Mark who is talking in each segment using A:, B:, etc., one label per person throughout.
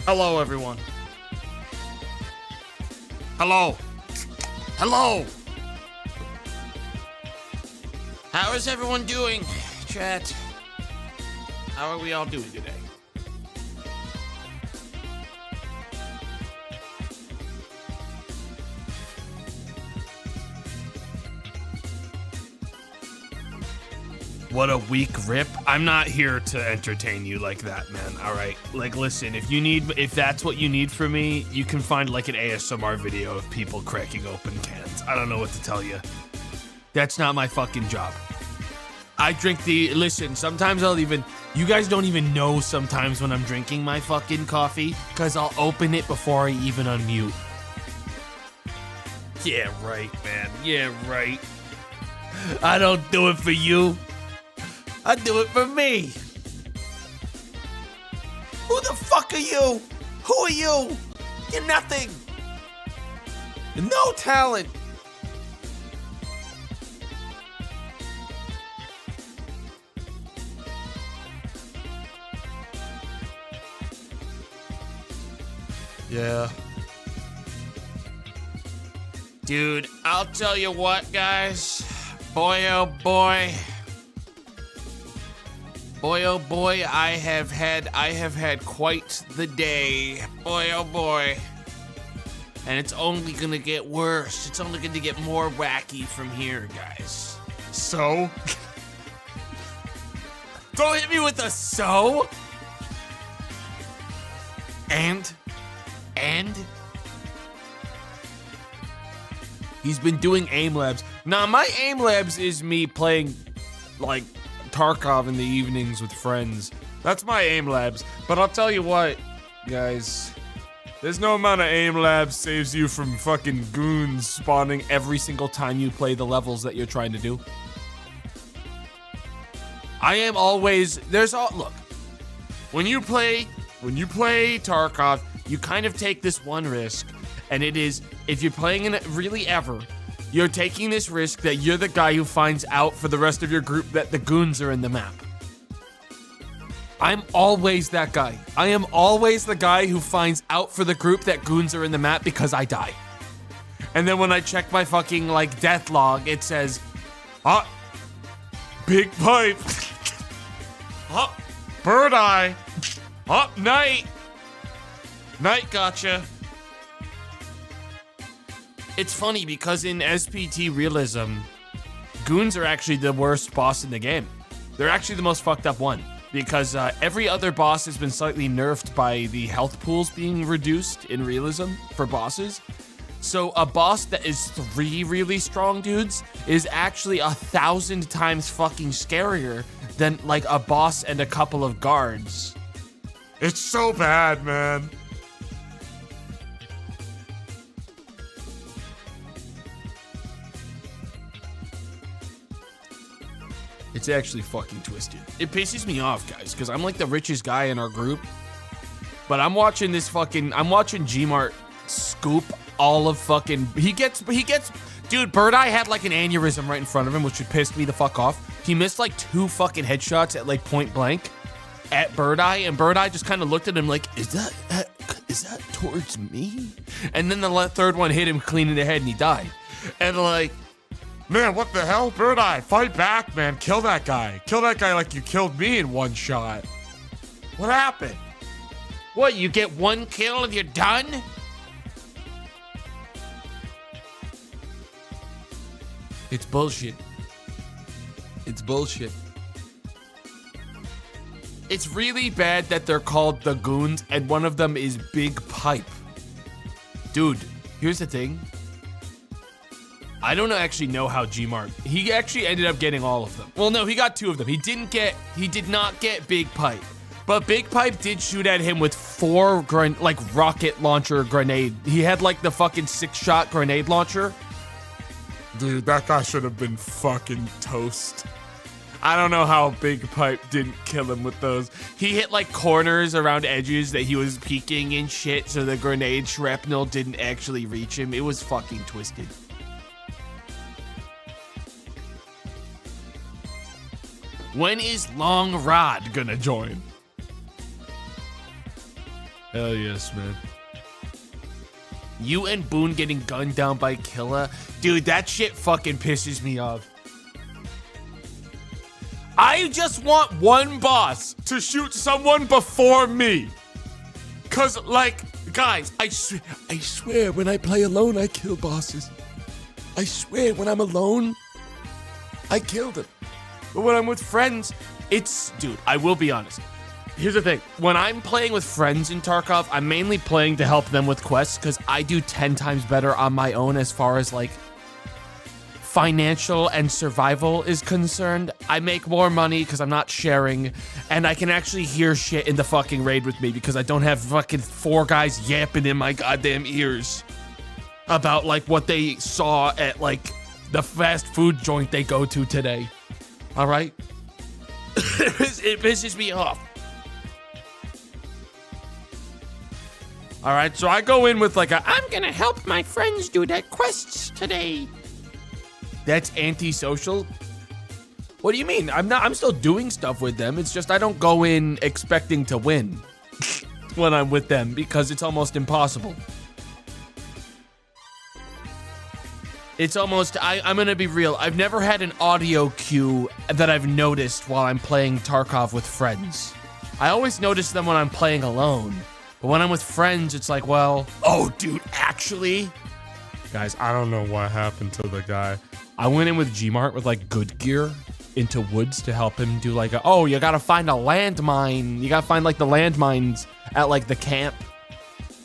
A: Hello, everyone. Hello. Hello. How is everyone doing, chat? How are we all doing today? What a weak rip. I'm not here to entertain you like that, man. All right. Like, listen, if that's what you need from me, you can find like an ASMR video of people cracking open cans. I don't know what to tell you. That's not my fucking job. I drink listen, sometimes you guys don't even know sometimes when I'm drinking my fucking coffee, because I'll open it before I even unmute. Yeah, right, man. Yeah, right. I don't do it for you. I do it for me. Who the fuck are you? Who are you? You're nothing. No talent. Yeah. Dude, I'll tell you what, guys. Boy, oh boy. Boy, oh boy, I have had quite the day. Boy, oh boy. And it's only gonna get worse. It's only gonna get more wacky from here, guys. So? Don't hit me with a so? And? He's been doing aim labs. Nah, my aim labs is me playing, like, Tarkov in the evenings with friends. That's my aim labs. But I'll tell you what, guys. There's no amount of aim labs saves you from fucking goons spawning every single time you play the levels that you're trying to do. I am always, look. When you play Tarkov, you kind of take this one risk, and it is, if you're playing in it really ever, you're taking this risk that you're the guy who finds out for the rest of your group that the goons are in the map. I'm always that guy. I am always the guy who finds out for the group that goons are in the map because I die. And then when I check my fucking, like, death log, it says, big pipe. Bird eye. Night. Night gotcha. It's funny because in SPT realism, goons are actually the worst boss in the game. They're actually the most fucked up one because every other boss has been slightly nerfed by the health pools being reduced in realism for bosses. So a boss that is 3 really strong dudes is actually 1,000 times fucking scarier than like a boss and a couple of guards. It's so bad, man. It's actually fucking twisted. It pisses me off, guys, because I'm like the richest guy in our group. But I'm watching Gmart scoop all of fucking, he gets, dude, Bird Eye had like an aneurysm right in front of him, which pissed me the fuck off. He missed like 2 fucking headshots at like point blank at Bird Eye, and Bird Eye just kind of looked at him like, is that towards me? And then the third one hit him clean in the head and he died. And like, man, what the hell? Bird Eye, fight back, man. Kill that guy. Kill that guy like you killed me in 1 shot. What happened? What, you get 1 kill and you're done? It's bullshit. It's bullshit. It's really bad that they're called the goons and one of them is Big Pipe. Dude, here's the thing. I don't actually know how Gmart. He actually ended up getting all of them. Well, no, he got 2 of them. He did not get Big Pipe. But Big Pipe did shoot at him with 4 rocket launcher grenade. He had like the fucking 6-shot grenade launcher. Dude, that guy should have been fucking toast. I don't know how Big Pipe didn't kill him with those. He hit like corners around edges that he was peeking and shit, so the grenade shrapnel didn't actually reach him. It was fucking twisted. When is Long Rod gonna join? Hell yes, man. You and Boone getting gunned down by Killa? Dude, that shit fucking pisses me off. I just want one boss to shoot someone before me. Cause, like, guys, I swear when I play alone, I kill bosses. I swear when I'm alone, I kill them. But when I'm with friends, dude, I will be honest. Here's the thing. When I'm playing with friends in Tarkov, I'm mainly playing to help them with quests because I do 10 times better on my own as far as like financial and survival is concerned. I make more money because I'm not sharing, and I can actually hear shit in the fucking raid with me because I don't have fucking 4 guys yapping in my goddamn ears about like what they saw at like the fast food joint they go to today. All right? It pisses me off. All right, so I go in with like I'm gonna help my friends do their quests today. That's antisocial? What do you mean? I'm still doing stuff with them. It's just I don't go in expecting to win when I'm with them because it's almost impossible. It's almost, I'm gonna be real. I've never had an audio cue that I've noticed while I'm playing Tarkov with friends. I always notice them when I'm playing alone. But when I'm with friends, it's like, well, oh, dude, actually. Guys, I don't know what happened to the guy. I went in with Gmart with like good gear into woods to help him do like you gotta find a landmine. You gotta find like the landmines at like the camp.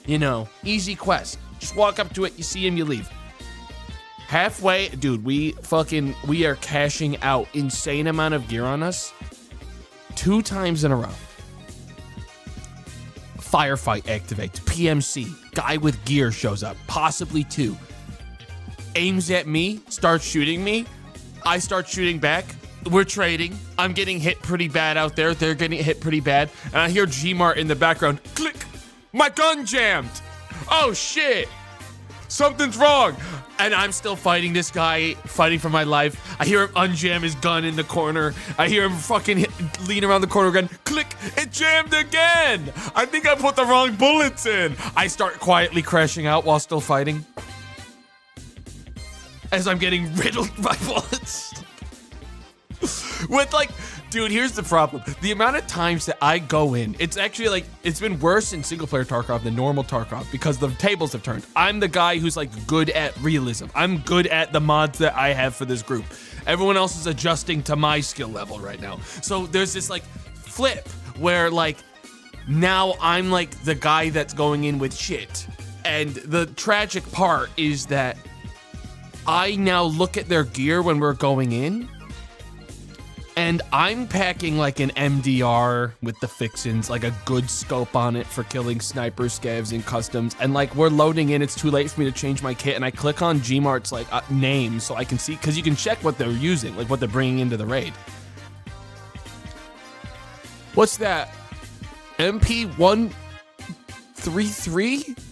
A: You know, easy quest. Just walk up to it, you see him, you leave. Halfway, dude, we are cashing out insane amount of gear on us 2 times in a row. Firefight activates, PMC, guy with gear shows up, possibly 2. Aims at me, starts shooting me. I start shooting back. We're trading. I'm getting hit pretty bad out there. They're getting hit pretty bad. And I hear Gmart in the background. Click! My gun jammed! Oh shit! Something's wrong! And I'm still fighting this guy, fighting for my life. I hear him unjam his gun in the corner. I hear him fucking lean around the corner again. Click! It jammed again! I think I put the wrong bullets in. I start quietly crashing out while still fighting. As I'm getting riddled by bullets. With like, dude, here's the problem. The amount of times that I go in, it's actually like, it's been worse in single player Tarkov than normal Tarkov because the tables have turned. I'm the guy who's like good at realism. I'm good at the mods that I have for this group. Everyone else is adjusting to my skill level right now. So there's this like flip where like, now I'm like the guy that's going in with shit. And the tragic part is that I now look at their gear when we're going in, and I'm packing like an MDR with the fixins, like a good scope on it for killing sniper scavs and customs, and like we're loading in, it's too late for me to change my kit, and I click on Gmart's like name so I can see, because you can check what they're using, like what they're bringing into the raid. What's that? MP133?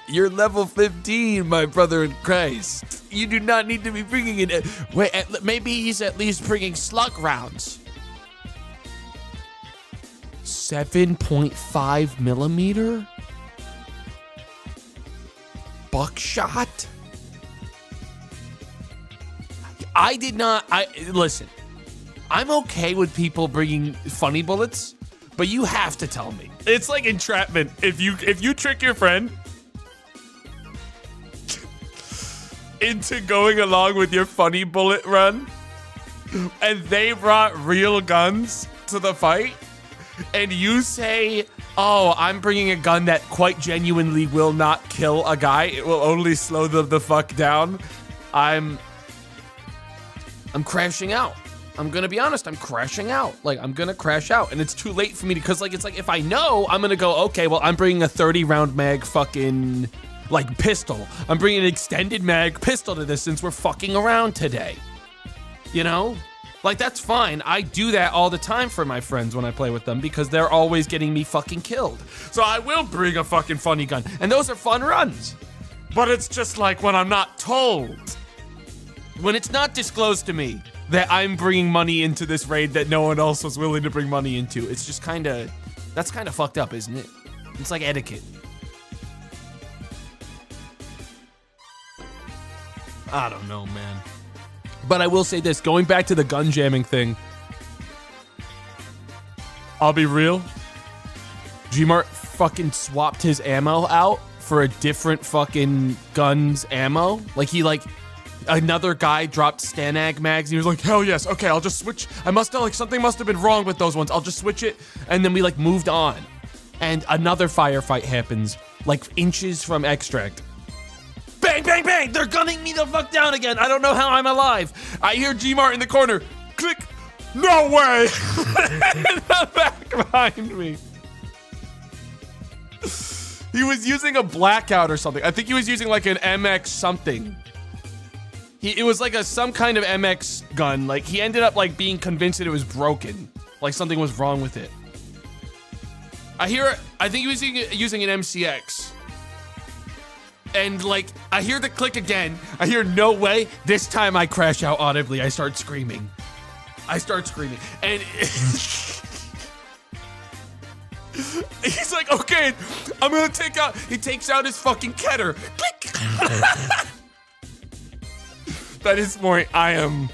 A: You're level 15, my brother in Christ. You do not need to be bringing it. Wait, maybe he's at least bringing slug rounds. 7.5 millimeter? Buckshot? Listen, I'm okay with people bringing funny bullets, but you have to tell me. It's like entrapment. If you trick your friend into going along with your funny bullet run, and they brought real guns to the fight, and you say, oh, I'm bringing a gun that quite genuinely will not kill a guy, it will only slow them the fuck down, I'm crashing out. I'm gonna be honest, I'm crashing out. Like, I'm gonna crash out, and it's too late for me because, like, it's like, if I know, I'm gonna go, okay, well, I'm bringing a 30-round mag fucking like pistol. I'm bringing an extended mag pistol to this since we're fucking around today. You know? Like, that's fine. I do that all the time for my friends when I play with them because they're always getting me fucking killed. So I will bring a fucking funny gun. And those are fun runs. But it's just like when I'm not told. When it's not disclosed to me. that I'm bringing money into this raid that no one else was willing to bring money into. It's just kind of, that's kind of fucked up, isn't it? It's like etiquette. I don't know, man. But I will say this, going back to the gun jamming thing, I'll be real. Gmart fucking swapped his ammo out for a different fucking gun's ammo. Like he another guy dropped Stanag mags. He was like, hell yes, okay, I'll just switch. I must have, something must have been wrong with those ones. I'll just switch it. And then we moved on. And another firefight happens, inches from extract. Bang, bang, bang! They're gunning me the fuck down again. I don't know how I'm alive. I hear Gmart in the corner. Click. No way! In the back behind me. He was using a blackout or something. I think he was using an MX something. It was some kind of MX gun. He ended up being convinced that it was broken. Something was wrong with it. I think he was using an MCX. And I hear the click again. I hear no way. This time I crash out audibly. I start screaming. And he's like, okay, I'm gonna take out. He takes out his fucking Keter. Click. At this point, I'm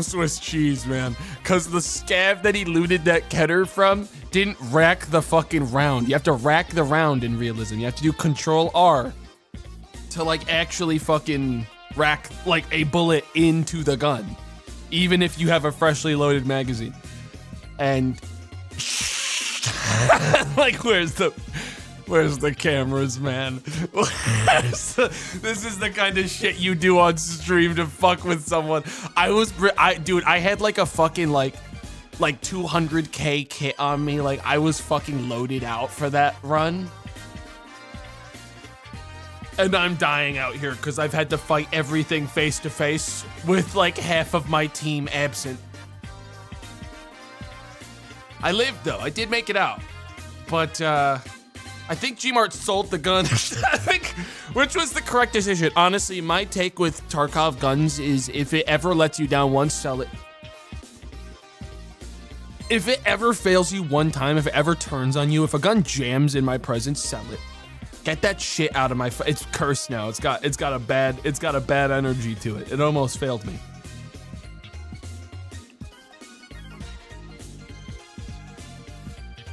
A: Swiss cheese, man. Cause the scav that he looted that Keter from didn't rack the fucking round. You have to rack the round in realism. You have to do Control R to actually fucking rack a bullet into the gun, even if you have a freshly loaded magazine. And where's the cameras, man? This is the kind of shit you do on stream to fuck with someone. Dude, I had a fucking 200k kit on me. I was fucking loaded out for that run. And I'm dying out here because I've had to fight everything face to face with half of my team absent. I lived though, I did make it out. But I think Gmart sold the gun, which was the correct decision. Honestly, my take with Tarkov guns is if it ever lets you down once, sell it. If it ever fails you one time, if it ever turns on you, if a gun jams in my presence, sell it. Get that shit out of my. It's cursed now. It's got a bad energy to it. It almost failed me.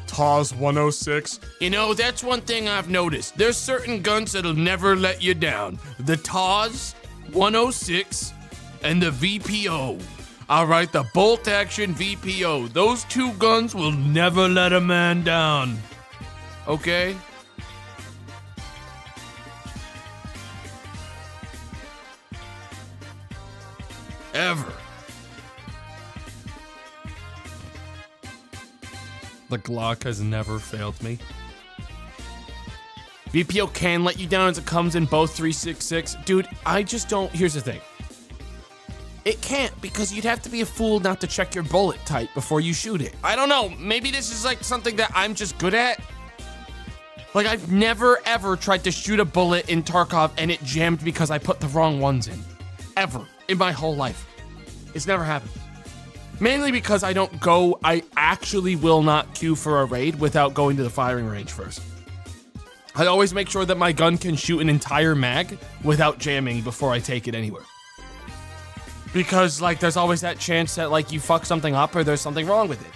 A: TAWS 106. You know, that's one thing I've noticed. There's certain guns that'll never let you down. The TAWS 106 and the VPO. All right, the bolt action VPO. Those two guns will never let a man down. Okay? Ever. The Glock has never failed me. VPO can let you down as it comes in both 3.66. Dude, I just don't. Here's the thing. It can't, because you'd have to be a fool not to check your bullet type before you shoot it. I don't know. Maybe this is something that I'm just good at. I've never ever tried to shoot a bullet in Tarkov and it jammed because I put the wrong ones in. Ever. In my whole life. It's never happened. Mainly because I actually will not queue for a raid without going to the firing range first. I always make sure that my gun can shoot an entire mag without jamming before I take it anywhere. Because, there's always that chance that, you fuck something up or there's something wrong with it.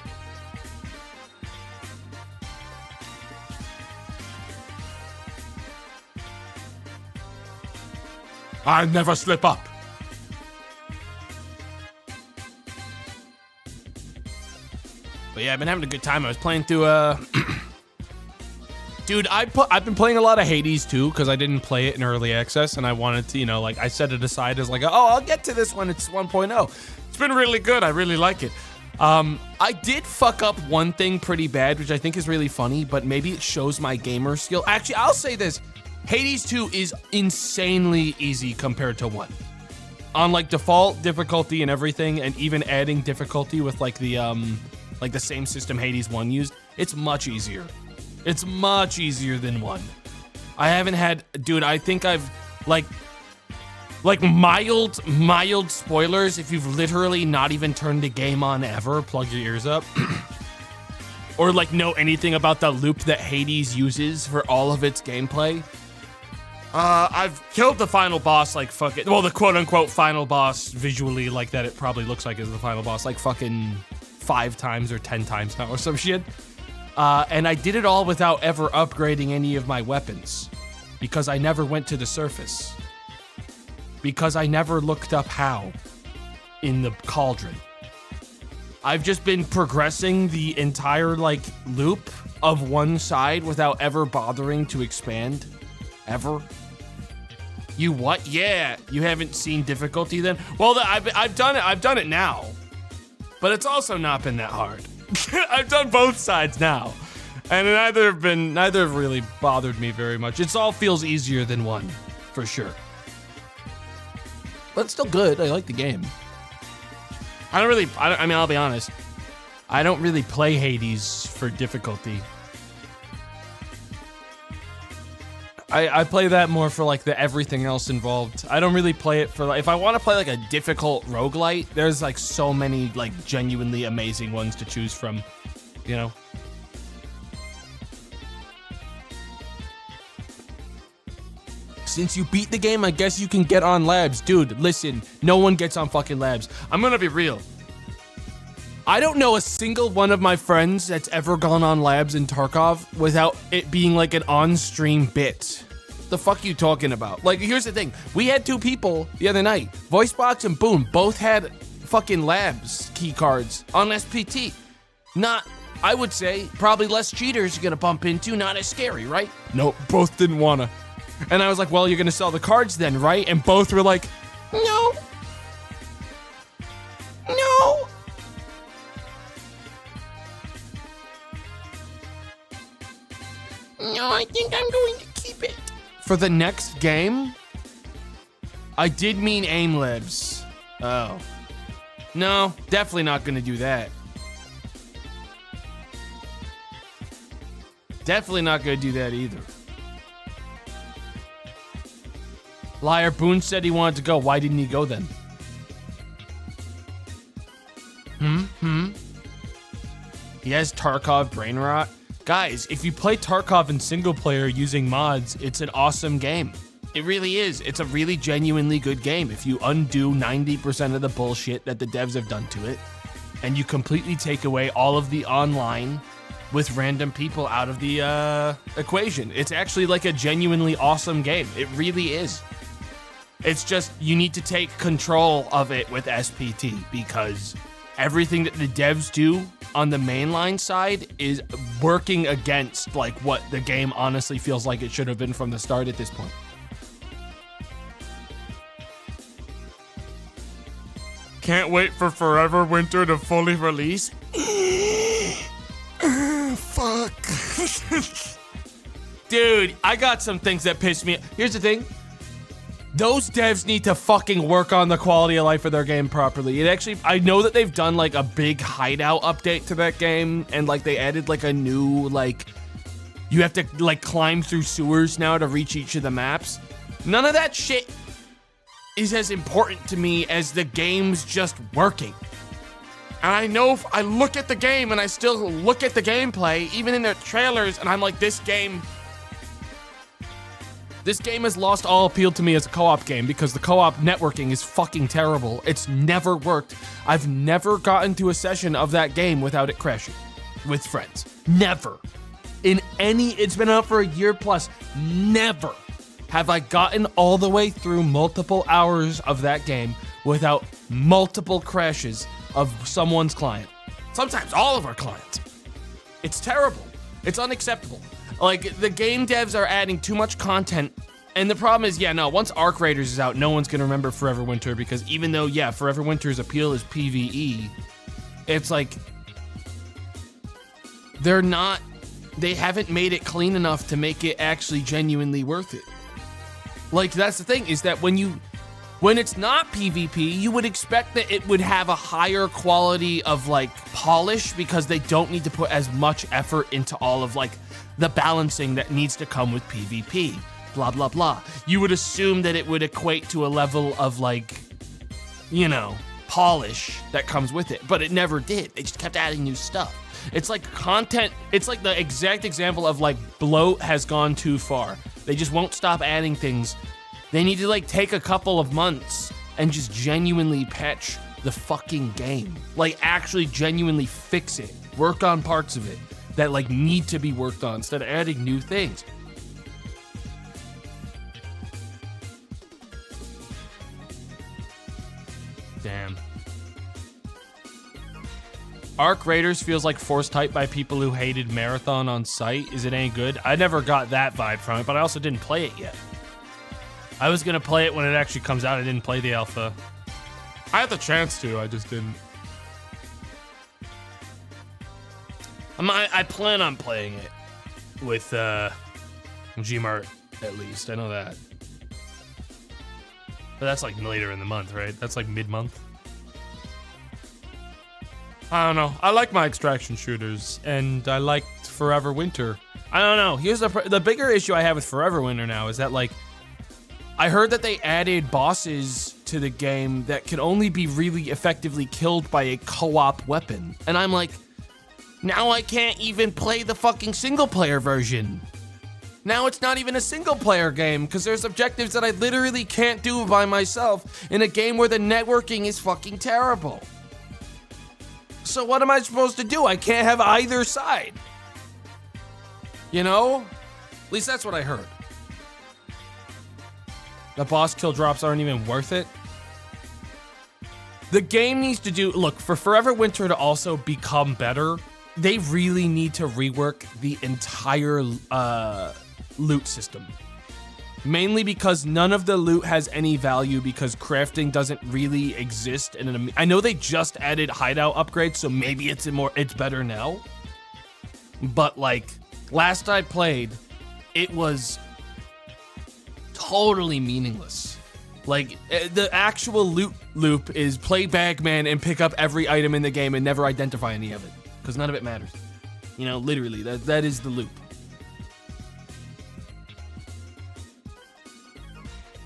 A: I never slip up. But yeah, I've been having a good time. I was playing through, Dude, I've been playing a lot of Hades too, because I didn't play it in early access, and I wanted to, I set it aside as I'll get to this when it's 1.0. It's been really good. I really like it. I did fuck up one thing pretty bad, which I think is really funny, but maybe it shows my gamer skill. Actually, I'll say this. Hades 2 is insanely easy compared to 1. On default difficulty and everything, and even adding difficulty with the same system Hades 1 used, it's much easier. It's much easier than 1. I haven't had, dude, I think I've Like mild spoilers if you've literally not even turned the game on ever, plug your ears up. Or like know anything about the loop that Hades uses for all of its gameplay. I've killed the final boss like fucking, well, the quote-unquote final boss visually like that it probably looks like is the final boss like fucking 5 times or 10 times now or some shit. And I did it all without ever upgrading any of my weapons because I never went to the surface. Because I never looked up how in the cauldron. I've just been progressing the entire like loop of one side without ever bothering to expand. Ever. You what? Yeah, you haven't seen difficulty then? Well, I've done it now. But it's also not been that hard. I've done both sides now. And neither have really bothered me very much. It all feels easier than one, for sure. But it's still good. I like the game. I mean, I'll be honest. I don't really play Hades for difficulty. I play that more for like the everything else involved. I don't really play it for like, if I want to play like a difficult roguelite, there's like so many like genuinely amazing ones to choose from, you know? Since you beat the game, I guess you can get on labs. Dude, listen, no one gets on fucking labs. I'm gonna be real. I don't know a single one of my friends that's ever gone on labs in Tarkov without it being like an on-stream bit. The fuck you talking about? Like, here's the thing. We had 2 people the other night. Voicebox and Boom both had fucking labs key cards on SPT. Not, I would say, probably less cheaters you're gonna bump into. Not as scary, right? Nope, both didn't wanna. And I was like, well, you're gonna sell the cards then, right? And both were like, no. No. No, I think I'm going to keep it. For the next game, I did mean aim libs. Oh. No, definitely not gonna do that. Definitely not gonna do that either. Liar, Boone said he wanted to go. Why didn't he go then? He has Tarkov brain rot. Guys, if you play Tarkov in single player using mods, it's an awesome game. It really is. It's a really genuinely good game if you undo 90% of the bullshit that the devs have done to it, and you completely take away all of the online with random people out of the equation. It's actually like a genuinely awesome game. It really is. It's just you need to take control of it with SPT because everything that the devs do on the mainline side is working against like what the game honestly feels like it should have been from the start at this point. Can't wait for Forever Winter to fully release. Fuck. Dude, I got some things that piss me. Here's the thing. Those devs need to fucking work on the quality of life of their game properly. It actually, I know that they've done like a big hideout update to that game, and like they added like a new, like, you have to like climb through sewers now to reach each of the maps. None of that shit is as important to me as the game's just working. And I know if I look at the game and I still look at the gameplay, even in their trailers, and I'm like, this game has lost all appeal to me as a co-op game because the co-op networking is fucking terrible. It's never worked. I've never gotten to a session of that game without it crashing with friends. Never. It's been out for a year plus. Never have I gotten all the way through multiple hours of that game without multiple crashes of someone's client. Sometimes all of our clients. It's terrible. It's unacceptable. Like, the game devs are adding too much content, and the problem is, once Arc Raiders is out, no one's gonna remember Forever Winter, because even though, Forever Winter's appeal is PvE, it's like, they haven't made it clean enough to make it actually genuinely worth it. Like, that's the thing, is that when it's not PvP, you would expect that it would have a higher quality of, like, polish, because they don't need to put as much effort into all of, like, the balancing that needs to come with PvP. blah, blah, blah. You would assume that it would equate to a level of like, you know, polish that comes with it, but it never did. They just kept adding new stuff. It's like content, it's like the exact example of like bloat has gone too far. They just won't stop adding things. They need to like take a couple of months and just genuinely patch the fucking game. Like actually genuinely fix it. Work on parts of it that like need to be worked on instead of adding new things. Damn. Arc Raiders feels like force type by people who hated Marathon on sight. Is it any good? I never got that vibe from it, but I also didn't play it yet. I was gonna play it when it actually comes out. I didn't play the alpha. I had the chance to, I just didn't. I plan on playing it with Gmart at least. I know that. But that's like later in the month, right? That's like mid-month. I don't know. I like my extraction shooters, and I liked Forever Winter. I don't know. Here's the bigger issue I have with Forever Winter now is that, like, I heard that they added bosses to the game that can only be really effectively killed by a co-op weapon. And I'm like, now I can't even play the fucking single-player version. Now it's not even a single-player game, because there's objectives that I literally can't do by myself in a game where the networking is fucking terrible. So what am I supposed to do? I can't have either side. You know? At least that's what I heard. The boss kill drops aren't even worth it. The game needs to do... Look, for Forever Winter to also become better, they really need to rework the entire loot system. Mainly because none of the loot has any value because crafting doesn't really exist. I know they just added hideout upgrades, so maybe it's better now. But like, last I played, it was totally meaningless. Like, the actual loot loop is play Bagman and pick up every item in the game and never identify any of it, because none of it matters. You know, literally, that is the loop.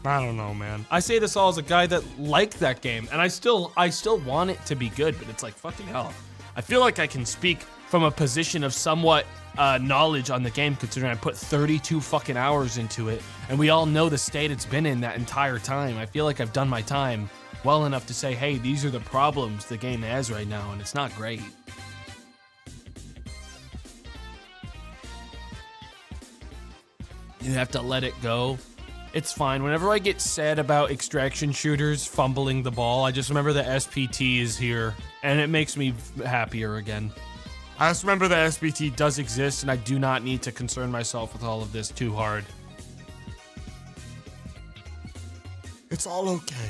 A: I don't know, man. I say this all as a guy that liked that game, and I still want it to be good, but it's like, fucking hell. I feel like I can speak from a position of somewhat knowledge on the game, considering I put 32 fucking hours into it, and we all know the state it's been in that entire time. I feel like I've done my time well enough to say, hey, these are the problems the game has right now, and it's not great. You have to let it go. It's fine. Whenever I get sad about extraction shooters fumbling the ball, I just remember the SPT is here, and it makes me happier again. I just remember the SPT does exist, and I do not need to concern myself with all of this too hard.
B: It's all okay.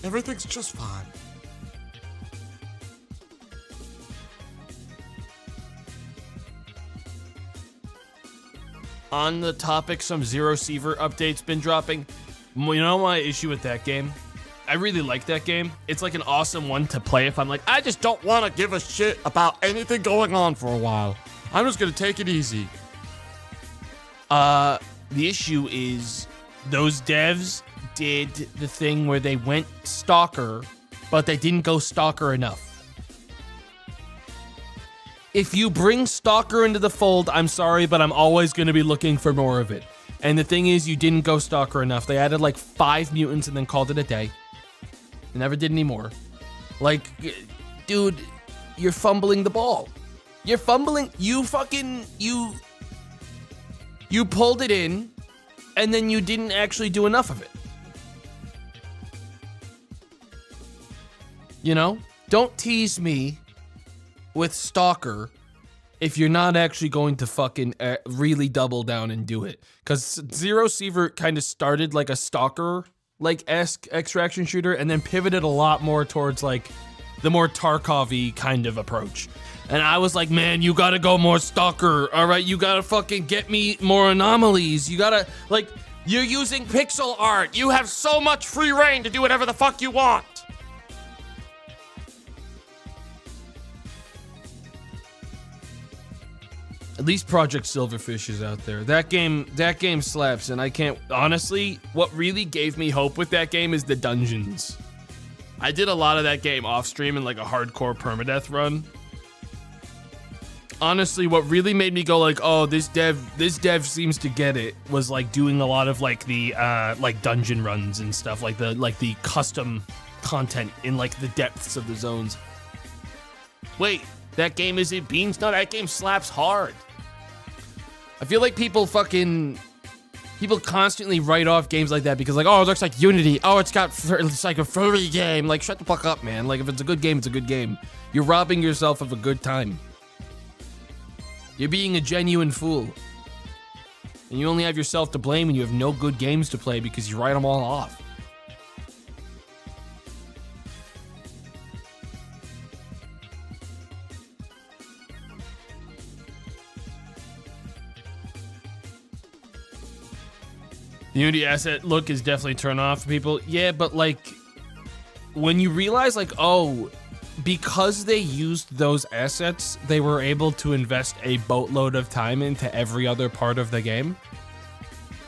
B: Everything's just fine.
A: On the topic, some Zero Seaver updates been dropping. You know my issue with that game? I really like that game. It's like an awesome one to play if I'm like, I just don't want to give a shit about anything going on for a while. I'm just gonna take it easy. The issue is those devs did the thing where they went Stalker, but they didn't go Stalker enough. If you bring Stalker into the fold, I'm sorry, but I'm always going to be looking for more of it. And the thing is, you didn't go Stalker enough. They added like 5 mutants and then called it a day. They never did any more. Like, dude, you're fumbling the ball. You're fumbling. You pulled it in, and then you didn't actually do enough of it. You know? Don't tease me with Stalker if you're not actually going to fucking really double down and do it. Because Zero Seaver kind of started like a Stalker-like-esque extraction shooter and then pivoted a lot more towards like the more Tarkov-y kind of approach. And I was like, man, you gotta go more Stalker, all right? You gotta fucking get me more anomalies. You gotta, like, you're using pixel art. You have so much free reign to do whatever the fuck you want. At least Project Silverfish is out there. That game slaps, and I can't, honestly, what really gave me hope with that game is the dungeons. I did a lot of that game off stream in like a hardcore permadeath run. Honestly, what really made me go like, oh, this dev seems to get it, was like doing a lot of like the like dungeon runs and stuff, like the custom content in like the depths of the zones. Wait, that game isn't beans? No, that game slaps hard. I feel like people constantly write off games like that because like, oh, it looks like Unity. Oh, it's like a furry game. Like, shut the fuck up, man. Like, if it's a good game, it's a good game. You're robbing yourself of a good time. You're being a genuine fool. And you only have yourself to blame and you have no good games to play because you write them all off. The Unity asset look is definitely turned off for people. Yeah, but like, when you realize like, oh, because they used those assets, they were able to invest a boatload of time into every other part of the game.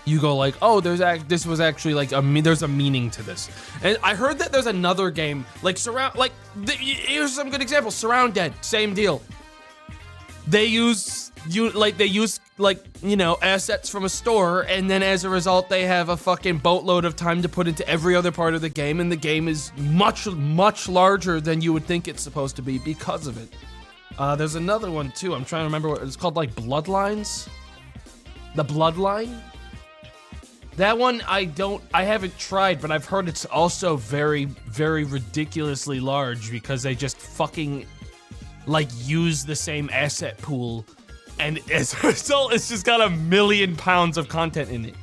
A: You go like, oh, this was actually like there's a meaning to this. And I heard that there's another game like here's some good examples. Surround Dead, same deal. They use assets from a store, and then as a result they have a fucking boatload of time to put into every other part of the game, and the game is much larger than you would think it's supposed to be because of it. There's another one too. I'm trying to remember what it's called, like Bloodlines. The Bloodline. That one I haven't tried, but I've heard it's also very, very ridiculously large because they just fucking like use the same asset pool, and as a result, it's just got 1 million pounds of content in it.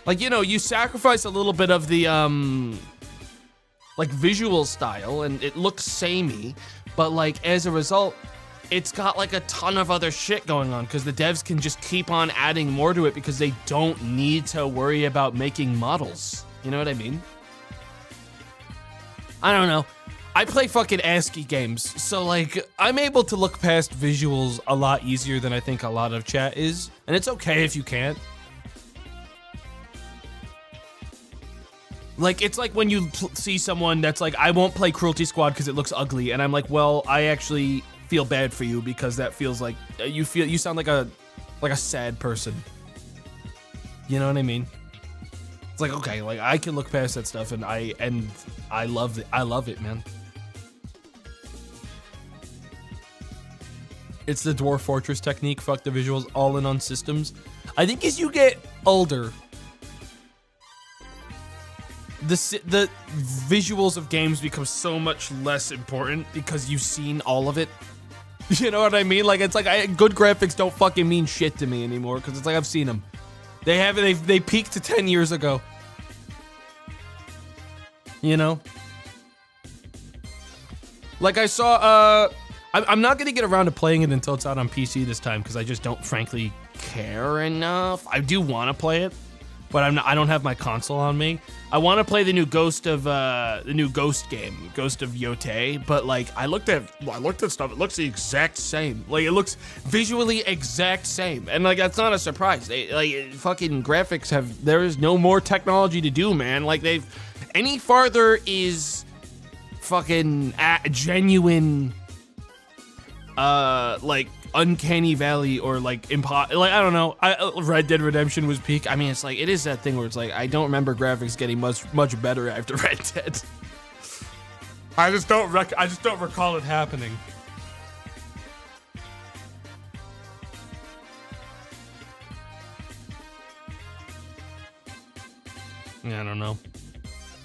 A: Like, you know, you sacrifice a little bit of the like visual style, and it looks samey, but like as a result, it's got like a ton of other shit going on because the devs can just keep on adding more to it because they don't need to worry about making models. You know what I mean? I don't know. I play fucking ASCII games, so like, I'm able to look past visuals a lot easier than I think a lot of chat is, and it's okay if you can't. Like, it's like when you see someone that's like, I won't play Cruelty Squad because it looks ugly, and I'm like, well, I actually feel bad for you because that feels like, you sound like a sad person. You know what I mean? It's like, okay, like I can look past that stuff, and I love it. I love it, man. It's the Dwarf Fortress technique. Fuck the visuals, all in on systems. I think as you get older, the visuals of games become so much less important because you've seen all of it. You know what I mean? Like, it's like good graphics don't fucking mean shit to me anymore because it's like I've seen them. They peaked 10 years ago. You know? Like I saw, I'm not gonna get around to playing it until it's out on PC this time because I just don't frankly care enough. I do want to play it, but I don't have my console on me. I want to play the new Ghost game, Ghost of O.D.I.S.E.A, but like I looked at stuff, it looks the exact same. Like, it looks visually exact same, and like that's not a surprise. Fucking graphics there is no more technology to do, man. Like, any farther is fucking genuine like Uncanny Valley or like I don't know. Red Dead Redemption was peak. I mean, it's like, it is that thing where it's like I don't remember graphics getting much better after Red Dead. I just don't recall it happening. Yeah, I don't know.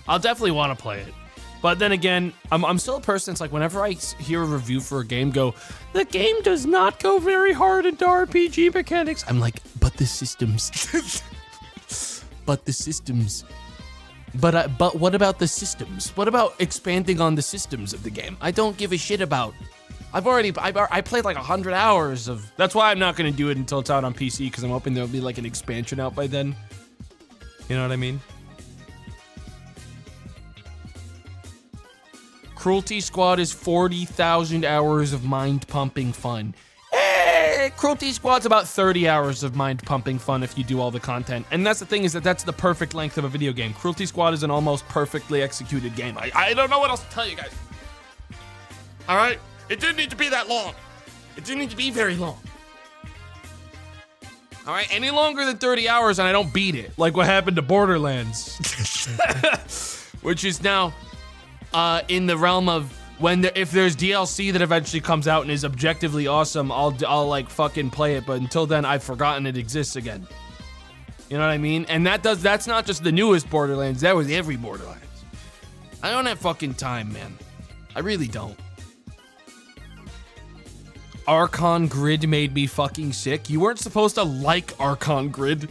A: I'll definitely want to play it. But then again, I'm still a person, it's like whenever I hear a review for a game go, the game does not go very hard into RPG mechanics, I'm like, but the systems. But the systems. But what about the systems? What about expanding on the systems of the game? I don't give a shit about. I played like 100 hours of, that's why I'm not going to do it until it's out on PC, because I'm hoping there'll be like an expansion out by then. You know what I mean? Cruelty Squad is 40,000 hours of mind-pumping fun. Cruelty Squad's about 30 hours of mind-pumping fun if you do all the content. And that's the thing, is that that's the perfect length of a video game. Cruelty Squad is an almost perfectly executed game. I don't know what else to tell you guys.
B: All right? It didn't need to be that long. It didn't need to be very long.
A: All right, any longer than 30 hours and I don't beat it, like what happened to Borderlands. Which is now in the realm of if there's DLC that eventually comes out and is objectively awesome, I'll like fucking play it, but until then I've forgotten it exists again. You know what I mean? And that's not just the newest Borderlands, that was every Borderlands. I don't have fucking time, man. I really don't. Archon Grid made me fucking sick. You weren't supposed to like Archon Grid.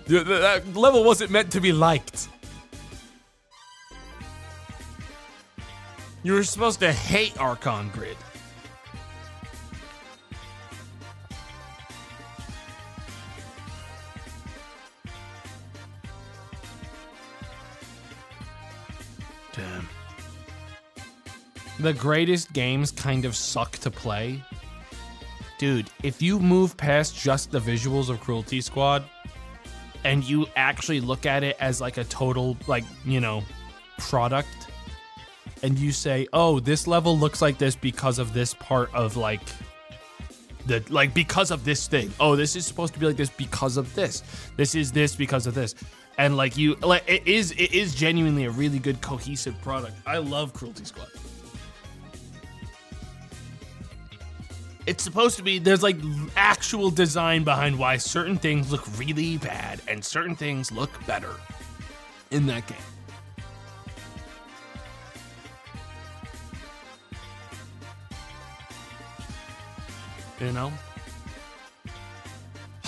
A: That level wasn't meant to be liked. You were supposed to hate Archon Grid. Damn. The greatest games kind of suck to play. Dude, if you move past just the visuals of Cruelty Squad and you actually look at it as like a total, like, you know, product, and you say, oh, this level looks like this because of this part of like because of this thing. Oh, this is supposed to be like this because of this. This is this because of this. And like it is genuinely a really good cohesive product. I love Cruelty Squad. It's supposed to be, there's like actual design behind why certain things look really bad and certain things look better in that game. You know?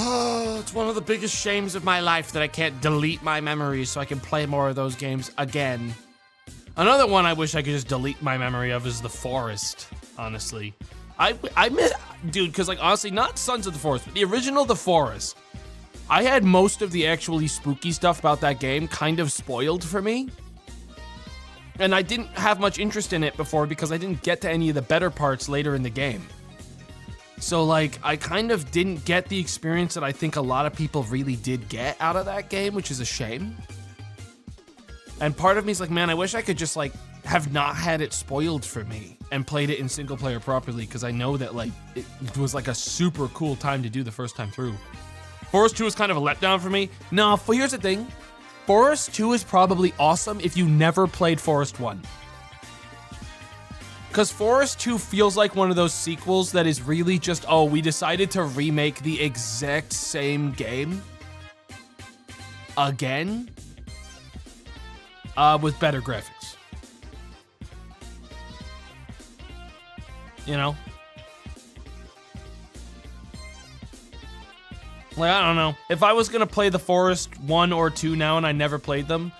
B: Oh, it's one of the biggest shames of my life that I can't delete my memories so I can play more of those games again.
A: Another one I wish I could just delete my memory of is The Forest, honestly. I miss, dude, because like honestly, not Sons of the Forest, but the original The Forest. I had most of the actually spooky stuff about that game kind of spoiled for me. And I didn't have much interest in it before because I didn't get to any of the better parts later in the game. So like, I kind of didn't get the experience that I think a lot of people really did get out of that game, which is a shame. And part of me is like, man, I wish I could just like have not had it spoiled for me and played it in single player properly, because I know that like it was like a super cool time to do the first time through. Forest 2 was kind of a letdown for me. No, here's the thing. Forest 2 is probably awesome if you never played Forest 1. Because Forest 2 feels like one of those sequels that is really just, oh, we decided to remake the exact same game again with better graphics. You know? Like, I don't know. If I was gonna play The Forest 1 or 2 now and I never played them,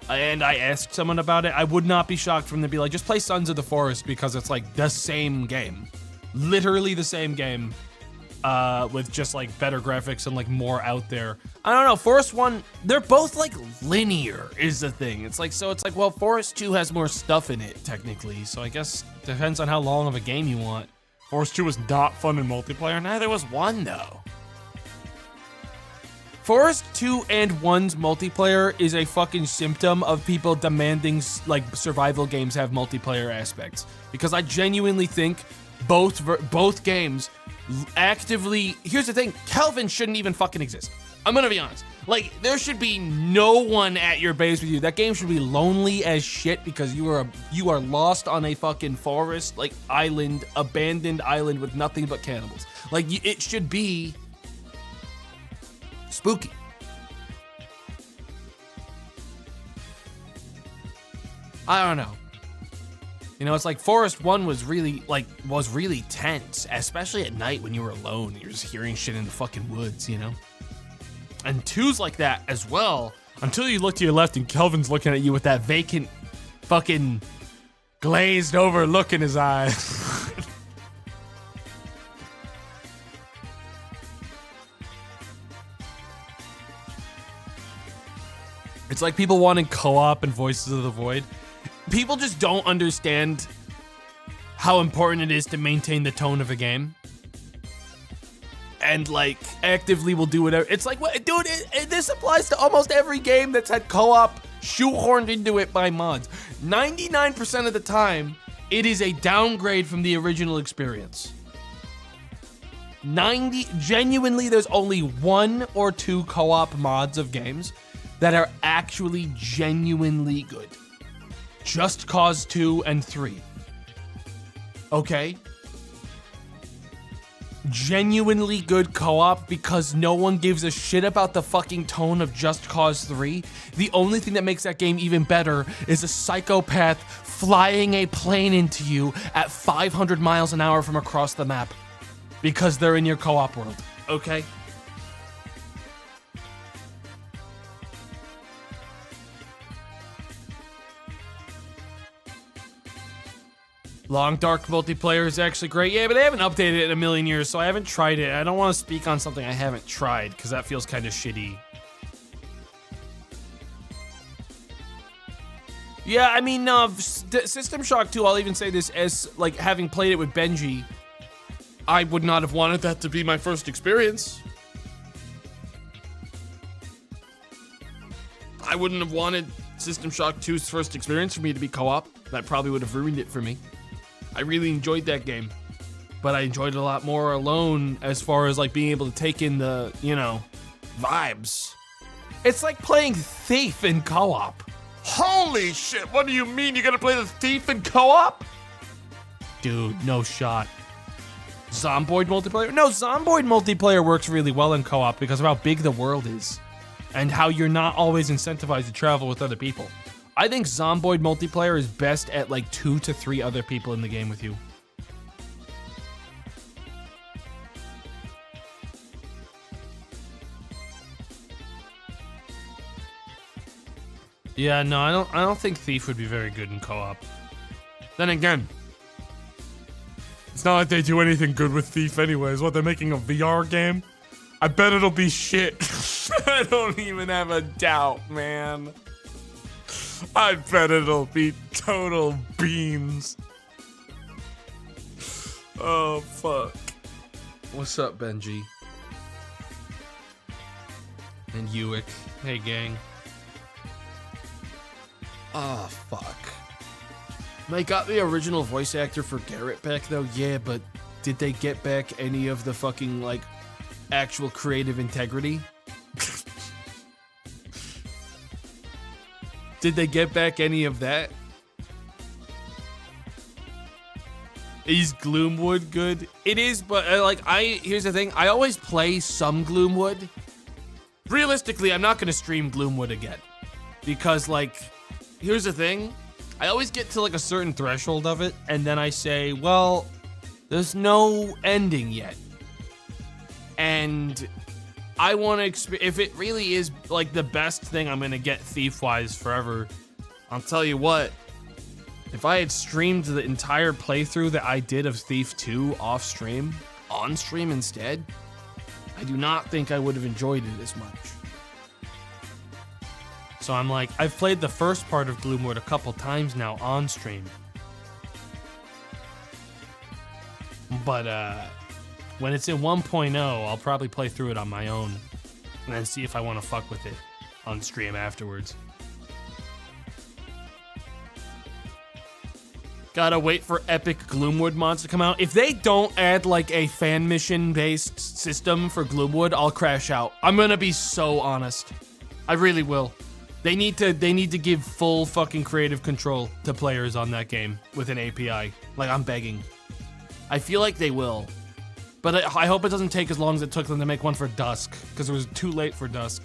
A: and I asked someone about it, I would not be shocked for them to be like, just play Sons of the Forest, because it's like the same game. Literally the same game, with just like better graphics and like more out there. I don't know, Forest 1, they're both like linear is the thing. It's like, so it's like, well, Forest 2 has more stuff in it technically, so I guess depends on how long of a game you want. Forest 2 was not fun in multiplayer, neither was 1 though. Forest 2 and 1's multiplayer is a fucking symptom of people demanding like survival games have multiplayer aspects, because I genuinely think both games actively, here's the thing, Kelvin shouldn't even fucking exist. I'm gonna be honest. Like, there should be no one at your base with you. That game should be lonely as shit because you are lost on a fucking forest, like island, abandoned island with nothing but cannibals. Like, it should be spooky. I don't know. You know, it's like Forest 1 was really tense, especially at night when you were alone. You're just hearing shit in the fucking woods, you know? And 2's like that as well, until you look to your left and Kelvin's looking at you with that vacant, fucking glazed over look in his eyes. It's like people wanting co-op and Voices of the Void. People just don't understand how important it is to maintain the tone of a game. And like actively will do whatever. It's like, what, dude, this applies to almost every game that's had co-op shoehorned into it by mods. 99% of the time, it is a downgrade from the original experience. Genuinely, there's only 1 or 2 co-op mods of games that are actually genuinely good. Just Cause 2 and 3. Okay? Genuinely good co-op because no one gives a shit about the fucking tone of Just Cause 3. The only thing that makes that game even better is a psychopath flying a plane into you at 500 miles an hour from across the map because they're in your co-op world. Okay? Long Dark multiplayer is actually great. Yeah, but they haven't updated it in a million years, so I haven't tried it. I don't want to speak on something I haven't tried, because that feels kind of shitty. Yeah, I mean, System Shock 2, I'll even say this as, like, having played it with Benji, I would not have wanted that to be my first experience. I wouldn't have wanted System Shock 2's first experience for me to be co-op. That probably would have ruined it for me. I really enjoyed that game, but I enjoyed it a lot more alone as far as like being able to take in the, you know, vibes. It's like playing Thief in co-op. Holy shit, what do you mean you're gonna play the Thief in co-op? Dude, no shot. Zomboid multiplayer? No, Zomboid multiplayer works really well in co-op because of how big the world is and how you're not always incentivized to travel with other people. I think Zomboid multiplayer is best at like 2 to 3 other people in the game with you. Yeah, no, I don't think Thief would be very good in co-op. Then again, it's not like they do anything good with Thief anyways. What, they're making a VR game? I bet it'll be shit. I don't even have a doubt, man. I bet it'll be total beans. Oh, fuck. What's up, Benji? And Ewick. Hey, gang. Oh, fuck. They got the original voice actor for Garrett back, though? Yeah, but did they get back any of the fucking, like, actual creative integrity? Did they get back any of that? Is Gloomwood good? It is, but here's the thing. I always play some Gloomwood. Realistically, I'm not gonna stream Gloomwood again. Because like, here's the thing. I always get to like a certain threshold of it, and then I say, well, there's no ending yet. And I want to experience, if it really is like the best thing I'm going to get Thief-wise forever, I'll tell you what, if I had streamed the entire playthrough that I did of Thief 2 off stream, on stream instead, I do not think I would have enjoyed it as much. So I'm like, I've played the first part of Gloomwood a couple times now on stream. But, when it's in 1.0, I'll probably play through it on my own and then see if I want to fuck with it on stream afterwards. Gotta wait for epic Gloomwood mods to come out. If they don't add like a fan mission based system for Gloomwood, I'll crash out. I'm gonna be so honest. I really will. They need to give full fucking creative control to players on that game with an API. Like, I'm begging. I feel like they will. But I hope it doesn't take as long as it took them to make one for Dusk, because it was too late for Dusk.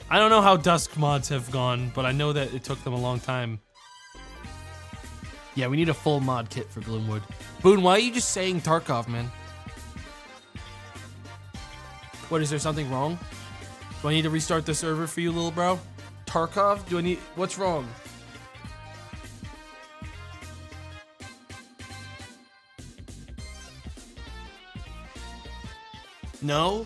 A: I don't know how Dusk mods have gone, but I know that it took them a long time. Yeah, we need a full mod kit for Gloomwood. Boone, why are you just saying Tarkov, man? What, is there something wrong? Do I need to restart the server for you, little bro? Tarkov? Do I need... What's wrong? No?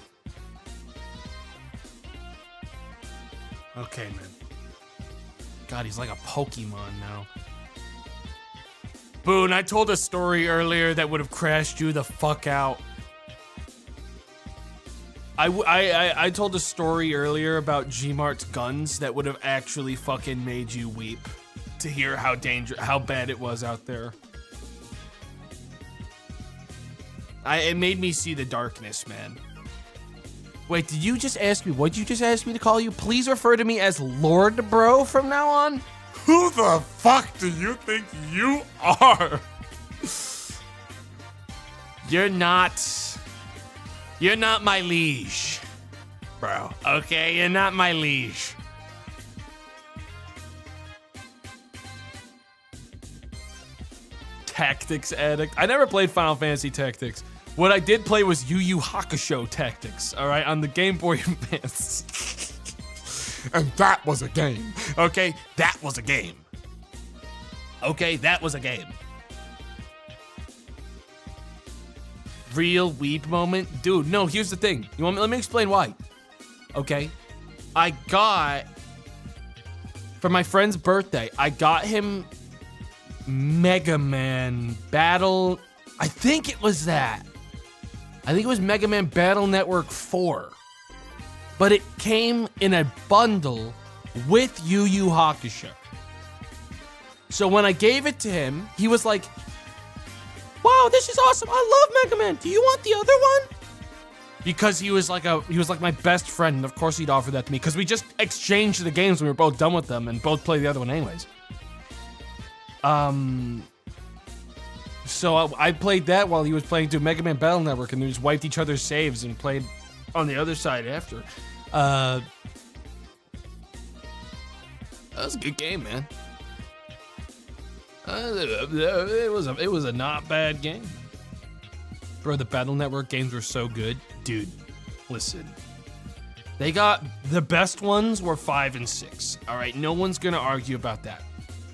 A: Okay, man. God, he's like a Pokemon now. Boone, I told a story earlier that would have crashed you the fuck out. I told a story earlier about Gmart's guns that would have actually fucking made you weep to hear how bad it was out there. It made me see the darkness, man. Wait, did you just ask me? What'd you just ask me to call you? Please refer to me as Lord Bro from now on.
B: Who the fuck do you think you are?
A: You're not my liege, bro. Okay, you're not my liege. Tactics addict. I never played Final Fantasy Tactics. What I did play was Yu Yu Hakusho Tactics, all right, on the Game Boy Advance.
B: And that was a game.
A: Okay, that was a game. Okay, that was a game. Real weep moment? Dude, no, here's the thing. Let me explain why. Okay? I got, for my friend's birthday, I got him Mega Man Battle, I think it was that. I think it was Mega Man Battle Network 4. But it came in a bundle with Yu Yu Hakusho. So when I gave it to him, he was like, wow, this is awesome. I love Mega Man. Do you want the other one? Because he was like my best friend, and of course he'd offer that to me because we just exchanged the games when we were both done with them and both played the other one anyways. So I played that while he was playing through Mega Man Battle Network, and we just wiped each other's saves and played on the other side after. That was a good game, man. It was a not bad game. Bro, the Battle Network games were so good. Dude, listen. They got the best ones were 5 and 6. All right, no one's gonna argue about that.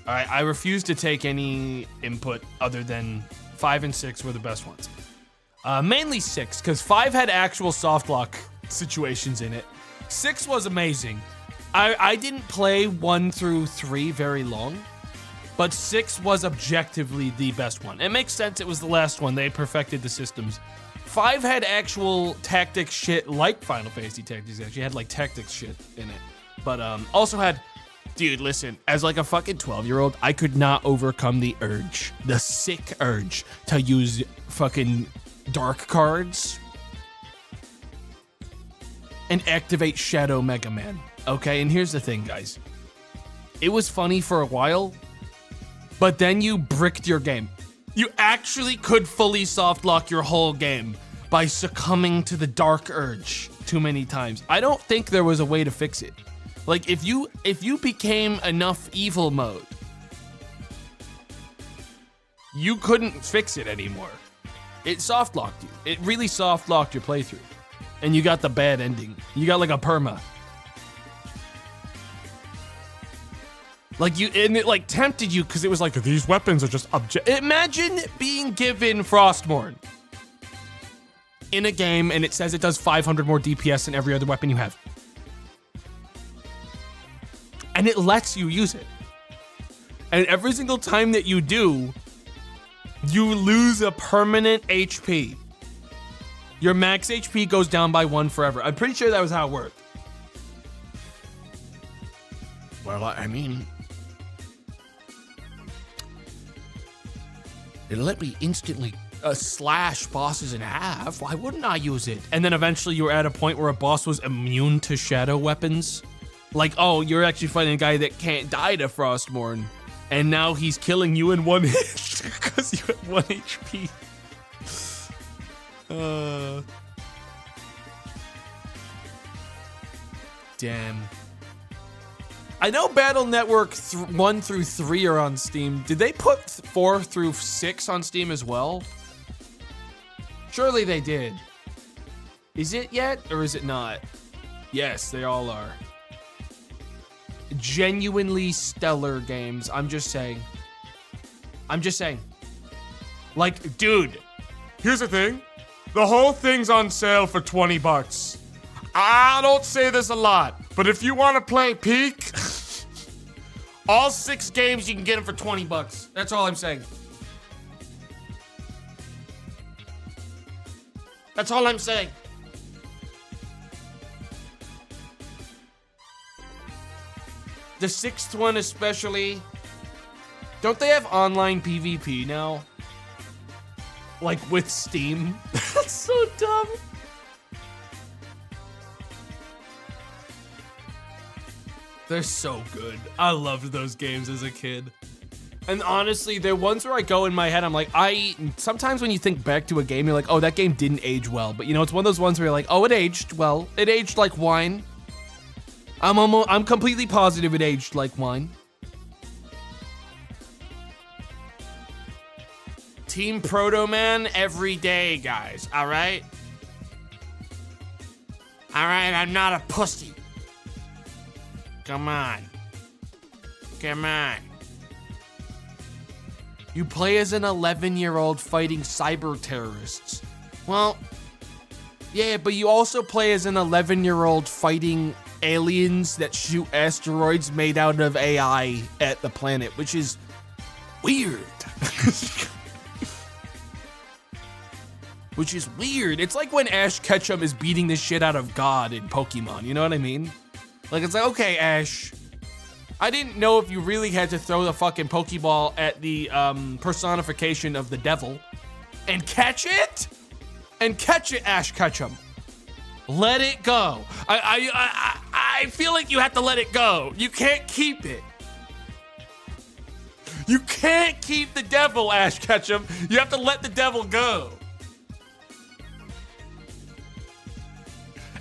A: All right, I refuse to take any input other than 5 and 6 were the best ones. Mainly 6, because 5 had actual soft lock situations in it. 6 was amazing. I didn't play 1 through 3 very long, but 6 was objectively the best one. It makes sense, it was the last one. They perfected the systems. 5 had actual tactics shit like Final Fantasy Tactics. Actually had like tactics shit in it. But also had, dude, listen, as like a fucking 12-year-old, I could not overcome the urge, the sick urge to use fucking dark cards and activate Shadow Mega Man. Okay, and here's the thing, guys. It was funny for a while, but then you bricked your game. You actually could fully soft lock your whole game by succumbing to the dark urge too many times. I don't think there was a way to fix it. Like, if you became enough evil mode, you couldn't fix it anymore. It soft locked you. It really soft locked your playthrough. And you got the bad ending. You got like a perma. Like and it like tempted you because it was like, these weapons are just Imagine being given Frostmourne in a game and it says it does 500 more DPS than every other weapon you have. And it lets you use it. And every single time that you do, you lose a permanent HP. Your max HP goes down by 1 forever. I'm pretty sure that was how it worked. Well, I mean, it let me instantly slash bosses in half. Why wouldn't I use it? And then eventually you were at a point where a boss was immune to shadow weapons. Like, oh, you're actually fighting a guy that can't die to Frostmourne. And now he's killing you in 1 hit because you have 1 HP. Damn. I know Battle Network 1 through 3 are on Steam. Did they put 4 through 6 on Steam as well? Surely they did. Is it yet or is it not? Yes, they all are. Genuinely stellar games. I'm just saying. Like, dude, here's the thing. The whole thing's on sale for 20 bucks. I don't say this a lot, but if you want to play Peak, all 6 games, you can get them for 20 bucks. That's all I'm saying.
B: That's all I'm saying.
A: The sixth one especially. Don't they have online PvP now? Like with Steam? That's so dumb. They're so good. I loved those games as a kid. And honestly, they're ones where I go in my head, I'm like, sometimes when you think back to a game, you're like, oh, that game didn't age well. But you know, it's one of those ones where you're like, oh, it aged well. It aged like wine. I'm completely positive it aged like wine. Team Proto Man every day, guys, all right?
B: All right, I'm not a pussy. Come on. Come on.
A: You play as an 11-year-old fighting cyber terrorists.
B: Well,
A: yeah, but you also play as an 11-year-old fighting aliens that shoot asteroids made out of AI at the planet, which is weird. Which is weird. It's like when Ash Ketchum is beating the shit out of God in Pokemon, you know what I mean? Like, it's like, okay, Ash, I didn't know if you really had to throw the fucking Pokeball at the personification of the devil and catch it? And catch it, Ash Ketchum. Let it go. I feel like you have to let it go. You can't keep it. You can't keep the devil, Ash Ketchum. You have to let the devil go.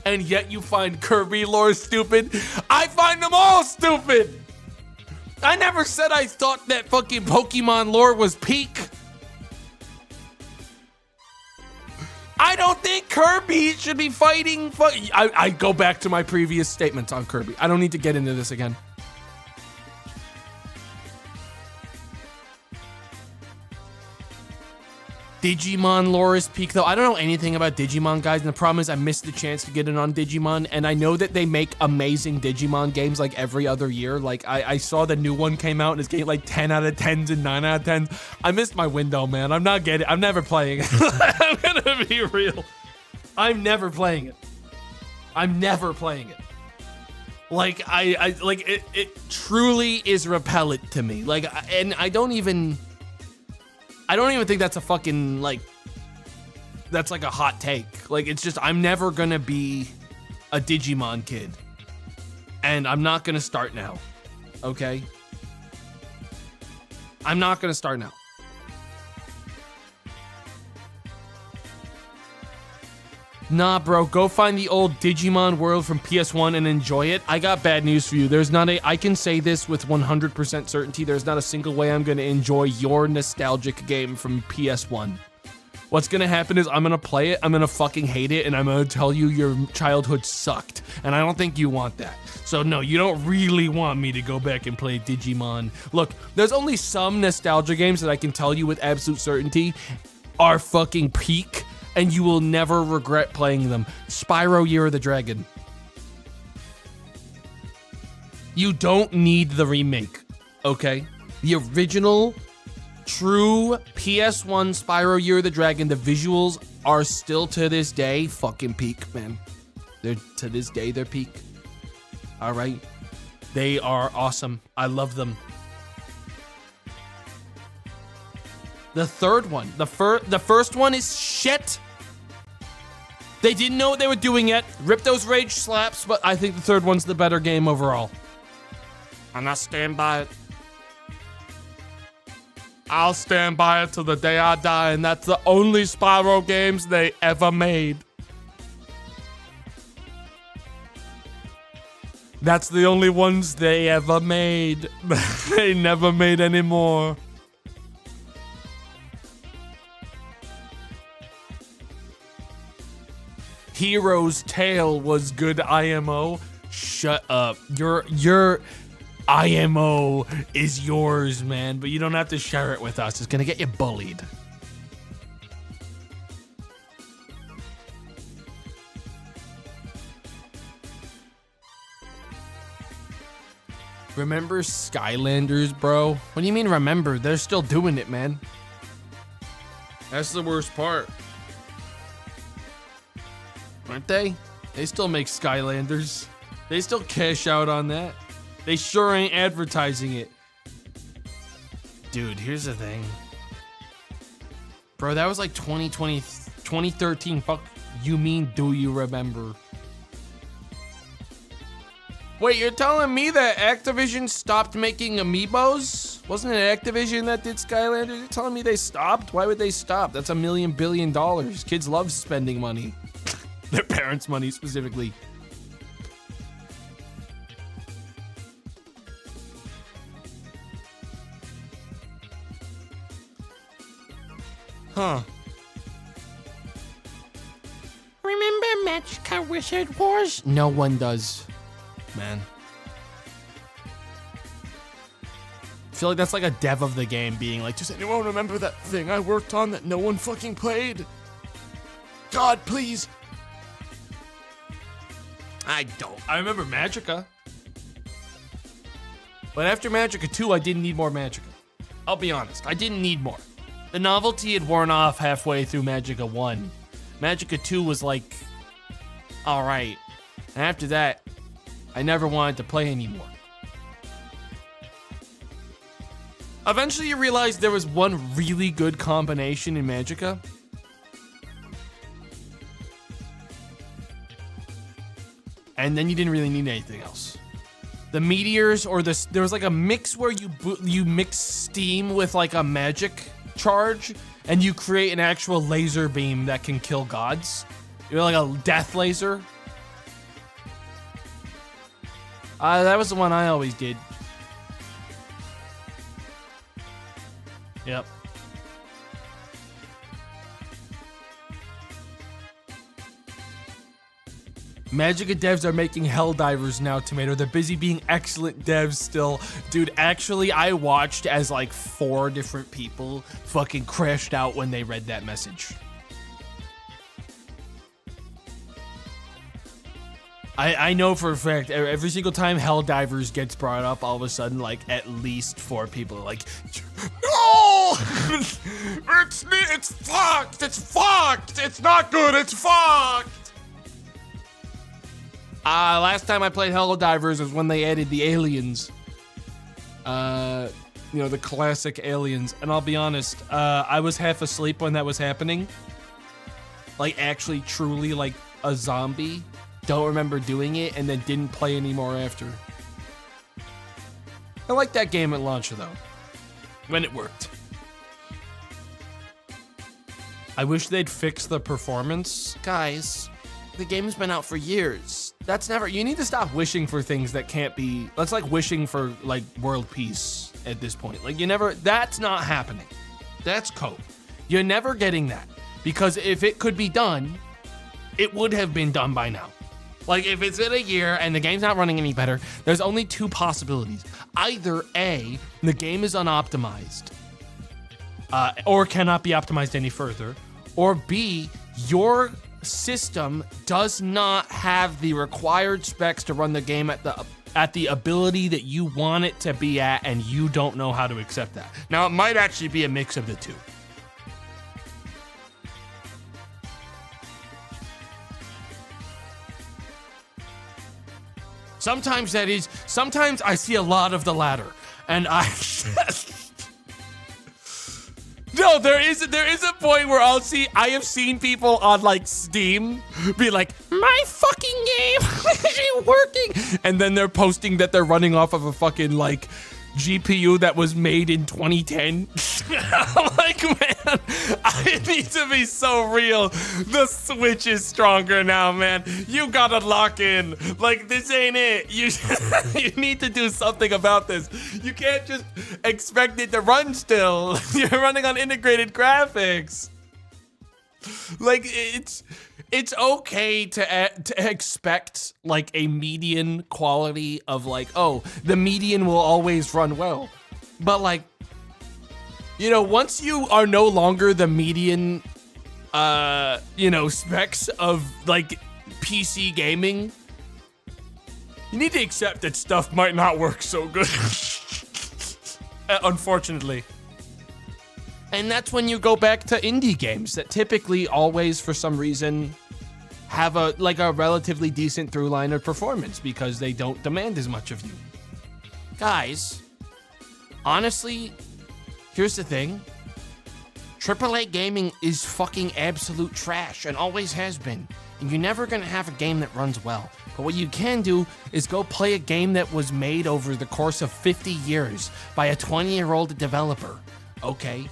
A: And yet you find Kirby lore stupid. I find them all stupid. I never said I thought that fucking Pokemon lore was peak. I don't think Kirby should be fighting. I go back to my previous statements on Kirby. I don't need to get into this again. Digimon lore is peak though. I don't know anything about Digimon, guys, and the problem is I missed the chance to get it on Digimon, and I know that they make amazing Digimon games like every other year. Like I saw the new one came out and it's getting like 10 out of 10s and 9 out of 10s. I missed my window, man. I'm never playing it. I'm gonna be real. I'm never playing it. I'm never playing it. Like it truly is repellent to me. Like, and I don't even think that's a fucking, like, that's like a hot take. Like, it's just, I'm never gonna be a Digimon kid. And I'm not gonna start now. Okay? I'm not gonna start now. Nah, bro, go find the old Digimon world from PS1 and enjoy it. I got bad news for you. I can say this with 100% certainty, there's not a single way I'm gonna enjoy your nostalgic game from PS1. What's gonna happen is I'm gonna play it, I'm gonna fucking hate it, and I'm gonna tell you your childhood sucked. And I don't think you want that. So no, you don't really want me to go back and play Digimon. Look, there's only some nostalgia games that I can tell you with absolute certainty are fucking peak, and you will never regret playing them. Spyro Year of the Dragon. You don't need the remake, okay? The original, true PS1 Spyro Year of the Dragon, the visuals are still to this day fucking peak, man. To this day, they're peak. All right? They are awesome. I love them. The third one, the first one is shit. They didn't know what they were doing yet. Rip those rage slaps, but I think the third one's the better game overall.
B: And I stand by it. I'll stand by it till the day I die, and that's the only Spyro games they ever made.
A: That's the only ones they ever made. They never made any more. Hero's Tale was good IMO. Shut up. Your IMO is yours, man, but you don't have to share it with us. It's gonna get you bullied. Remember Skylanders, bro? What do you mean remember? They're still doing it, man. That's the worst part. aren't they? They still make Skylanders. They still cash out on that. They sure ain't advertising it. Dude, here's the thing. Bro, that was like 2013. Fuck, you mean do you remember? Wait, you're telling me that Activision stopped making amiibos? Wasn't it Activision that did Skylanders? You're telling me they stopped? Why would they stop? That's $1 million billion. Kids love spending money. Their parents' money specifically. Huh.
B: Remember Magica Wizard Wars?
A: No one does, man. I feel like that's like a dev of the game being like, does anyone remember that thing I worked on that no one fucking played? God, please. I don't. I remember Magica. But after Magica 2, I didn't need more Magica. I'll be honest, I didn't need more. The novelty had worn off halfway through Magica 1. Magica 2 was like, alright. And after that, I never wanted to play anymore. Eventually you realize there was one really good combination in Magica. And then you didn't really need anything else. The meteors or there was like a mix where you mix steam with like a magic charge and you create an actual laser beam that can kill gods. You're like a death laser. That was the one I always did. Yep. Magica devs are making Helldivers now, Tomato. They're busy being excellent devs still. Dude, actually, I watched as like 4 different people fucking crashed out when they read that message. I know for a fact, every single time Helldivers gets brought up, all of a sudden, like, at least 4 people are like, no! It's fucked! It's fucked! It's not good! It's fucked! Last time I played Helldivers was when they added the aliens. You know, the classic aliens. And I'll be honest, I was half asleep when that was happening. Like, actually, truly, like, a zombie. Don't remember doing it, and then didn't play anymore after. I liked that game at launch, though. When it worked. I wish they'd fix the performance. Guys, the game's been out for years. That's never... You need to stop wishing for things that can't be... That's like wishing for, like, world peace at this point. Like, you never... That's not happening. That's code. You're never getting that. Because if it could be done, it would have been done by now. Like, if it's in a year and the game's not running any better, there's only 2 possibilities. Either A, the game is unoptimized, or cannot be optimized any further, or B, your system does not have the required specs to run the game at the ability that you want it to be at, and you don't know how to accept that. Now, it might actually be a mix of the 2. Sometimes that is, sometimes I see a lot of the latter, and I, no, there is a point where I have seen people on like Steam be like, my fucking game isn't working, and then they're posting that they're running off of a fucking like GPU that was made in 2010. I'm like, man, I need to be so real. The Switch is stronger now, man. You gotta lock in. Like, this ain't it. You need to do something about this. You can't just expect it to run still. You're running on integrated graphics. Like, it's okay to expect like a median quality of like, oh, the median will always run well. But like, you know, once you are no longer the median, you know, specs of like PC gaming, you need to accept that stuff might not work so good. Unfortunately. And that's when you go back to indie games that typically always, for some reason, have a relatively decent through line of performance because they don't demand as much of you.
B: Guys, honestly, here's the thing. AAA gaming is fucking absolute trash and always has been. And you're never gonna have a game that runs well. But what you can do is go play a game that was made over the course of 50 years by a 20-year-old developer, okay?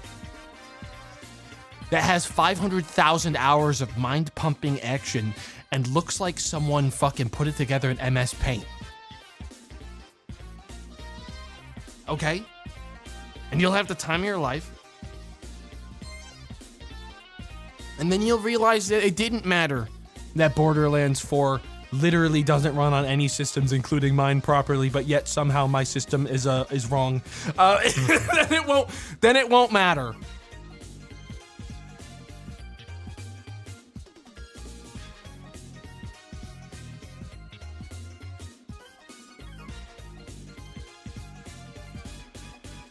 B: That has 500,000 hours of mind-pumping action and looks like someone fucking put it together in MS Paint. Okay? And you'll have the time of your life. And then you'll realize that it didn't matter that Borderlands 4 literally doesn't run on any systems, including mine, properly, but yet somehow my system is wrong. Then it won't matter.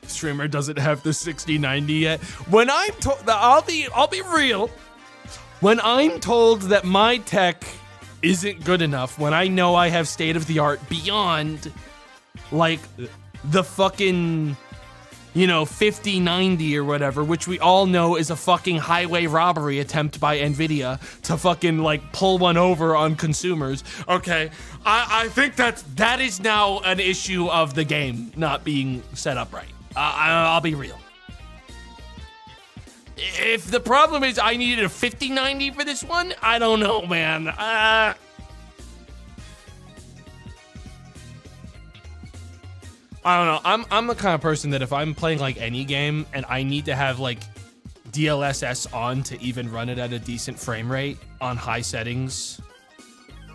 B: Streamer doesn't have the 6090 yet. When I'm told, I'll be real. When I'm told that my tech isn't good enough, when I know I have state of the art beyond like the fucking 5090 or whatever, which we all know is a fucking highway robbery attempt by Nvidia to fucking like pull one over on consumers. Okay, I think that is now an issue of the game not being set up right. I'll be real. If the problem is I needed a 5090 for this one, I don't know, man. I don't know. I'm the kind of person that if I'm playing like any game and I need to have like DLSS on to even run it at a decent frame rate on high settings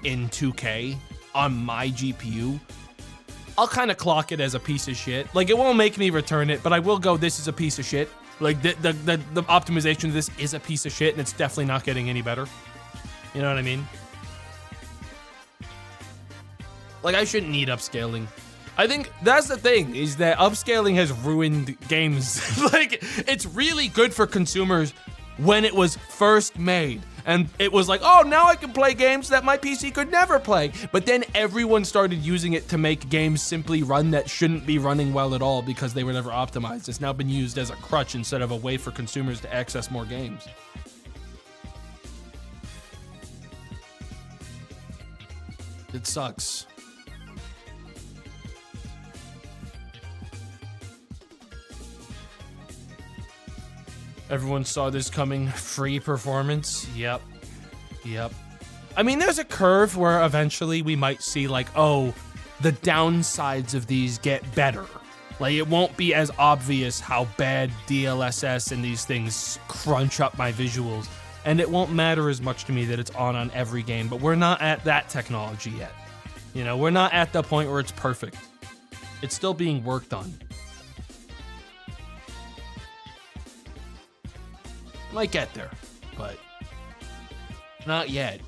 B: in 2K on my GPU, I'll kind of clock it as a piece of shit. Like, it won't make me return it, but I will go, this is a piece of shit. Like, the optimization of this is a piece of shit, and it's definitely not getting any better. You know what I mean? Like, I shouldn't need upscaling. I think that's the thing, is that upscaling has ruined games. Like, it's really good for consumers when it was first made. And it was like, oh, now I can play games that my PC could never play. But then everyone started using it to make games simply run that shouldn't be running well at all because they were never optimized. It's now been used as a crutch instead of a way for consumers to access more games. It sucks. Everyone saw this coming. Free performance. Yep. I mean, there's a curve where eventually we might see like, oh, the downsides of these get better. Like, it won't be as obvious how bad DLSS and these things crunch up my visuals. And it won't matter as much to me that it's on every game. But we're not at that technology yet. We're not at the point where it's perfect. It's still being worked on. Might get there, but not yet.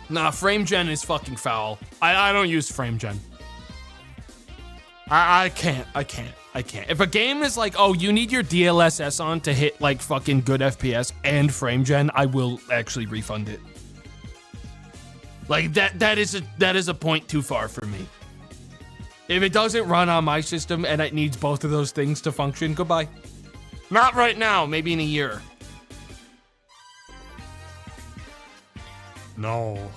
B: Nah, frame gen is fucking foul. I don't use frame gen. I can't. If a game is like, oh, you need your DLSS on to hit like fucking good FPS and frame gen, I will actually refund it. Like that is a point too far for me. If it doesn't run on my system and it needs both of those things to function, goodbye. Not right now, maybe in a year. No.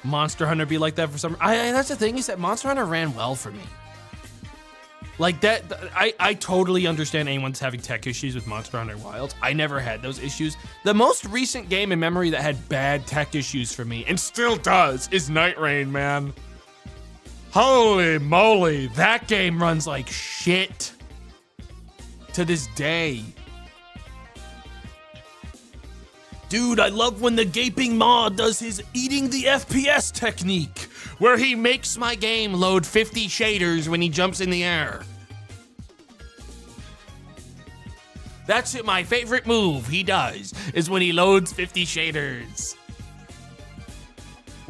B: Monster Hunter be like that for some... that's the thing, is that Monster Hunter ran well for me. Like, that... I totally understand anyone's having tech issues with Monster Hunter Wilds. I never had those issues. The most recent game in memory that had bad tech issues for me, and still does, is Night Rain, man. Holy moly, that game runs like shit. To this day. Dude, I love when the Gaping Maw does his eating the FPS technique, where he makes my game load 50 shaders when he jumps in the air. That's it, my favorite move he does, is when he loads 50 shaders.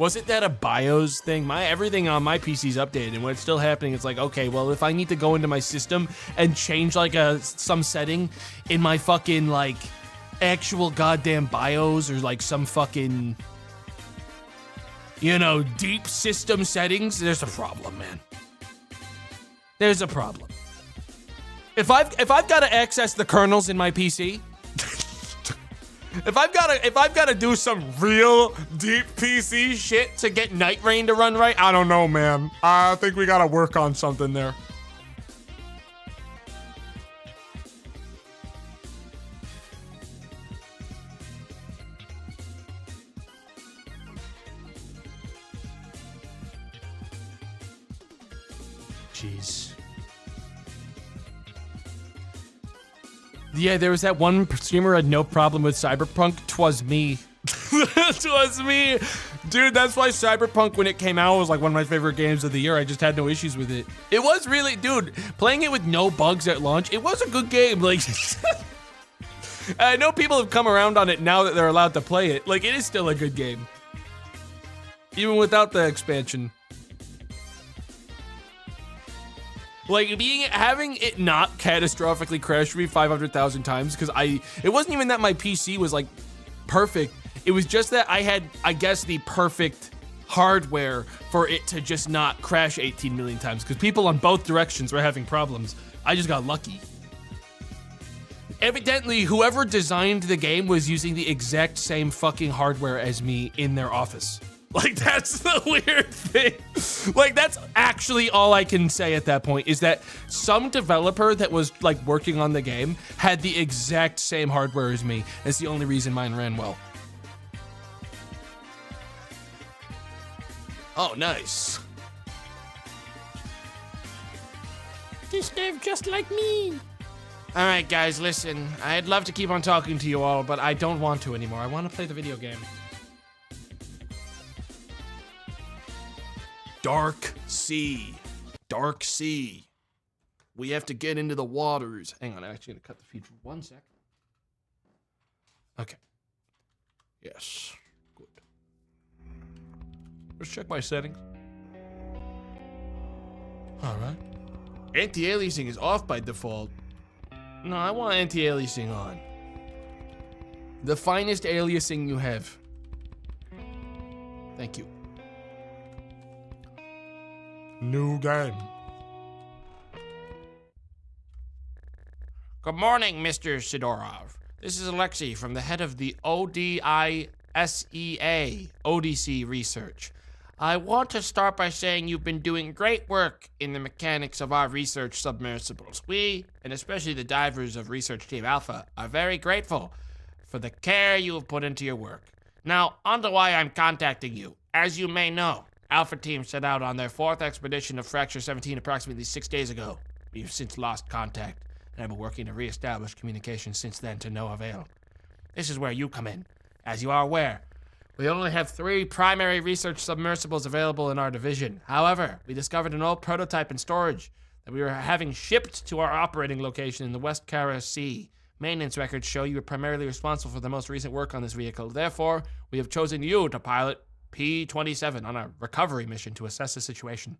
B: Wasn't that a BIOS thing? Everything on my PC's updated, and when it's still happening, it's like, okay, well, if I need to go into my system and change like some setting in my fucking like actual goddamn BIOS or like some fucking, you know, deep system settings, there's a problem, man. There's a problem. If I've got to access the kernels in my PC, if I've got to do some real deep PC shit to get Night Rain to run right, I don't know, man. I think we got to work on something there. Jeez. Yeah, there was that one streamer who had no problem with Cyberpunk. 'Twas me. 'Twas me. Dude, that's why Cyberpunk, when it came out, was like one of my favorite games of the year. I just had no issues with it. It was really, dude, playing it with no bugs at launch, it was a good game. Like, I know people have come around on it now that they're allowed to play it. Like, it is still a good game. Even without the expansion. Like, having it not catastrophically crash me 500,000 times, because it wasn't even that my PC was like perfect. It was just that I had, I guess, the perfect hardware for it to just not crash 18 million times, because people on both directions were having problems. I just got lucky. Evidently, whoever designed the game was using the exact same fucking hardware as me in their office. Like, that's the weird thing. Like, that's actually all I can say at that point, is that some developer that was like working on the game had the exact same hardware as me. That's the only reason mine ran well. Oh, nice. This live just like me. All right, guys, listen. I'd love to keep on talking to you all, but I don't want to anymore. I want to play the video game. Dark Sea. Dark Sea. We have to get into the waters. Hang on, I'm actually gonna cut the feed for 1 second. Okay. Yes. Good. Let's check my settings. Alright. Anti-aliasing is off by default. No, I want anti-aliasing on. The finest aliasing you have. Thank you. New game. Good morning, Mr. Sidorov. This is Alexei from the head of the O.D.I.S.E.A, O.D.I.S.E. research. I want to start by saying you've been doing great work in the mechanics of our research submersibles. We, and especially the divers of Research Team Alpha, are very grateful for the care you have put into your work. Now, on to why I'm contacting you. As you may know, Alpha Team set out on their 4th expedition of Fracture 17 approximately 6 days ago. We've since lost contact, and have been working to re-establish communication since then to no avail. This is where you come in. As you are aware, we only have 3 primary research submersibles available in our division. However, we discovered an old prototype in storage that we were having shipped to our operating location in the West Kara Sea. Maintenance records show you were primarily responsible for the most recent work on this vehicle. Therefore, we have chosen you to pilot P-27 on a recovery mission to assess the situation.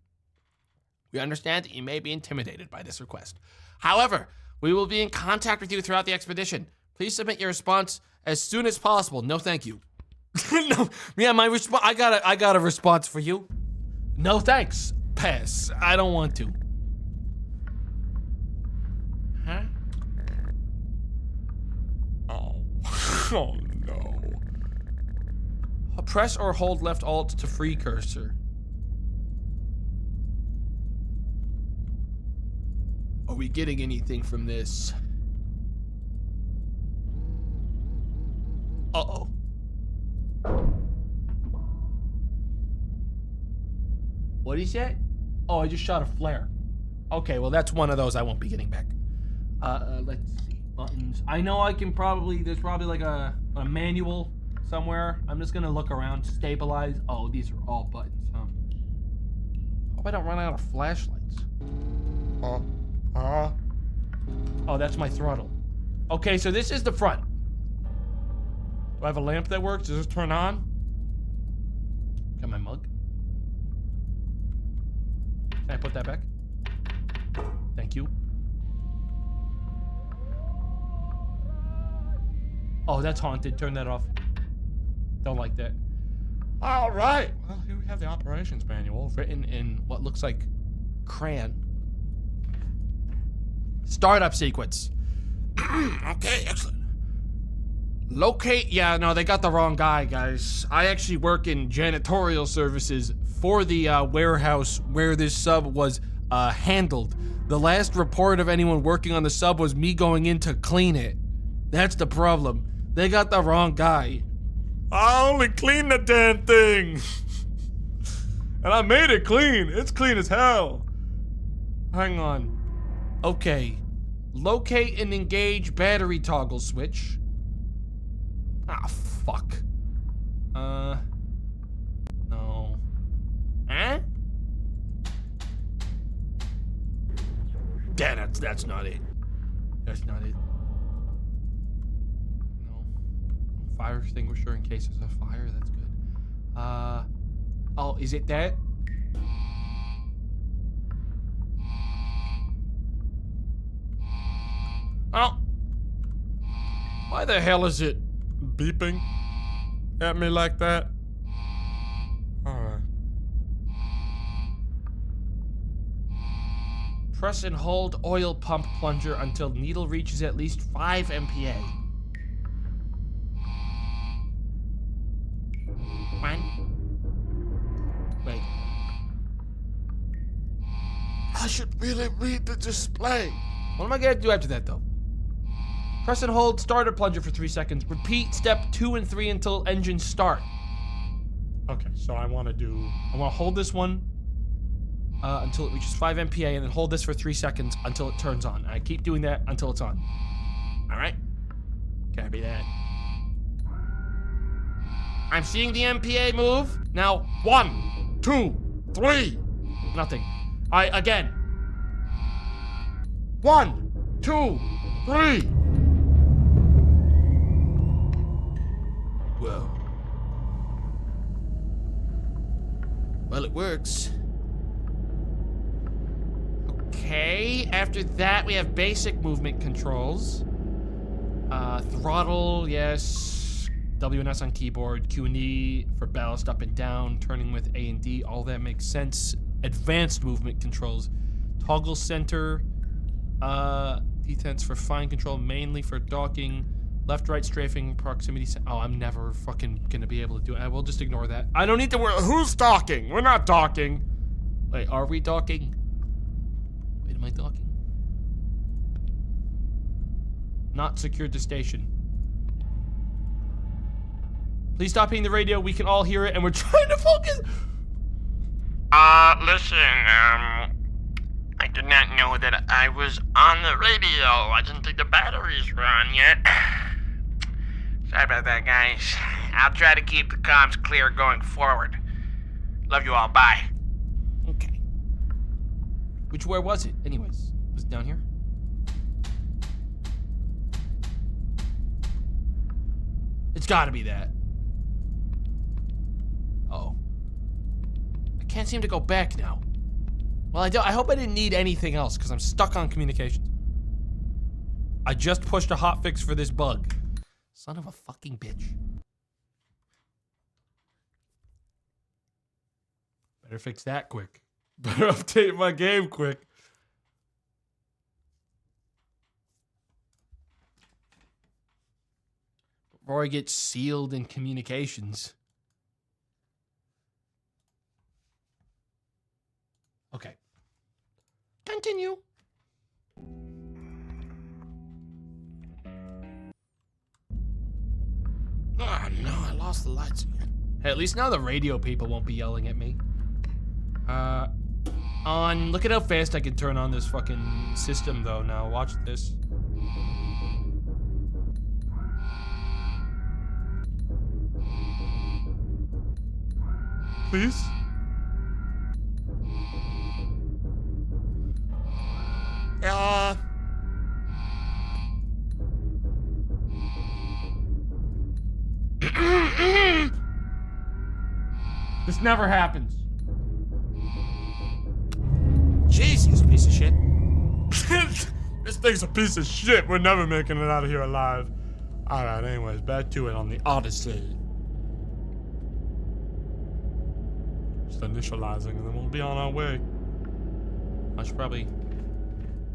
B: We understand that you may be intimidated by this request. However, we will be in contact with you throughout the expedition. Please submit your response as soon as possible. No, thank you. No, yeah, my response. I got a response for you. No, thanks. Pass. I don't want to. Huh? Oh. Oh no. Press or hold left alt to free cursor. Are we getting anything from this? Uh-oh. What is that? Oh, I just shot a flare. Okay, well that's one of those I won't be getting back. Let's see. Buttons. I know I can probably, there's probably like a manual somewhere. I'm just gonna look around. Stabilize. Oh, these are all buttons, huh? Hope I don't run out of flashlights. Oh, that's my throttle. Okay, so this is the front. Do I have a lamp that works? Does this turn on? Got my Can I put that back? Thank you. Oh, that's haunted. Turn that off. Don't like that. All right. Well, here we have the operations manual written in what looks like crayon. Startup sequence. Okay, excellent. Locate. Yeah, no, they got the wrong guy, guys. I actually work in janitorial services for the warehouse where this sub was handled. The last report of anyone working on the sub was me going in to clean it. That's the problem. They got the wrong guy. I only cleaned the damn thing. And I made it clean. It's clean as hell. Hang on. Okay. Locate and engage battery toggle switch. Ah, fuck. No. Eh? Yeah, that's not it. That's not it. No. Fire extinguisher in case there's a fire, that's good. Oh, is it that? Oh. Why the hell is it beeping at me like that? Alright. Press and hold oil pump plunger until needle reaches at least 5 MPa. Wait. I should really read the display. What am I gonna do after that, though? Press and hold starter plunger for 3 seconds. Repeat step 2 and 3 until engines start. Okay, so I want to hold this one until it reaches 5 MPa and then hold this for 3 seconds until it turns on. I keep doing that until it's on. All right? Copy that. I'm seeing the MPa move. Now, 1, 2, 3. Nothing. All right, again. 1, 2, 3. Whoa. Well, it works. Okay, after that we have basic movement controls. Throttle, yes. W and S on keyboard. Q and E for ballast up and down. Turning with A and D, all that makes sense. Advanced movement controls. Toggle center. Detents for fine control, mainly for docking. Left, right, strafing, proximity. Oh, I'm never fucking gonna be able to do it. I will just ignore that. I don't need to worry. Who's docking? We're not docking. Wait, are we docking? Wait, am I docking? Not secured to station. Please stop hitting the radio. We can all hear it, and we're trying to focus.
C: Listen, I did not know that I was on the radio. I didn't think the batteries were on yet. Sorry about that, guys. I'll try to keep the comms clear going forward. Love you all, bye.
B: Okay. Where was it, anyways? Was it down here? It's gotta be that. Uh-oh. I can't seem to go back now. Well, I hope I didn't need anything else, because I'm stuck on communications. I just pushed a hotfix for this bug. Son of a fucking bitch. Better fix that quick. Better update my game quick. Before I get sealed in communications. Okay. Continue. Oh no, I lost the lights again. Hey, at least now the radio people won't be yelling at me. Look at how fast I can turn on this fucking system though now. Watch this. Please? This never happens.
A: Jesus, piece of shit.
B: This thing's a piece of shit. We're never making it out of here alive. Alright, anyways, back to it on the Odyssey. Just initializing and then we'll be on our way. I should probably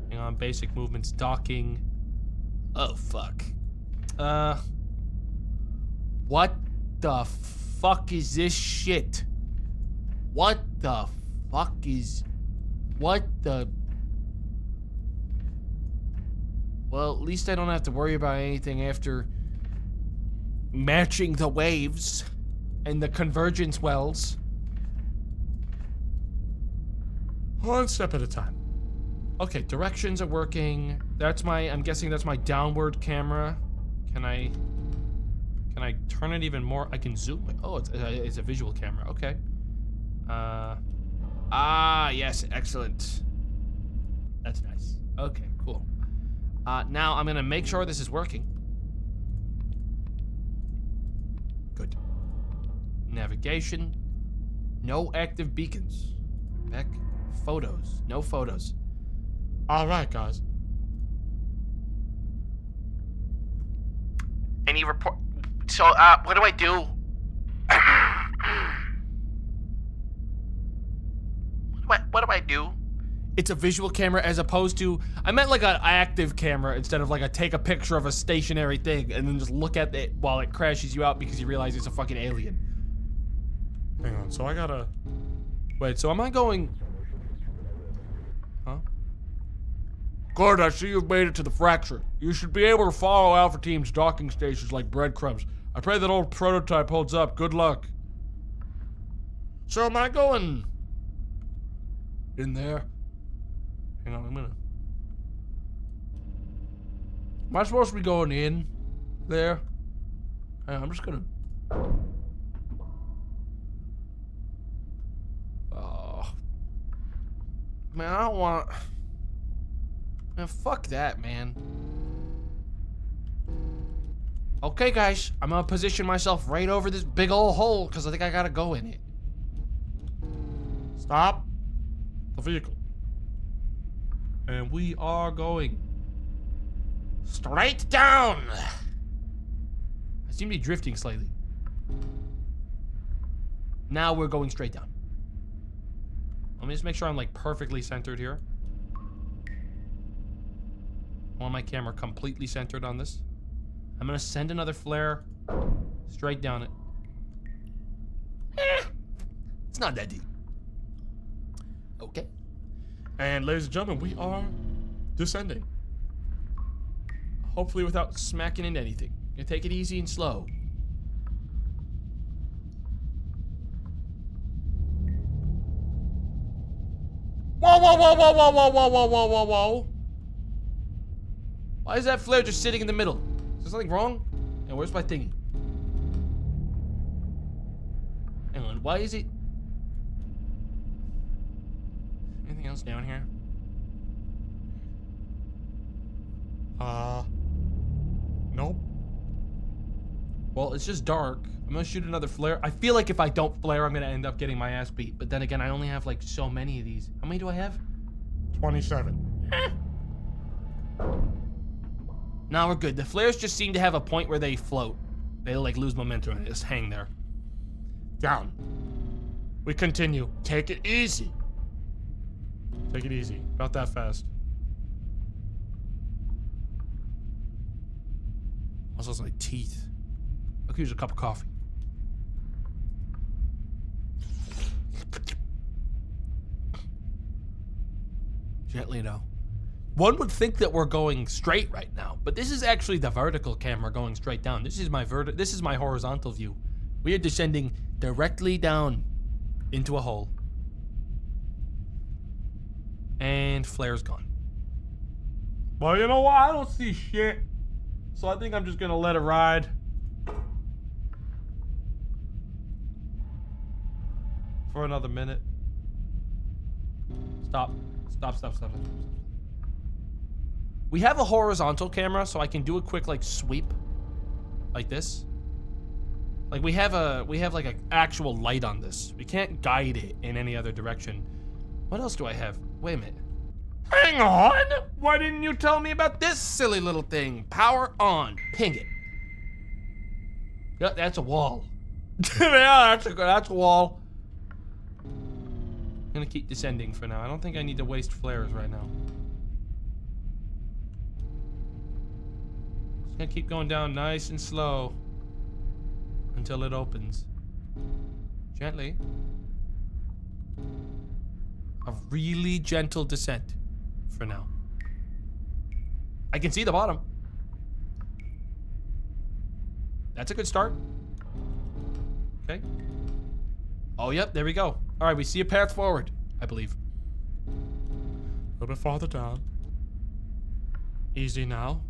B: hang on, basic movements, docking.
A: Oh, fuck. What the fuck is this shit? What the fuck is... What the... Well, at least I don't have to worry about anything after matching the waves and the convergence wells.
B: One step at a time.
A: Okay, directions are working. That's my, I'm guessing that's my downward camera. Can I turn it even more? I can zoom it. Oh, it's a visual camera. Okay. Yes, excellent. That's nice. Okay, cool. Now I'm gonna make sure this is working. Good. Navigation. No active beacons. Back. Photos. No photos.
B: Alright, guys.
C: Any report? So, what do I do? What do I do?
A: It's a visual camera as opposed to, I meant like an active camera instead of like a take a picture of a stationary thing and then just look at it while it crashes you out because you realize it's a fucking alien.
B: Hang on, so I gotta...
A: Wait, so am I going... Huh?
B: Good, I see you've made it to the fracture. You should be able to follow Alpha Team's docking stations like breadcrumbs. I pray that old prototype holds up. Good luck. So am I going... in there? Hang on, Am I supposed to be going in there? Hang on, I'm just gonna... Oh. Man, I don't want... Man, fuck that, man. Okay, guys, I'm gonna position myself right over this big old hole because I think I gotta go in it. Stop the vehicle. And we are going
A: Straight down! I seem to be drifting slightly. Now we're going straight down. Let me just make sure I'm like perfectly centered here. I want my camera completely centered on this. I'm gonna send another flare straight down it. It's not that deep. Okay.
B: And ladies and gentlemen, we are descending.
A: Hopefully without smacking into anything. Gonna take it easy and slow. Whoa, whoa, whoa, whoa, whoa, whoa, whoa, whoa, whoa, whoa, whoa. Why is that flare just sitting in the middle? Is there something wrong? And where's my thingy? Hang on, why is it... Anything else down here?
B: Nope.
A: Well, it's just dark. I'm gonna shoot another flare. I feel like if I don't flare, I'm gonna end up getting my ass beat. But then again, I only have like so many of these. How many do I have?
B: 27.
A: Now we're good. The flares just seem to have a point where they float. They like lose momentum and just hang there.
B: Down. We continue. Take it easy. Take it easy. About that fast.
A: Also, it's like teeth. I could use a cup of coffee. Gently now. One would think that we're going straight right now, but this is actually the vertical camera going straight down. This is my horizontal view. We are descending directly down into a hole. And flare's gone.
B: Well, you know what? I don't see shit. So I think I'm just gonna let it ride. For another minute.
A: Stop. Stop. We have a horizontal camera, so I can do a quick like sweep. Like this. Like we have like an actual light on this. We can't guide it in any other direction.
B: What else do I have? Wait a minute.
A: Hang on!
B: Why didn't you tell me about this silly little thing? Power on. Ping it. Yeah, that's a wall. Yeah, that's a wall. I'm gonna keep descending for now. I don't think I need to waste flares right now. Just gonna keep going down nice and slow until it opens. Gently. A really gentle descent for now. I can see the bottom. That's a good start. Okay. Oh, yep, there we go. All right, we see a path forward, I believe. A little bit farther down. Easy now.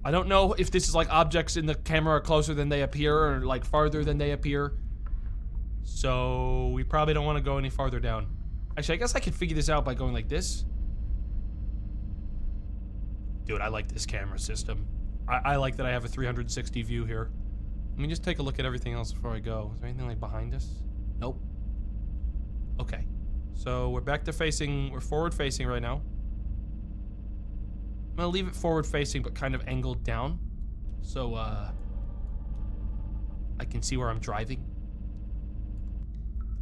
B: I don't know if this is like objects in the camera are closer than they appear or like farther than they appear. So we probably don't want to go any farther down. Actually, I guess I could figure this out by going like this. Dude, I like this camera system. I like that I have a 360 view here. Let me just take a look at everything else before I go. Is there anything like behind us? Nope. Okay. So we're back to facing, we're forward facing right now. I'm gonna leave it forward facing, but kind of angled down. So, I can see where I'm driving.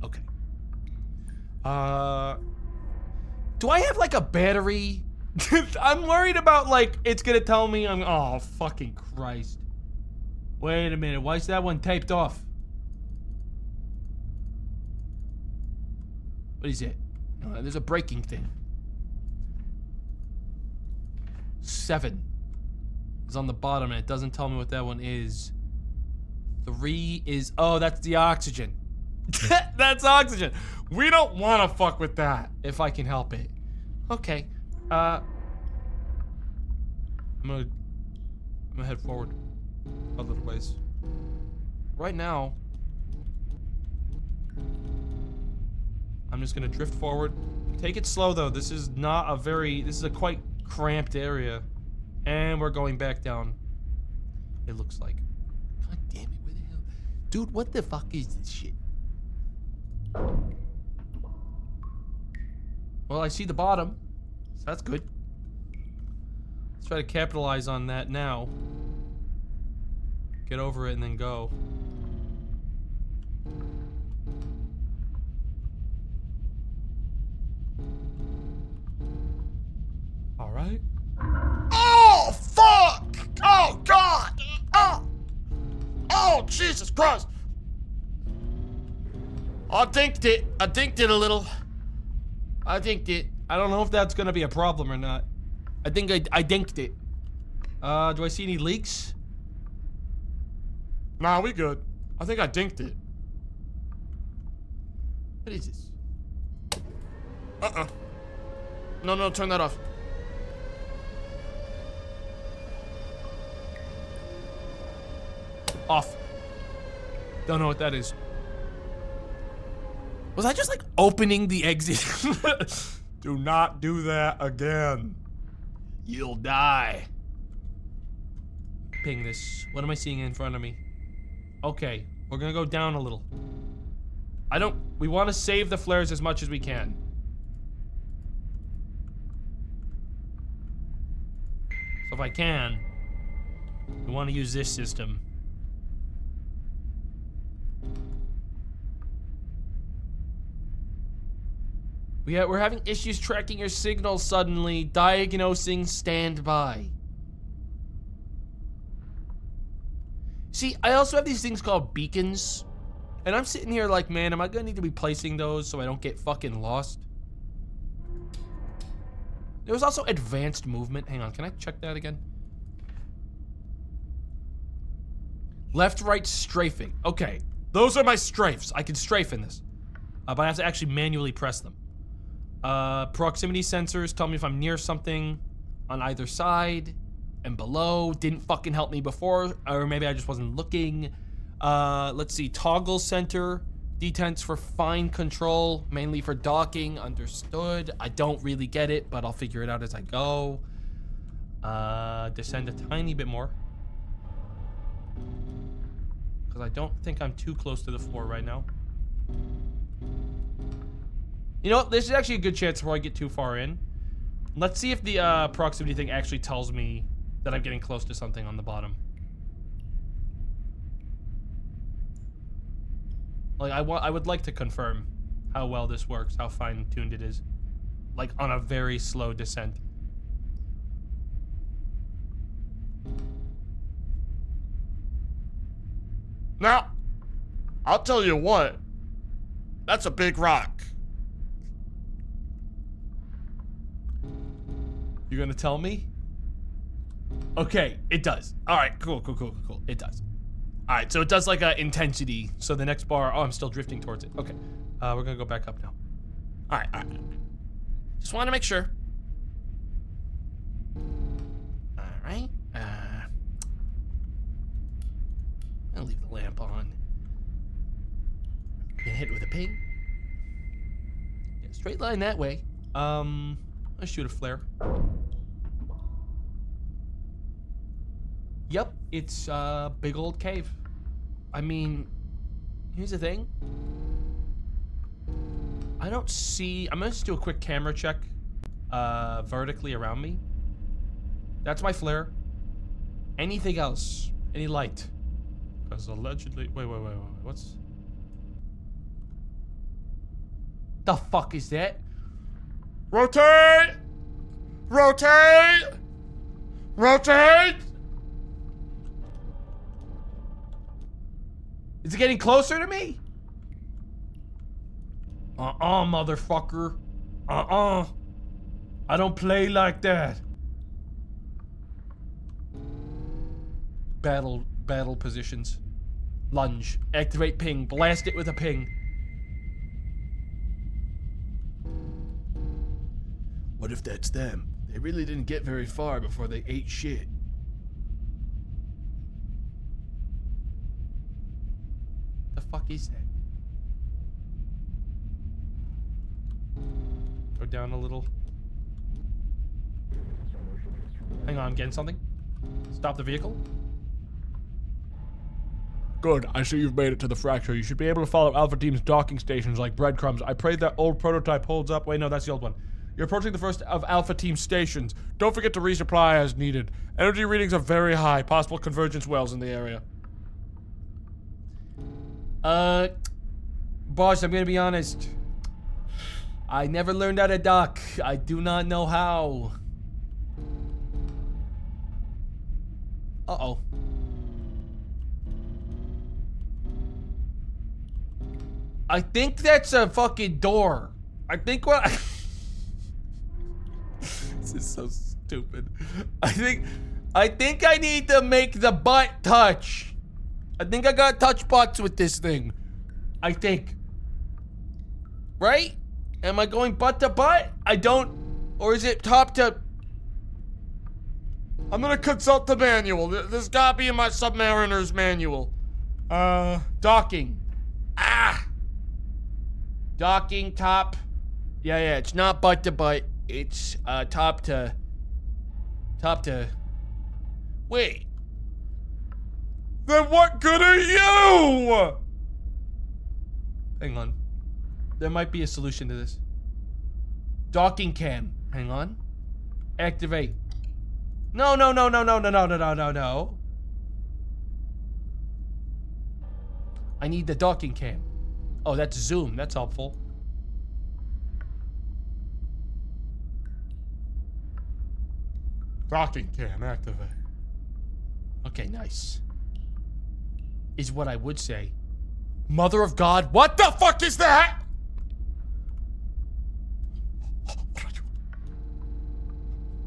B: Okay. Do I have like a battery? I'm worried about like, it's gonna tell me oh, fucking Christ. Wait a minute, why is that one taped off? What is it? There's a braking thing. 7 is on the bottom and it doesn't tell me what that one is. 3 is, oh, that's the oxygen. That's oxygen. We don't want to fuck with that if I can help it. Okay. I'm gonna head forward a little ways. Right now, I'm just gonna drift forward. Take it slow though. This is not a very, this is a quite cramped area. And we're going back down. It looks like. God damn it, where the hell? Dude, what the fuck is this shit? Well, I see the bottom, so that's good. Let's try to capitalize on that now. Get over it and then go. All right.
C: Oh, fuck! Oh, God! Oh, Jesus Christ! I dinked it. I dinked it a little.
B: I dinked it. I don't know if that's gonna be a problem or not. I think I dinked it. Do I see any leaks?
A: Nah, we good. I think I dinked it.
B: What is this?
A: No, turn that off.
B: Off. Don't know what that is. Was I just like opening the exit?
A: Do not do that again.
B: You'll die. Ping this. What am I seeing in front of me? Okay, we're gonna go down a little. We want to save the flares as much as we can. So if I can, we want to use this system. We're having issues tracking your signal suddenly. Diagnosing standby. See, I also have these things called beacons. And I'm sitting here like, man, am I gonna need to be placing those so I don't get fucking lost? There was also advanced movement. Hang on, can I check that again? Left, right, strafing. Okay, those are my strafes. I can strafe in this. But I have to actually manually press them. Proximity sensors tell me if I'm near something on either side and below. Didn't fucking help me before, or maybe I just wasn't looking. Let's see, toggle center, detents for fine control, mainly for docking, understood. I don't really get it, but I'll figure it out as I go. Descend a tiny bit more. Because I don't think I'm too close to the floor right now. You know what? This is actually a good chance before I get too far in. Let's see if the proximity thing actually tells me that I'm getting close to something on the bottom. Like, I would like to confirm how well this works, how fine-tuned it is. Like, on a very slow descent.
A: Now, I'll tell you what. That's a big rock.
B: You're gonna tell me? Okay, it does. All right, cool. It does. All right, so it does like a intensity. So the next bar, oh, I'm still drifting towards it. Okay, we're gonna go back up now. All right. Just want to make sure. All right. I'll leave the lamp on. Get hit with a ping. Yeah, straight line that way. Let's shoot a flare. Yep, it's a big old cave. I mean, here's the thing. I don't see... I'm gonna just do a quick camera check vertically around me. That's my flare. Anything else? Any light? Because allegedly... Wait. What's... The fuck is that?
A: Rotate! Rotate! Rotate!
B: Is it getting closer to me? Motherfucker. I don't play like that. Battle positions. Lunge. Activate ping. Blast it with a ping.
A: What if that's them? They really didn't get very far before they ate shit.
B: The fuck is that? Go down a little. Hang on, I'm getting something. Stop the vehicle.
A: Good, I see you've made it to the fracture. You should be able to follow Alpha Team's docking stations like breadcrumbs. I pray that old prototype holds up. Wait, no, that's the old one. You're approaching the first of Alpha Team stations. Don't forget to resupply as needed. Energy readings are very high. Possible convergence wells in the area.
B: Boss, I'm gonna be honest. I never learned how to dock. I do not know how. Uh-oh. I think that's a fucking door. I think what This is so stupid. I think I need to make the butt touch. I think I got touch butts with this thing. I think. Right? Am I going butt to butt? I don't. Or is it top to...
A: I'm gonna consult the manual. This gotta be in my submariner's manual.
B: Docking. Docking, top. Yeah, it's not butt to butt. It's, top to... Wait.
A: Then what good are you?
B: Hang on. There might be a solution to this. Docking cam. Hang on. Activate. No. I need the docking cam. Oh, that's zoom. That's helpful.
A: Docking cam activate.
B: Okay, nice. Is what I would say. Mother of God, what the fuck is that?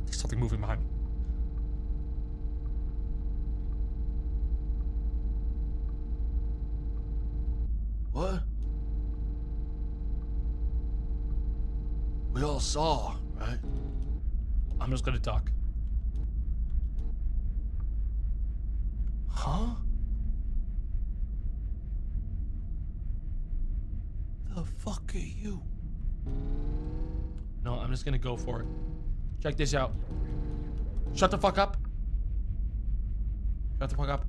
A: There's something moving behind me.
B: What? We all saw, right? I'm just gonna duck. Huh? The fuck are you? No, I'm just gonna go for it. Check this out. Shut the fuck up. Shut the fuck up.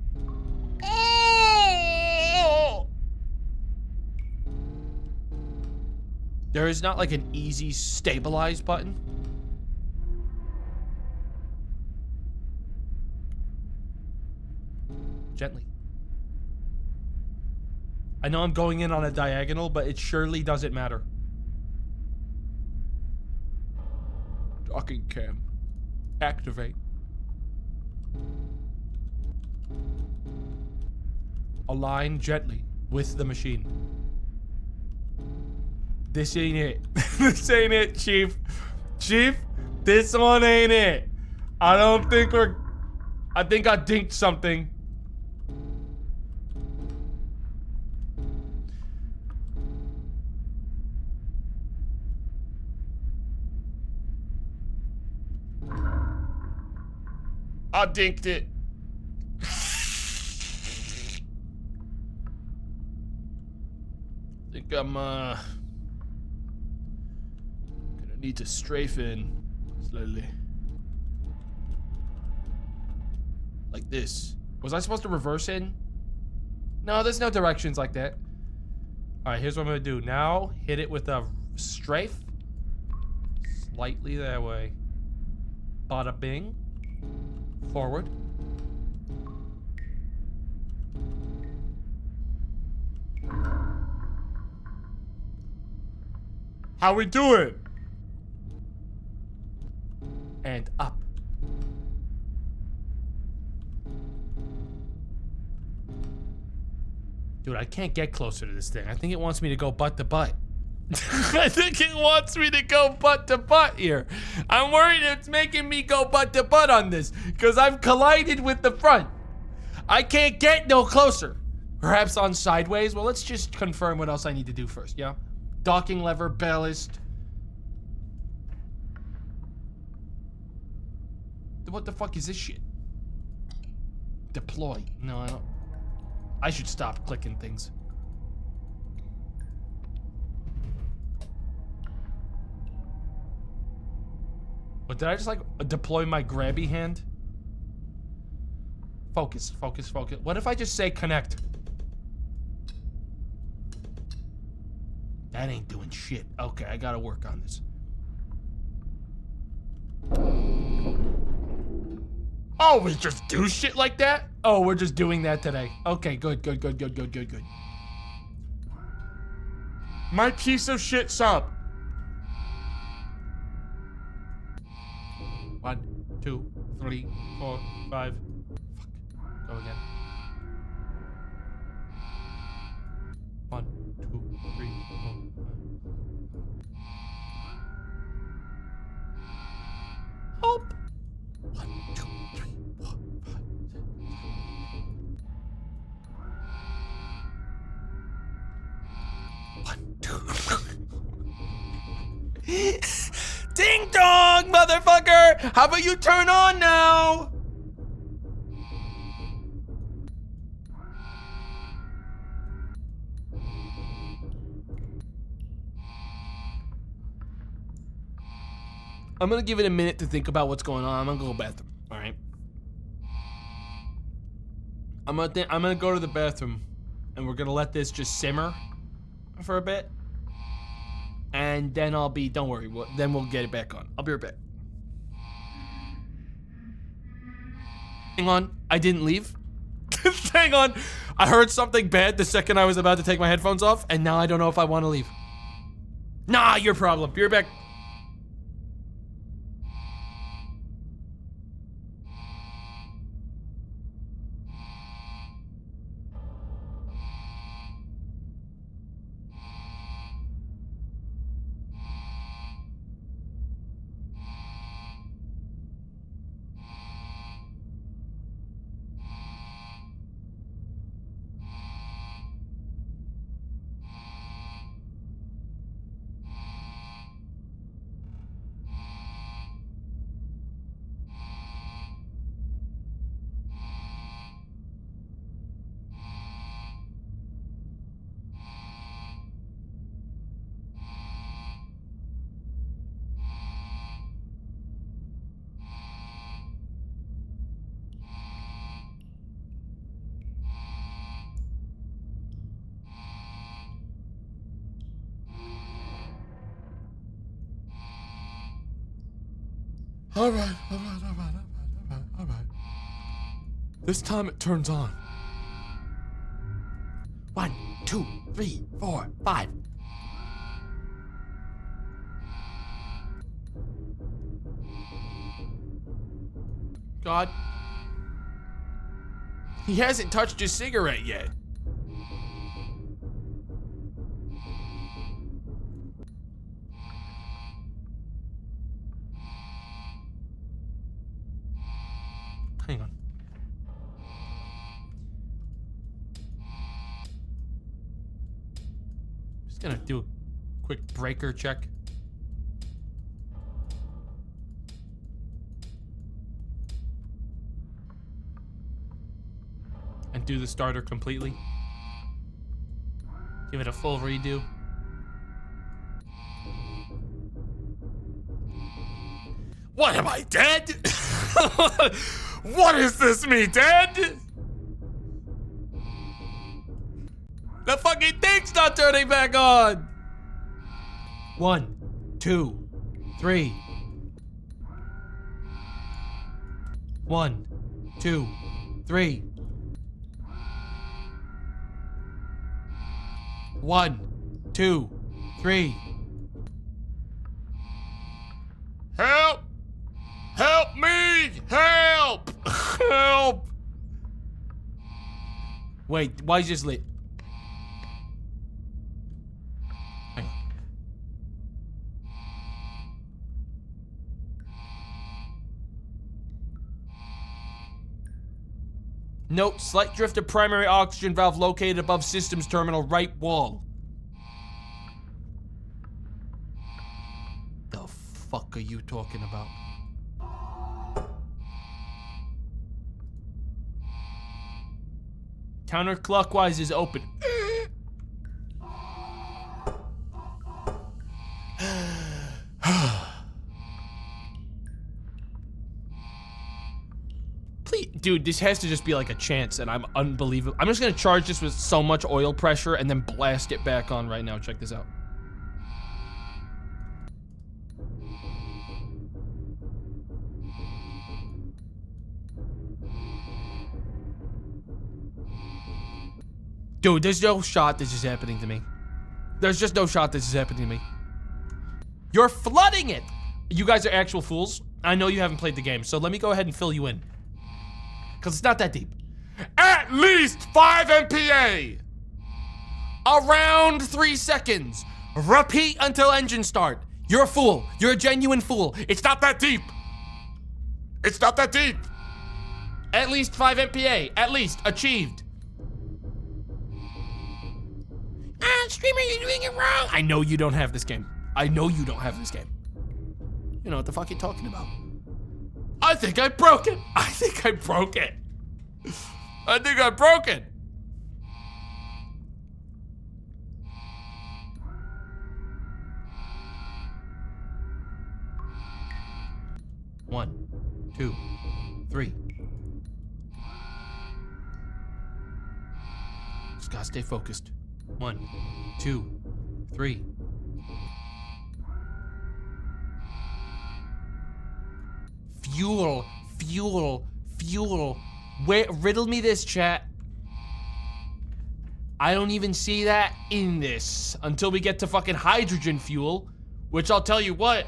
B: There is not like an easy stabilize button. Gently. I know I'm going in on a diagonal, but it surely doesn't matter. Docking cam. Activate. Align gently with the machine. This ain't it. This ain't it, Chief. Chief, this one ain't it. I don't think we're... I think I dinked something. I dinked it. I think I'm, gonna need to strafe in slowly. Like this. Was I supposed to reverse in? No, there's no directions like that. Alright, here's what I'm gonna do. Now, hit it with a strafe. Slightly that way. Bada bing. Forward. How we doing? And up. Dude, I can't get closer to this thing. I think it wants me to go butt to butt. I think it wants me to go butt to butt here. I'm worried it's making me go butt to butt on this because I've collided with the front. I can't get no closer. Perhaps on sideways? Well, let's just confirm what else I need to do first, yeah? Docking lever, ballast. What the fuck is this shit? Deploy. No, I don't. I should stop clicking things. What, did I just like deploy my grabby hand? Focus, focus, focus. What if I just say connect? That ain't doing shit. Okay, I gotta work on this. Oh, we just do shit like that? Oh, we're just doing that today. Okay, good, good, good, good, good, good, good. My piece of shit sub. 1, 2, 3, 4, 5. Fuck. Go again. 1, 2, 3, 4, 5. Help! 1, 2, 3, 4, 5. 1, 2. Ding dong, motherfucker! How about you turn on now? I'm gonna give it a minute to think about what's going on. I'm gonna go to the bathroom. All right. I'm gonna go to the bathroom, and we're gonna let this just simmer for a bit, and then I'll be. Don't worry. Then we'll get it back on. I'll be right back. Hang on. I didn't leave. Hang on. I heard something bad the second I was about to take my headphones off, and now I don't know if I want to leave. Nah, your problem. Be right back.
A: All right. This time it turns on. 1, 2, 3, 4, 5. God. He hasn't touched his cigarette yet.
B: Hang on. Just gonna do a quick breaker check. And do the starter completely. Give it a full redo.
A: What am I, dead? What is this, me dead? The fucking thing's not turning back on.
B: 1, 2, 3. 1, 2, 3. 1, 2, 3.
A: Help! Help me! Help! Help!
B: Wait, why is this lit? Hang on. Note, slight drift of primary oxygen valve located above systems terminal right wall. The fuck are you talking about? Counterclockwise is open. Please, dude, this has to just be like a chance, and I'm unbelievable. I'm just gonna charge this with so much oil pressure and then blast it back on right now. Check this out. Dude, there's no shot this is happening to me. There's just no shot this is happening to me. You're flooding it! You guys are actual fools. I know you haven't played the game, so let me go ahead and fill you in. Because it's not that deep.
A: At least 5 MPA!
B: Around 3 seconds. Repeat until engine start. You're a fool. You're a genuine fool.
A: It's not that deep! It's not that deep!
B: At least 5 MPA. At least. Achieved. Streamer, you're doing it wrong. I know you don't have this game. I know you don't have this game. You know what the fuck you're talking about.
A: I think I broke it! I think I broke it! I think I broke it!
B: One, 2, 3. Just gotta stay focused. 1, 2, 3. Fuel, fuel, fuel. Wait, riddle me this, chat. I don't even see that in this until we get to fucking hydrogen fuel, which I'll tell you what.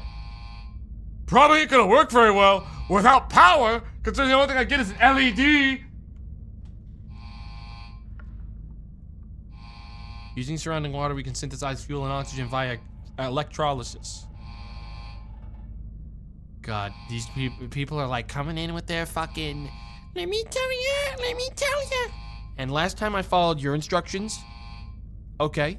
A: Probably ain't gonna work very well without power, considering the only thing I get is an LED.
B: Using surrounding water, we can synthesize fuel and oxygen via electrolysis. God, these people are like coming in with their fucking, let me tell you. And last time I followed your instructions, okay.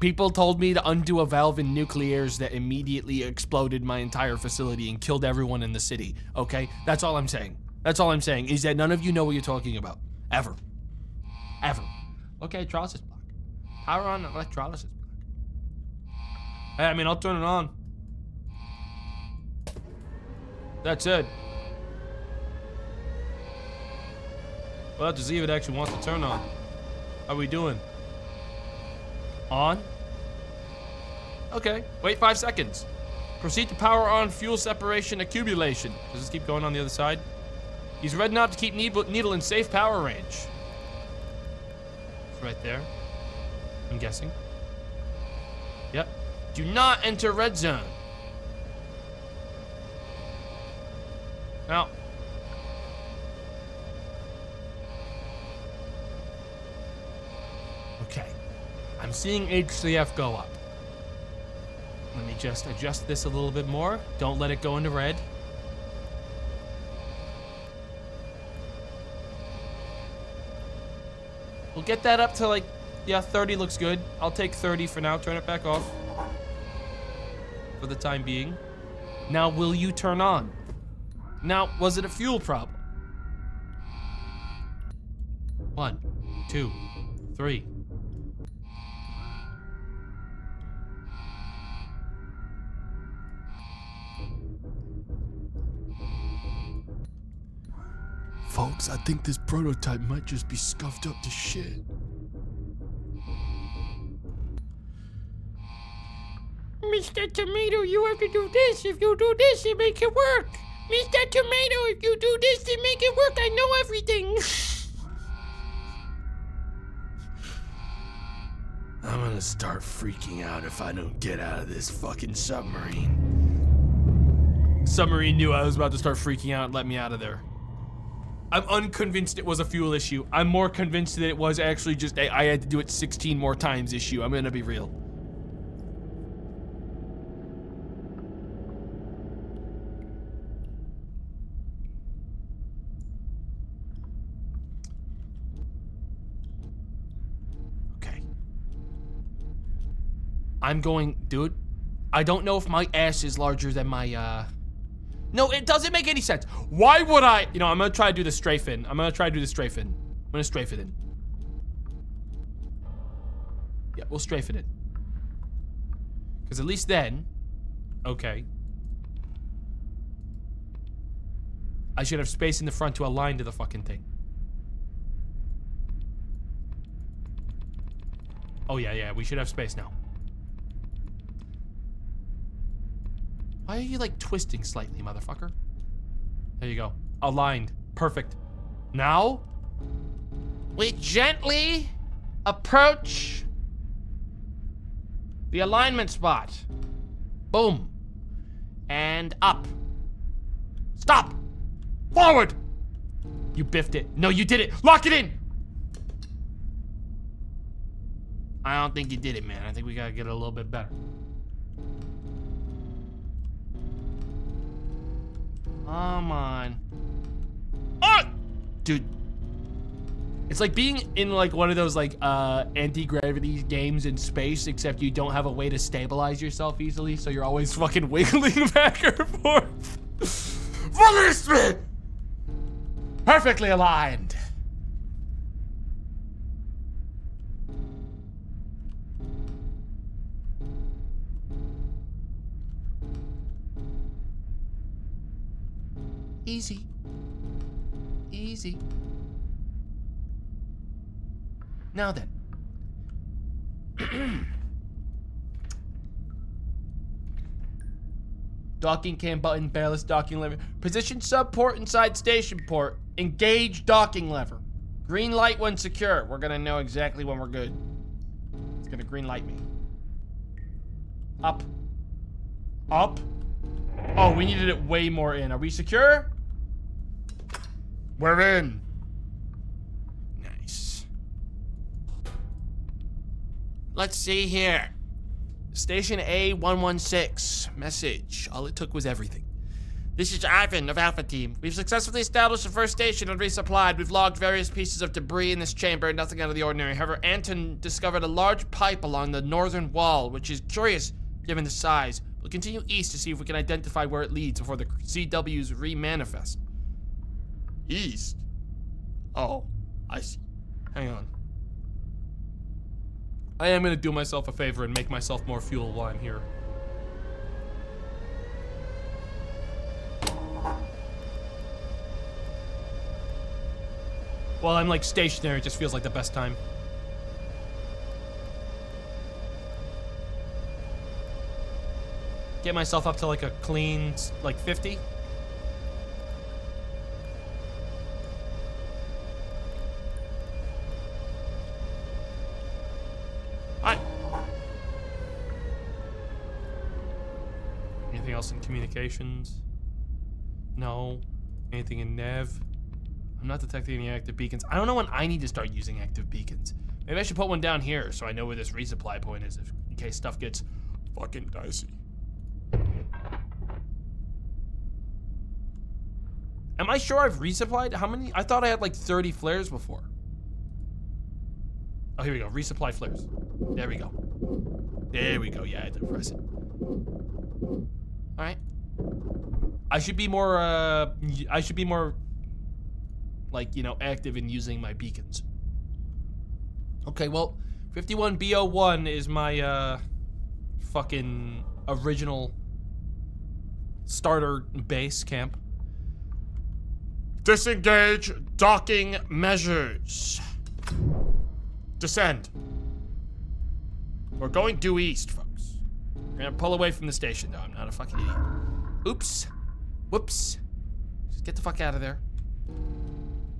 B: People told me to undo a valve in nuclears that immediately exploded my entire facility and killed everyone in the city, okay? That's all I'm saying. That's all I'm saying, is that none of you know what you're talking about. Ever. Okay, electrolysis block. Power on electrolysis block. Hey, I mean, I'll turn it on. That's it. We'll have to see if it actually wants to turn on. How are we doing? On? Okay, wait 5 seconds. Proceed to power on fuel separation accumulation. Does this keep going on the other side? Use red knob to keep needle in safe power range. It's right there, I'm guessing. Yep. Do not enter red zone. Now. Okay. I'm seeing HCF go up. Let me just adjust this a little bit more. Don't let it go into red. We'll get that up to like, yeah, 30 looks good. I'll take 30 for now. Turn it back off. For the time being. Now, will you turn on? Now, was it a fuel problem? 1, 2, 3.
A: Folks, I think this prototype might just be scuffed up to shit.
D: Mr. Tomato, you have to do this. If you do this, it make it work. Mr. Tomato, if you do this, it make it work. I know everything.
A: I'm gonna start freaking out if I don't get out of this fucking submarine.
B: Submarine knew I was about to start freaking out and let me out of there. I'm unconvinced it was a fuel issue. I'm more convinced that it was actually just I had to do it 16 more times issue. I'm gonna be real. Okay. I'm going, dude, I don't know if my ass is larger than my, No, it doesn't make any sense. Why would I? You know, I'm gonna try to do the strafe in. I'm gonna strafe it in. Yeah, we'll strafe it in. Because at least then, okay. I should have space in the front to align to the fucking thing. Oh yeah, we should have space now. Why are you like twisting slightly, motherfucker? There you go. Aligned. Perfect. Now, we gently approach the alignment spot. Boom. And up. Stop. Forward. You biffed it. No, you did it. Lock it in. I don't think you did it, man. I think we gotta get it a little bit better. Come on. Oh! Dude. It's like being in like one of those like anti-gravity games in space, except you don't have a way to stabilize yourself easily, so you're always fucking wiggling back or forth. Fully straight! Perfectly aligned. Easy. Easy. Now then. Docking cam button, barreless docking lever. Position sub port inside station port. Engage docking lever. Green light when secure. We're gonna know exactly when we're good. It's gonna green light me. Up. Up. Oh, we needed it way more in. Are we secure? We're in. Nice. Let's see here. Station A116. Message. All it took was everything.
C: This is Ivan of Alpha Team. We've successfully established the first station and resupplied. We've logged various pieces of debris in this chamber, nothing out of the ordinary. However, Anton discovered a large pipe along the northern wall, which is curious given the size. We'll continue east to see if we can identify where it leads before the CWs remanifest. East? Oh, I see.
B: Hang on. I am gonna do myself a favor and make myself more fuel while I'm here. While I'm like stationary, it just feels like the best time. get myself up to like a clean, like 50. Alright. Anything else in communications? No. Anything in nav? I'm not detecting any active beacons. I don't know when I need to start using active beacons. Maybe I should put one down here so I know where this resupply point is in case stuff gets fucking dicey. Am I sure I've resupplied? How many? I thought I had like 30 flares before. Oh, here we go. Resupply flares. There we go. There we go. Yeah, I had to press it. Alright. I should be more, like, you know, active in using my beacons. Okay, well, 51B01 is my, fucking original starter base camp.
A: Disengage docking measures. Descend. We're going due east, folks. We're gonna pull away from the station, though. I'm not a fucking idiot. Oops. Whoops. Just get the fuck out of there.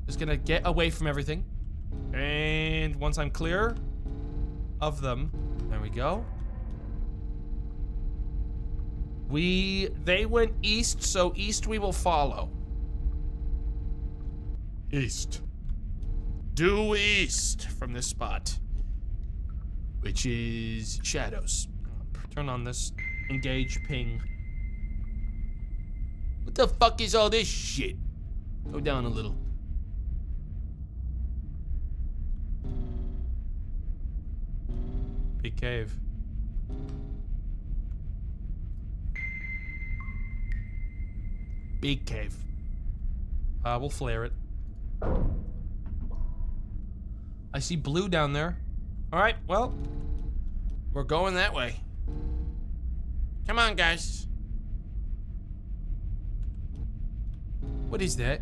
A: Just gonna get away from everything. And once I'm clear of them, there we go. They went east, so east we will follow. East. Due east from this spot, which is shadows.
B: Turn on this engage ping.
A: What the fuck is all this shit? Go down a little.
B: Big cave.
A: Big cave.
B: We'll flare it. I see blue down there. All right, well,
A: We're going that way. Come on, guys. What is that?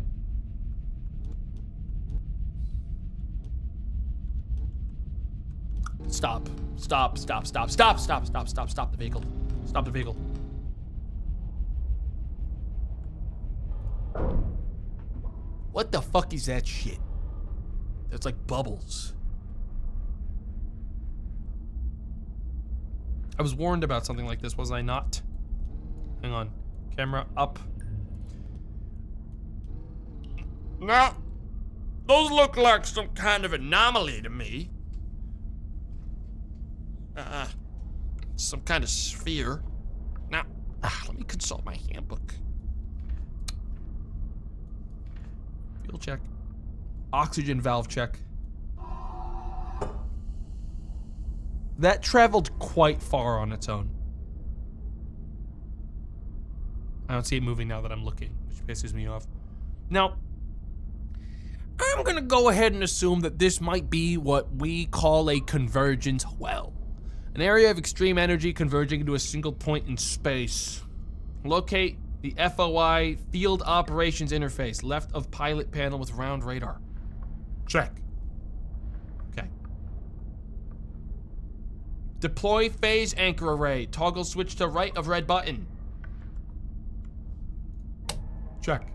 B: stop. Stop, stop, stop, stop, stop, stop, stop, stop the vehicle. Stop the vehicle.
A: What the fuck is that shit? There's like bubbles.
B: I was warned about something like this, was I not? Hang on. Camera up.
A: No. Those look like some kind of anomaly to me. Some kind of sphere. Now, let me consult my handbook.
B: Fuel check. Oxygen valve check. That traveled quite far on its own. I don't see it moving now that I'm looking, which pisses me off. Now, I'm gonna go ahead and assume that this might be what we call a convergence well. An area of extreme energy converging into a single point in space. Locate the FOI Field Operations Interface, left of pilot panel with round radar.
A: Check.
B: Okay. Deploy phase anchor array. Toggle switch to right of red button.
A: Check.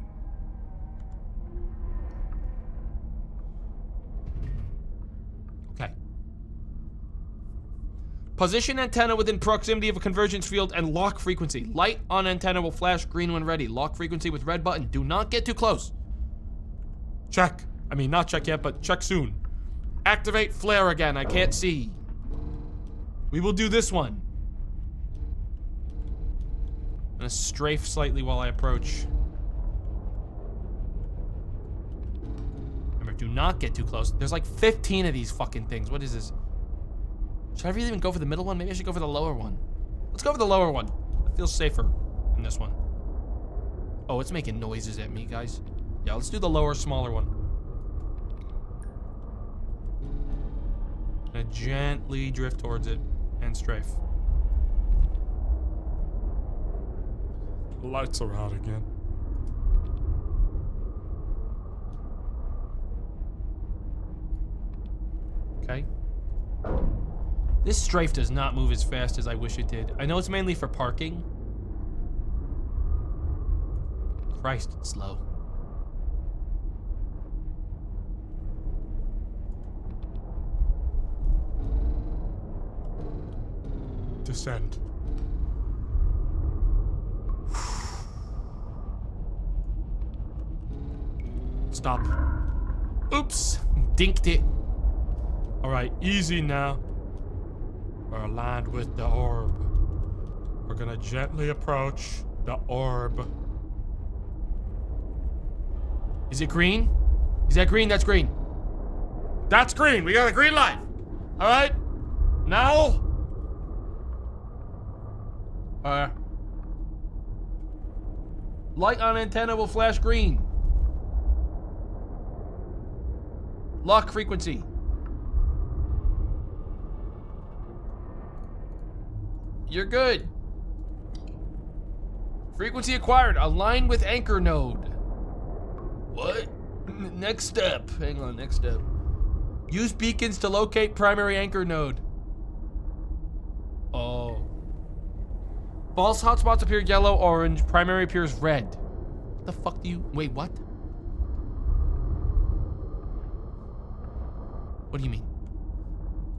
B: Okay. Position antenna within proximity of a convergence field and lock frequency. Light on antenna will flash green when ready. Lock frequency with red button. Do not get too close.
A: Check.
B: I mean, not check yet, but check soon. Activate flare again. I can't see. We will do this one. I'm gonna strafe slightly while I approach. Remember, do not get too close. There's like 15 of these fucking things. What is this? Should I really even go for the middle one? Maybe I should go for the lower one. Let's go for the lower one. It feels safer than this one. Oh, it's making noises at me, guys. Yeah, let's do the lower, smaller one. Gonna gently drift towards it and strafe.
A: The lights are out again.
B: Okay. This strafe does not move as fast as I wish it did. I know it's mainly for parking, Christ, it's slow. Descend. Stop. Oops. Dinked it. Alright, easy now. We're aligned with the orb. We're gonna gently approach the orb. Is it green? Is that green? That's green. That's green. We got a green light. Alright. Now. Light on antenna will flash green. Lock frequency. You're good. Frequency acquired. Align with anchor node. What? Next step. Hang on, next step. Use beacons to locate primary anchor node. Oh. False hotspots appear yellow, orange. Primary appears red. What the fuck do you... Wait, what? What do you mean?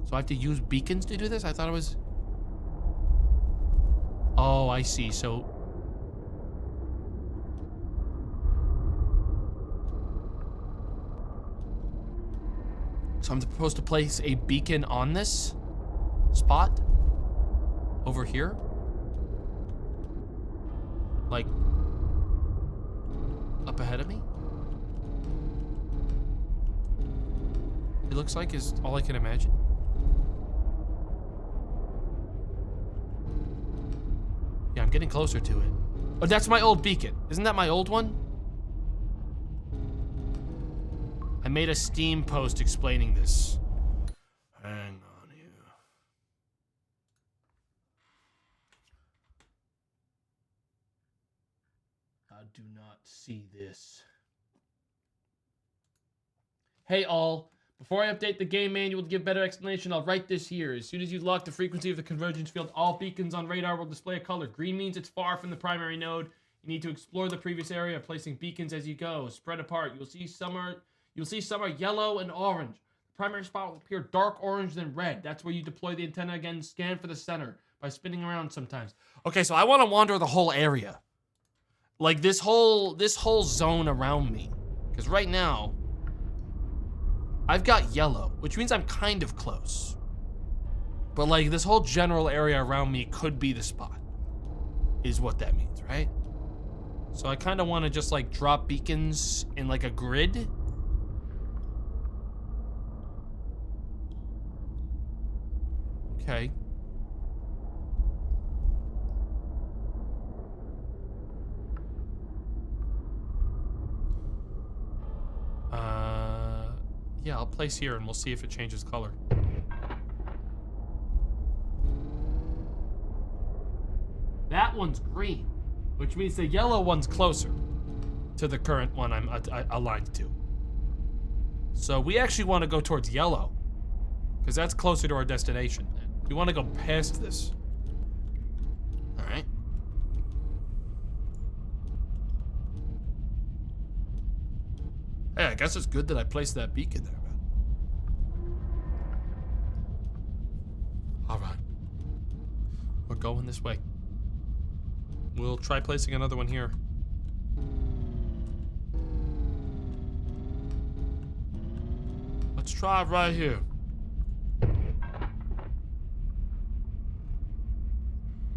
B: So I have to use beacons to do this? I thought it was... Oh, I see. So I'm supposed to place a beacon on this spot? Over here? Like, up ahead of me? It looks like is all I can imagine. Yeah, I'm getting closer to it. Oh, that's my old beacon. Isn't that my old one? I made a Steam post explaining this. Hang on here. I do not see this. Hey all, before I update the game manual to give better explanation, I'll write this here. As soon as you lock the frequency of the convergence field, all beacons on radar will display a color. Green means it's far from the primary node. You need to explore the previous area, placing beacons as you go. Spread apart. You'll see some are yellow and orange. The primary spot will appear dark orange then red. That's where you deploy the antenna again. Scan for the center by spinning around sometimes. Okay, so I want to wander the whole area. Like this whole zone around me. Because right now, I've got yellow, which means I'm kind of close. But like this whole general area around me could be the spot, is what that means, right? So I kind of want to just like drop beacons in like a grid. Okay. Yeah, I'll place here and we'll see if it changes color. That one's green, which means the yellow one's closer to the current one I'm aligned to. So we actually want to go towards yellow, because that's closer to our destination. We want to go past this. All right. Hey, I guess it's good that I placed that beacon there, man. All right. We're going this way. We'll try placing another one here. Let's try right here.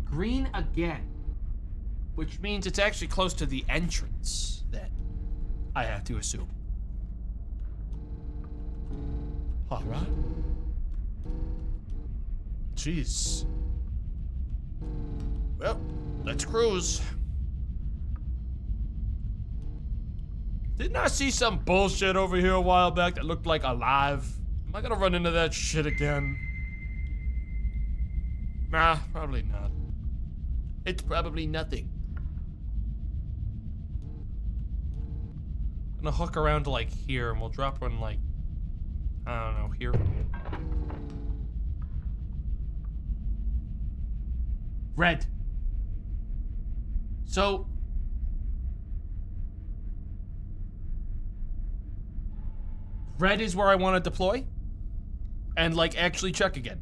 B: Green again. Which means it's actually close to the entrance, then. I have to assume. All right. Jeez. Well, let's cruise. Didn't I see some bullshit over here a while back that looked like alive? Am I gonna run into that shit again? Nah, probably not. It's probably nothing. I'm gonna hook around to like here and we'll drop one like, I don't know, here. Red. So, red is where I want to deploy. And, like, actually check again.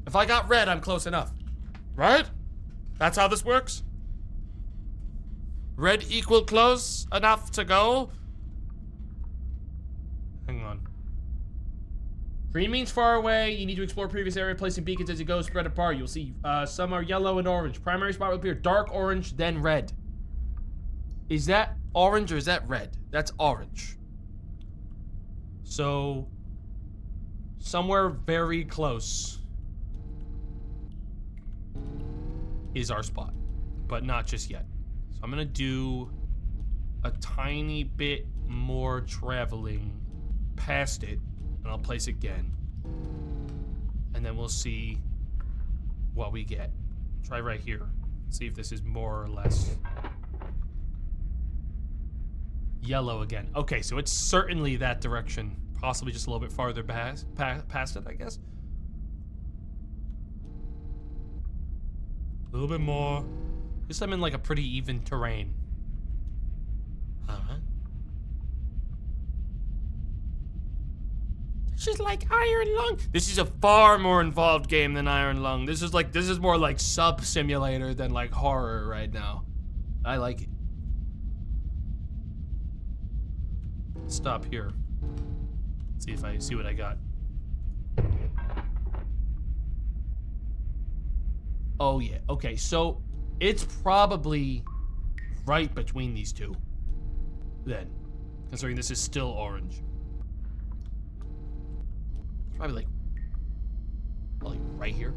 B: If I got red, I'm close enough. Right? That's how this works?
A: Red equal close enough to go.
B: Hang on. Green means far away. You need to explore previous area, placing beacons as you go, spread apart. You'll see some are yellow and orange. Primary spot will appear dark orange, then red.
A: Is that orange or is that red? That's orange.
B: So, somewhere very close is our spot, but not just yet. So I'm gonna do a tiny bit more traveling past it, and I'll place it again. And then we'll see what we get. Try right here. See if this is more or less yellow again. Okay, so it's certainly that direction. Possibly just a little bit farther past it, I guess. A little bit more. At least I'm in like a pretty even terrain.
D: This is like Iron Lung.
A: This is a far more involved game than Iron Lung. This is more like sub simulator than like horror right now. I like it.
B: Stop here. See if I see what I got.
A: Oh yeah, okay, so it's probably right between these two then, considering this is still orange. It's probably like right here.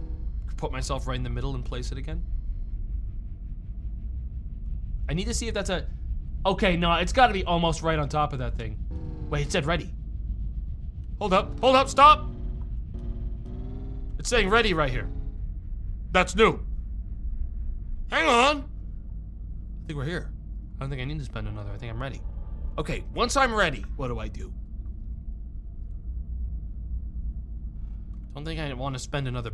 B: Could put myself right in the middle and place it again. I need to see if that's a... Okay, no, it's gotta be almost right on top of that thing. Wait, it said ready.
A: Hold up, stop! It's saying ready right here. That's new. Hang on.
B: I think we're here. I don't think I need to spend another. I think I'm ready.
A: Okay, once I'm ready, what do I do?
B: Don't think I want to spend another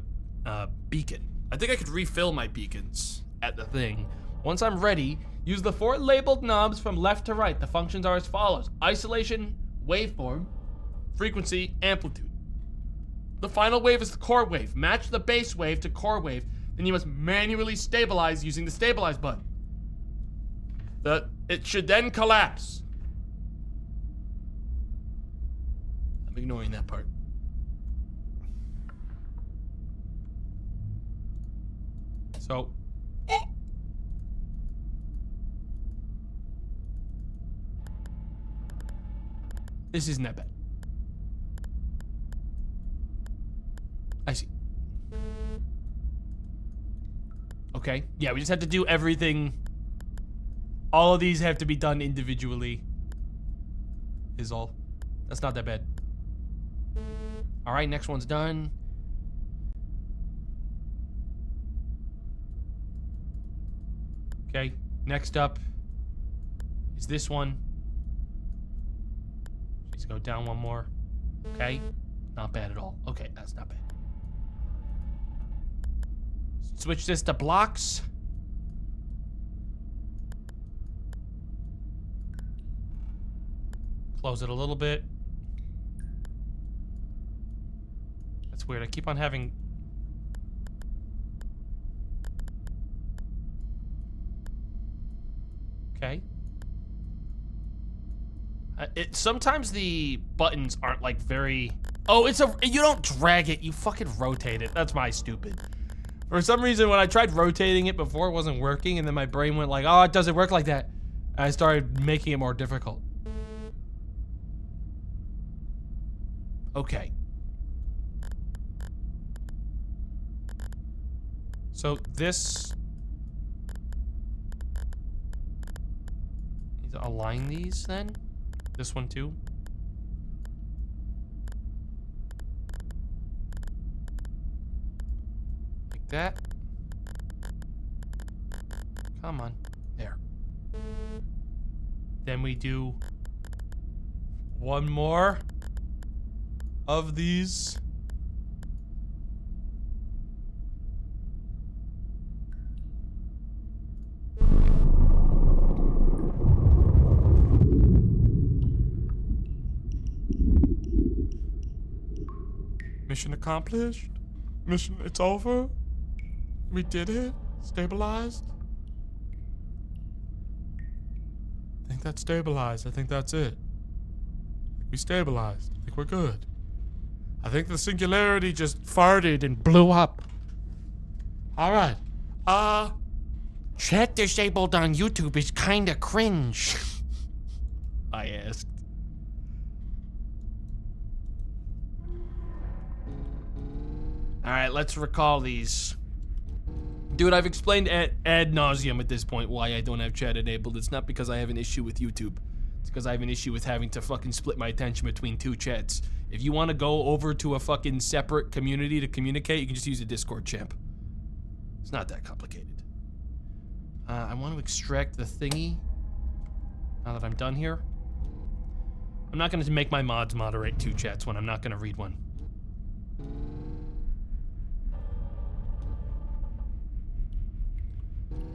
B: beacon.
A: I think I could refill my beacons at the thing.
B: Once I'm ready, use the 4 labeled knobs from left to right. The functions are as follows: isolation, waveform, frequency, amplitude.
A: The final wave is the core wave. Match the base wave to core wave, then you must manually stabilize using the stabilize button. It should then collapse. I'm ignoring that part.
B: So,
A: this isn't that bad. I see.
B: okay. Yeah, we just have to do everything. All of these have to be done individually. Is all. That's not that bad. All right, next one's done. Okay, next up is this one. Let's go down one more. Okay, not bad at all. Okay, that's not bad. Switch this to blocks. Close it a little bit. That's weird. I keep on having... Okay. Sometimes the buttons aren't like very... Oh, you don't drag it, you fucking rotate it. That's my stupid. For some reason, when I tried rotating it before, it wasn't working, and then my brain went like, oh, it doesn't work like that. And I started making it more difficult. Okay. So this... Need to align these then? This one too? Like that. Come on. There. Then we do one more of these.
A: Mission accomplished. Mission, it's over. We did it. Stabilized. I think that's stabilized. I think that's it. We stabilized. I think we're good. I think the singularity just farted and blew up. All right.
D: Chat disabled on YouTube is kinda cringe.
B: I asked. All right, let's recall these. Dude, I've explained ad nauseum at this point why I don't have chat enabled. It's not because I have an issue with YouTube. It's because I have an issue with having to fucking split my attention between two chats. If you want to go over to a fucking separate community to communicate, you can just use a Discord champ. It's not that complicated. I want to extract the thingy. Now that I'm done here. I'm not going to make my mods moderate two chats when I'm not going to read one.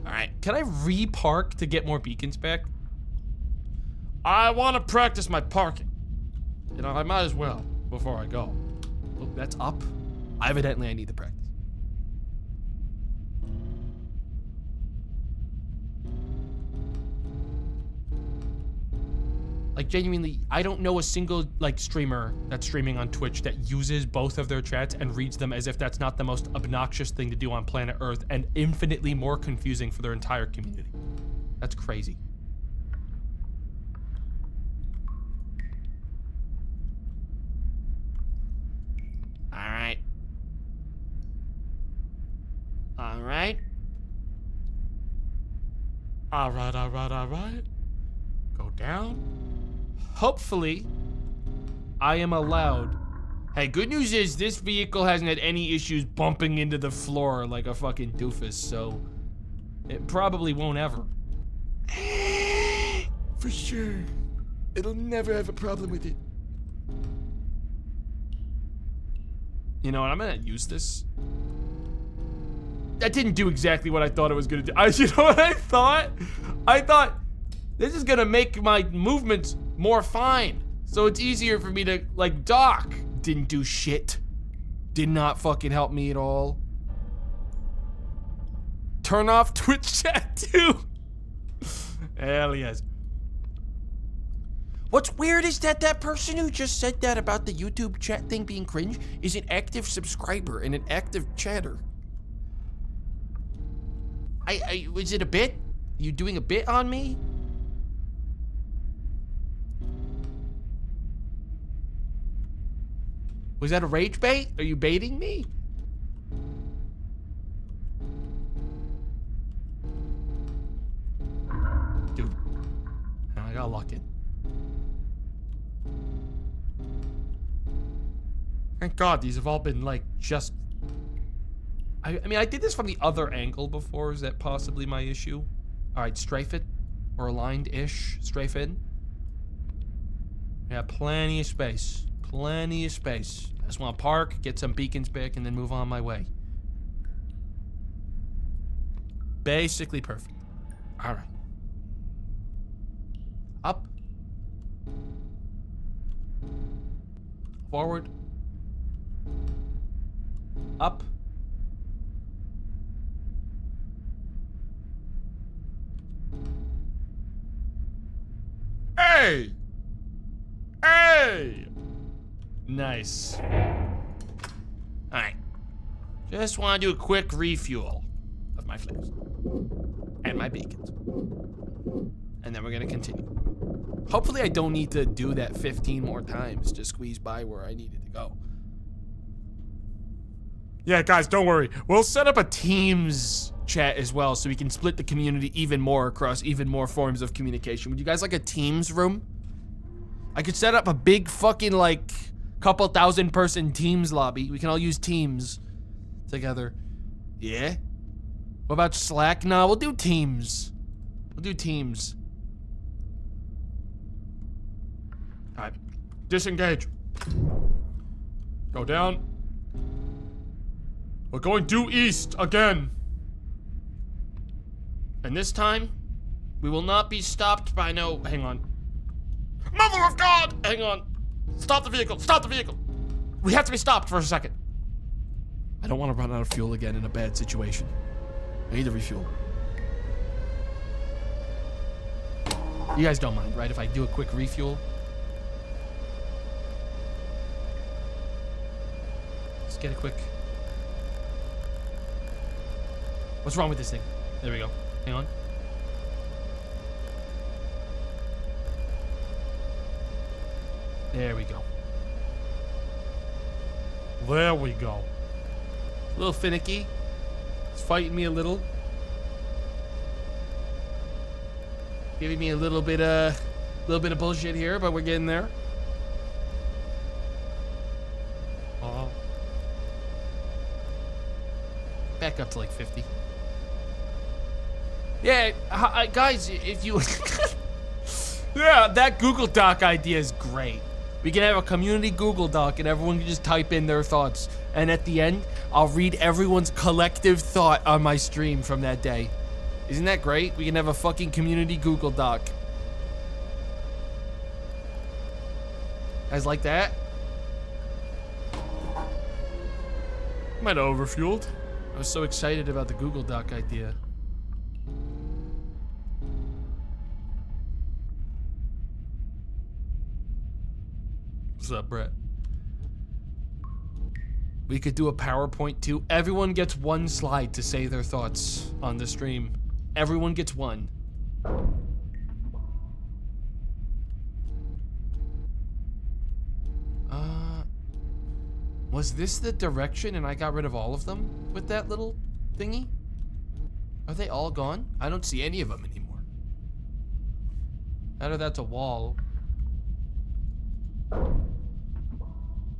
B: Alright, can I re-park to get more beacons back? I want to practice my parking. You know, I might as well before I go. Oh, that's up. Evidently, I need the practice. Like, genuinely, I don't know a single, like, streamer that's streaming on Twitch that uses both of their chats and reads them as if that's not the most obnoxious thing to do on planet Earth and infinitely more confusing for their entire community. That's crazy. Alright. Alright.
A: Alright. Go down.
B: Hopefully, I am allowed. Hey, good news is this vehicle hasn't had any issues bumping into the floor like a fucking doofus, so it probably won't ever.
A: For sure. It'll never have a problem with it.
B: You know what, I'm gonna use this. That didn't do exactly what I thought it was gonna do. You know what I thought? I thought this is gonna make my movements more fine, so it's easier for me to, like, dock. Didn't do shit. Did not fucking help me at all. Turn off Twitch chat too. Hell yes.
D: What's weird is that that person who just said that about the YouTube chat thing being cringe is an active subscriber and an active chatter. Was it a bit? You doing a bit on me?
B: Was that a rage bait? Are you baiting me? Dude, I got locked in. Thank God these have all been like just... I mean, I did this from the other angle before. Is that possibly my issue? All right, strafe it. Or aligned-ish. Strafe in. Yeah, plenty of space. Plenty of space. I just want to park, get some beacons back, and then move on my way. Basically perfect. All right. Up. Forward. Up.
A: Hey! Hey!
B: Nice. Alright. Just want to do a quick refuel of my flares. And my beacons. And then we're going to continue. Hopefully I don't need to do that 15 more times to squeeze by where I needed to go.
A: Yeah, guys, don't worry.
B: We'll set up a Teams chat as well so we can split the community even more across even more forms of communication. Would you guys like a Teams room? I could set up a big fucking, like, couple thousand person Teams lobby. We can all use Teams together. Yeah? What about Slack? Nah, we'll do Teams. We'll do Teams.
A: All right, disengage. Go down. We're going due east again.
B: And this time, we will not be stopped by no... Hang on.
A: Mother of God!
B: Hang on. Stop the vehicle. Stop the vehicle.
A: We have to be stopped for a second. I don't want to run out of fuel again in a bad situation. I need to refuel. You guys don't mind, right? If I do a quick refuel? Let's get a quick... What's wrong with this thing? There we go. Hang on. There we go. There we go. A little finicky. It's fighting me a little. Giving me a little bit of bullshit here, but we're getting there. Oh. Back up to like 50. Yeah, guys, if you... Yeah, that Google Doc idea is great. We can have a community Google Doc and everyone can just type in their thoughts. And at the end, I'll read everyone's collective thought on my stream from that day. Isn't that great? We can have a fucking community Google Doc. Guys like that? Might have overfueled. I was so excited about the Google Doc idea. What's up, Brett? We could do a PowerPoint too. Everyone gets one slide to say their thoughts on the stream. Everyone gets one. Was this the direction and I got rid of all of them with that little thingy? Are they all gone? I don't see any of them anymore. Either that's a wall.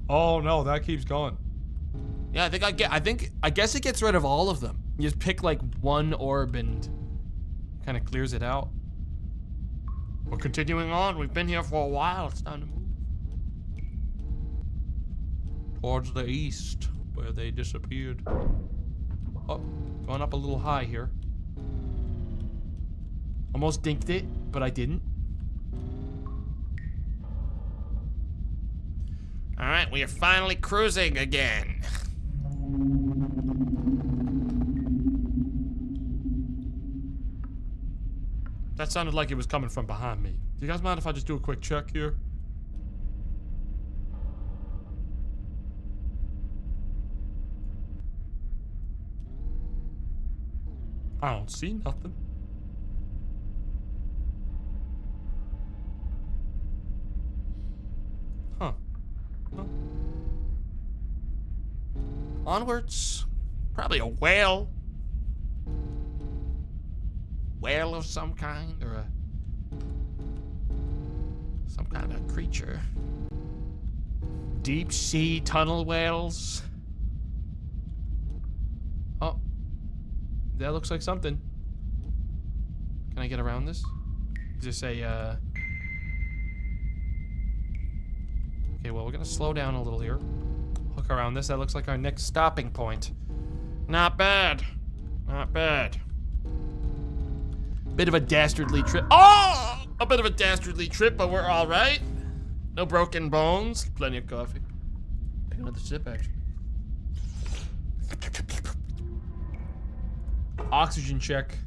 B: Oh no, that keeps going.
A: Yeah, I guess it gets rid of all of them. You just pick like one orb and kind of clears it out. We're continuing on. We've been here for a while. It's time to move. Towards the east, where they disappeared. Oh, going up a little high here. Almost dinked it, but I didn't.
C: All right, we are finally cruising again.
B: That sounded like it was coming from behind me. Do you guys mind if I just do a quick check here? I don't see nothing. Huh. Well.
C: Onwards. Probably a whale. Whale of some kind, or some kind of creature.
A: Deep sea tunnel whales. Oh. That looks like something. Can I get around this? Is this a, Okay, well, we're gonna slow down a little here. Hook around this. That looks like our next stopping point.
C: Not bad. Not bad.
A: Bit of a dastardly trip.
C: Oh! A bit of a dastardly trip, but we're all right. No broken bones.
A: Plenty of coffee. Take another sip, actually. Oxygen check.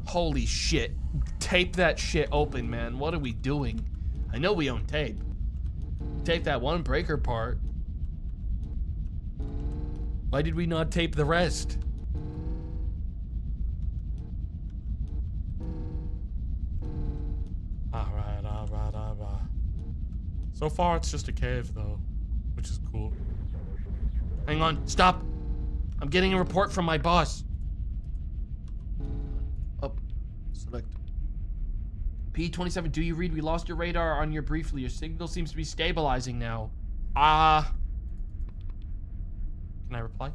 A: Holy shit. Tape that shit open, man. What are we doing? I know we own tape. Tape that one breaker part. Why did we not tape the rest?
B: Alright. So far, it's just a cave, though, which is cool.
A: Hang on, stop. I'm getting a report from my boss. Up, select. P27, do you read? We lost your radar on your briefly. Your signal seems to be stabilizing now. Can I reply?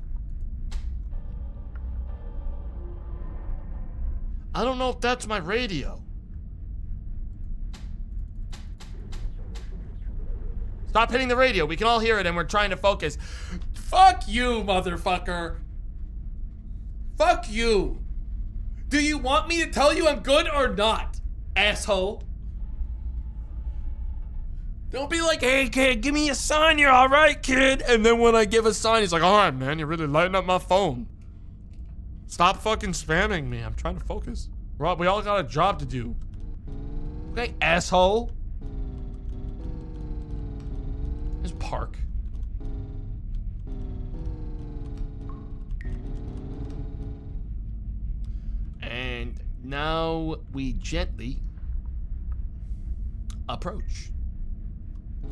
A: I don't know if that's my radio. Stop hitting the radio. We can all hear it and we're trying to focus. Fuck you, motherfucker. Fuck you. Do you want me to tell you I'm good or not, asshole? Don't be like, hey kid, give me a sign, you're all right, kid. And then when I give a sign, he's like, all right, man, you're really lighting up my phone. Stop fucking spamming me. I'm trying to focus. Rob, we all got a job to do.
B: Okay, asshole. Just park.
A: And now we gently approach.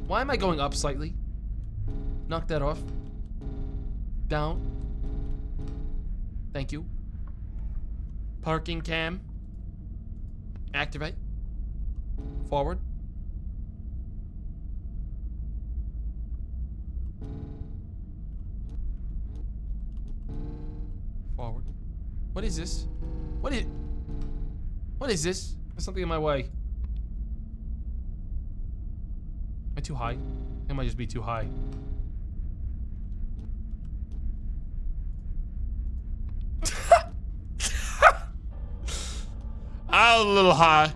B: Why am I going up slightly? Knock that off. Down. Thank you.
A: Parking cam.
B: Activate. Forward. Forward. What is this? What is this? There's something in my way. Am I too high? I might just be too high.
A: I was a little high.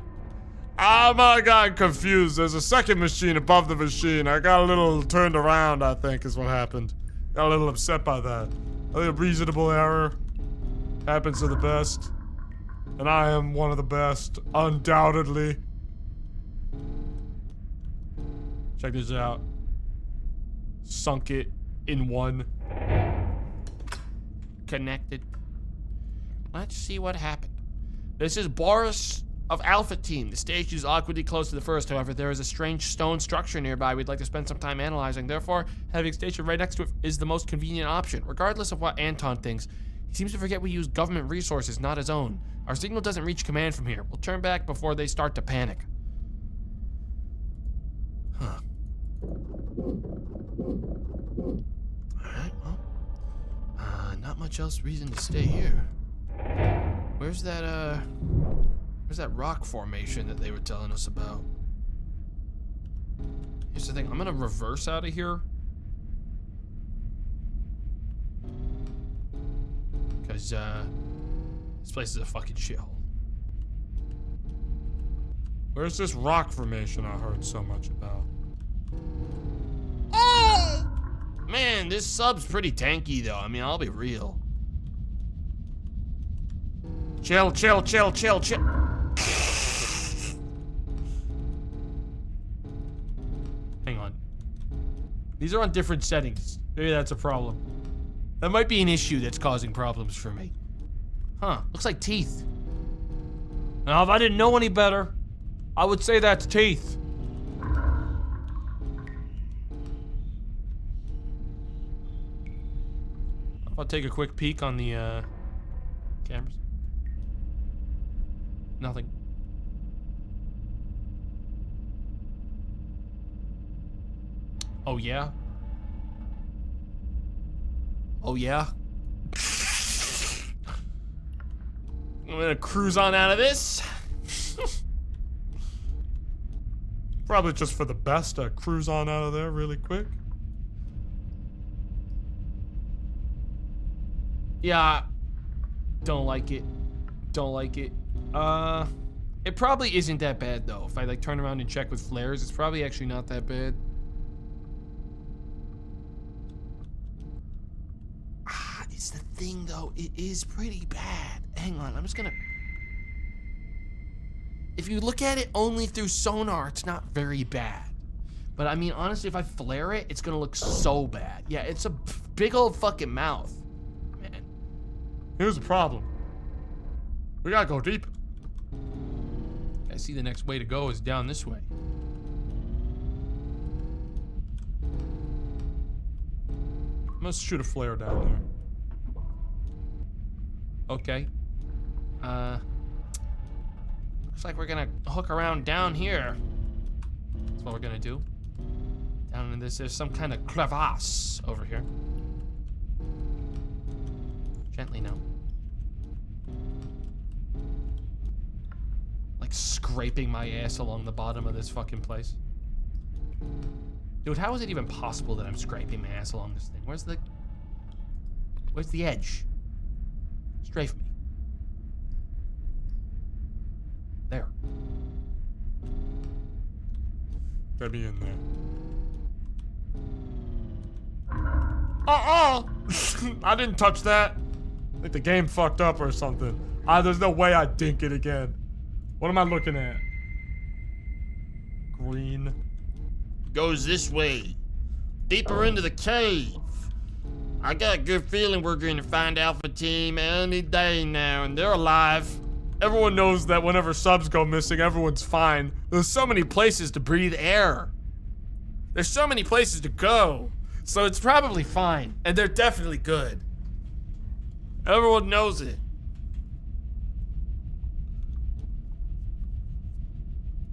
A: I might have gotten confused. There's a second machine above the machine. I got a little turned around, I think, is what happened. Got a little upset by that. A little reasonable error. Happens to the best. And I am one of the best, undoubtedly. Check this out. Sunk it in one.
B: Connected. Let's see what happened. This is Boris of Alpha Team. The station is awkwardly close to the first. However, there is a strange stone structure nearby we'd like to spend some time analyzing. Therefore, having a station right next to it is the most convenient option. Regardless of what Anton thinks, he seems to forget we use government resources, not his own. Our signal doesn't reach command from here. We'll turn back before they start to panic. Huh. Alright, well. Not much else reason to stay here. Where's that rock formation that they were telling us about? Here's the thing, I'm gonna reverse out of here. Because, this place is a fucking shithole.
A: Where's this rock formation I heard so much about?
B: Man, this sub's pretty tanky though, I mean, I'll be real.
A: Chill, chill, chill, chill, chill.
B: Hang on. These are on different settings. Maybe that's a problem. That might be an issue that's causing problems for me. Huh, looks like teeth. Now, if I didn't know any better, I would say that's teeth. I'll take a quick peek on the cameras. Nothing. Oh yeah? Oh yeah? I'm gonna cruise on out of this.
A: Probably just for the best to cruise on out of there really quick.
B: Yeah. Don't like it. Don't like it. It probably isn't that bad though. If I like turn around and check with flares, it's probably actually not that bad. It's the thing though, it is pretty bad. Hang on, I'm just gonna... If you look at it only through sonar, it's not very bad. But I mean, honestly, if I flare it, it's gonna look so bad. Yeah, it's a big old fucking mouth. Man.
A: Here's the problem. We gotta go deep.
B: I see the next way to go is down this way.
A: Let's shoot a flare down there.
B: Okay. Looks like we're gonna hook around down here. That's what we're gonna do. Down in this, there's some kind of crevasse over here. Gently now. Like scraping my ass along the bottom of this fucking place. Dude, how is it even possible that I'm scraping my ass along this thing? Where's the edge? Strafe me. There.
E: Gotta be in there. I didn't touch that. I think the game fucked up or something. There's no way I dink it again. What am I looking at? Green.
C: Goes this way. Deeper into the cave. I got a good feeling we're going to find Alpha Team any day now, and they're alive.
E: Everyone knows that whenever subs go missing, everyone's fine.
A: There's so many places to breathe air. There's so many places to go. So it's probably fine. And they're definitely good. Everyone knows it.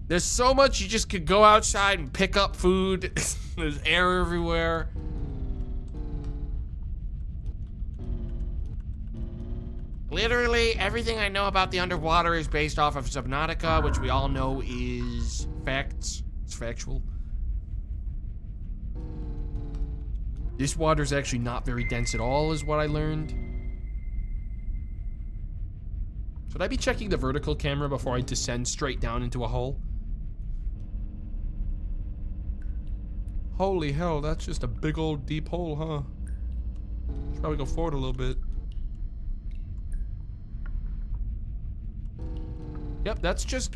A: There's so much you just could go outside and pick up food. There's air everywhere. Literally, everything I know about the underwater is based off of Subnautica, which we all know is facts. It's factual. This water's actually not very dense at all, is what I learned. Should I be checking the vertical camera before I descend straight down into a hole? Holy hell, that's just a big old deep hole, huh? Should probably go forward a little bit. Yep, that's just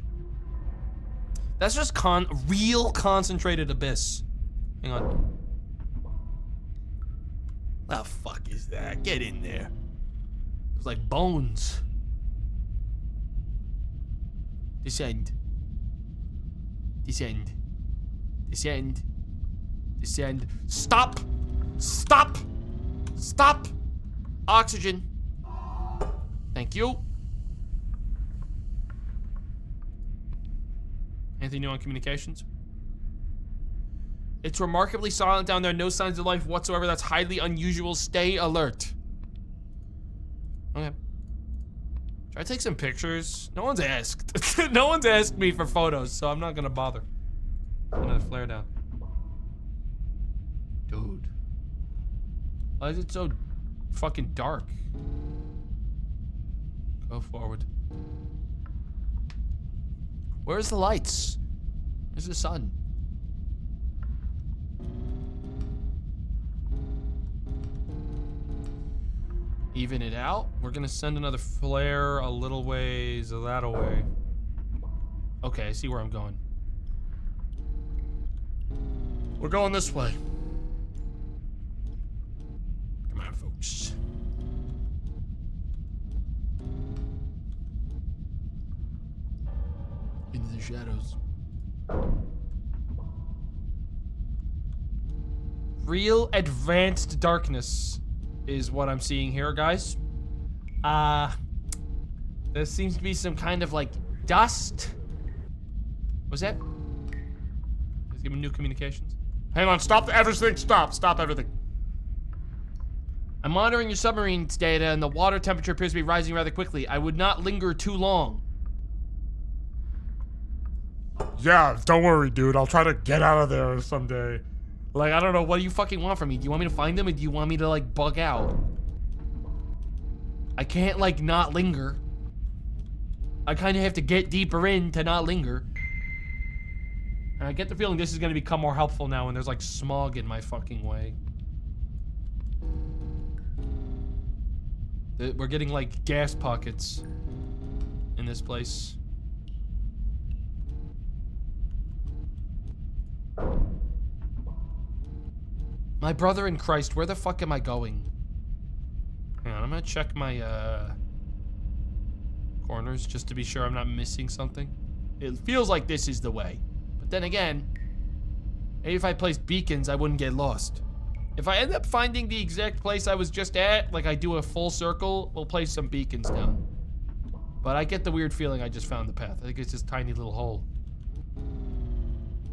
A: real concentrated abyss. Hang on. The fuck is that? Get in there. It's like bones. Descend. Descend. Descend. Descend. Stop! Stop! Stop! Oxygen. Thank you. Anything new on communications? It's remarkably silent down there. No signs of life whatsoever. That's highly unusual. Stay alert. Okay. Should I take some pictures? No one's asked. No one's asked me for photos, so I'm not gonna bother. Another flare down. Dude. Why is it so fucking dark? Go forward. Where's the lights? Where's the sun? Even it out. We're gonna send another flare a little ways that away. Okay, I see where I'm going.
E: We're going this way.
A: Come on, folks. Into the shadows. Real advanced darkness is what I'm seeing here, guys. There seems to be some kind of like dust. What's that? Let's give him new communications.
E: Hang on, stop everything, stop everything.
A: I'm monitoring your submarine's data and the water temperature appears to be rising rather quickly. I would not linger too long.
E: Yeah, don't worry, dude. I'll try to get out of there someday.
A: Like, I don't know, what do you fucking want from me? Do you want me to find them or do you want me to like bug out? I can't like not linger. I kind of have to get deeper in to not linger. And I get the feeling this is gonna become more helpful now when there's like smog in my fucking way. We're getting like gas pockets in this place. My brother in Christ, where the fuck am I going? Hang on, I'm gonna check my corners just to be sure I'm not missing something. It feels like this is the way. But then again, maybe if I placed beacons, I wouldn't get lost. If I end up finding the exact place I was just at, like I do a full circle, we'll place some beacons down. But I get the weird feeling I just found the path. I think it's just a tiny little hole.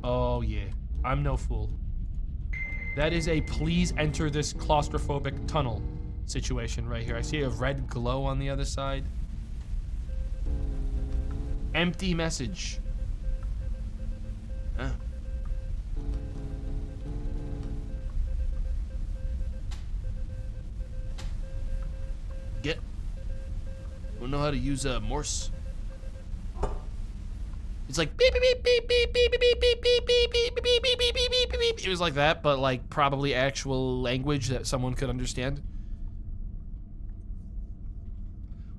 A: Oh yeah, I'm no fool. That is a please enter this claustrophobic tunnel situation right here. I see a red glow on the other side. Empty message. Huh. Get. Don't know how to use Morse.
B: It's like beep beep beep beep beep beep beep beep beep beep beep beep beep beep beep beep beep. It was like that, but like probably actual language that someone could understand.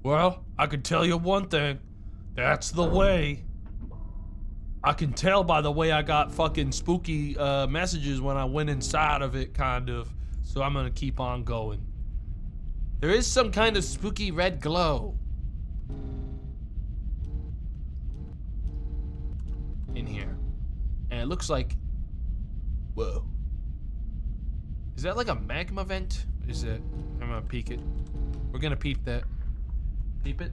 B: Well, I can tell you one thing. That's the way. I can tell by the way I got fucking spooky messages when I went inside of it, kind of. So I'm gonna keep on going. There is some kind of spooky red glow in here. And it looks like, whoa. Is that like a magma vent? Is it? I'm gonna peek it. We're gonna peep that. Peep it.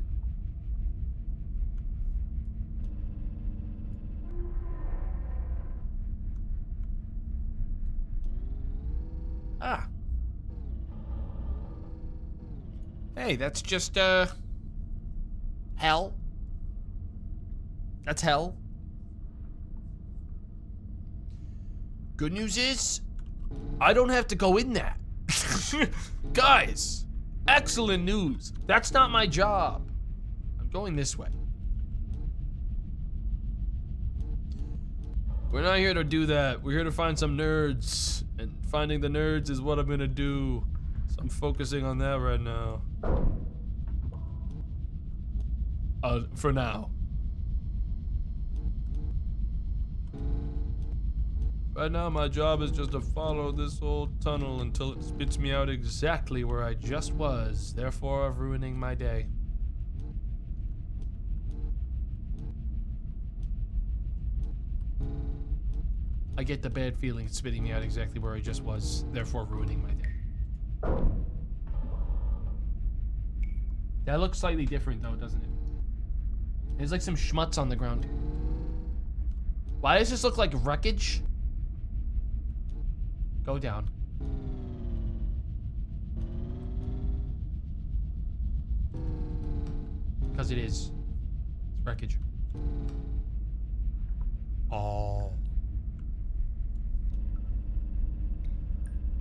B: Ah. Hey, that's just, hell. That's hell. Good news is, I don't have to go in that. Guys, excellent news. That's not my job. I'm going this way. We're not here to do that. We're here to find some nerds. And finding the nerds is what I'm gonna do. So I'm focusing on that right now. For now. Right now, my job is just to follow this old tunnel until it spits me out exactly where I just was, therefore ruining my day. I get the bad feeling it's spitting me out exactly where I just was, therefore ruining my day. That looks slightly different though, doesn't it? There's like some schmutz on the ground. Why does this look like wreckage? Go down. Because it is. It's wreckage. Oh.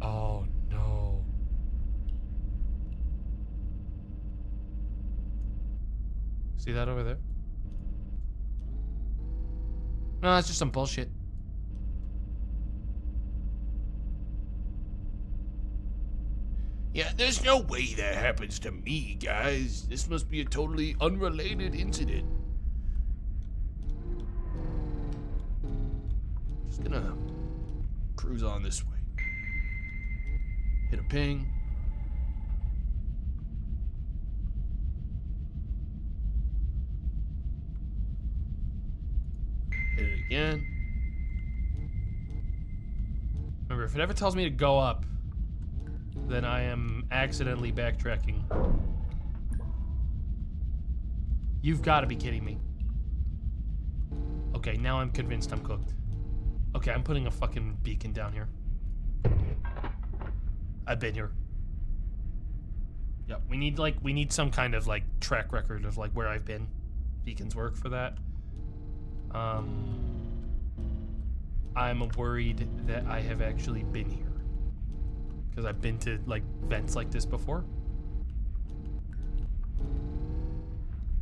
B: Oh no. See that over there? No, that's just some bullshit.
A: Yeah, there's no way that happens to me, guys. This must be a totally unrelated incident. Just gonna cruise on this way. Hit a ping. Hit it again.
B: Remember, if it ever tells me to go up, then I am accidentally backtracking. You've got to be kidding me. Okay, now I'm convinced I'm cooked. Okay, I'm putting a fucking beacon down here. I've been here. Yep, we need some kind of like track record of like where I've been. Beacons work for that. I'm worried that I have actually been here. Because I've been to like vents like this before.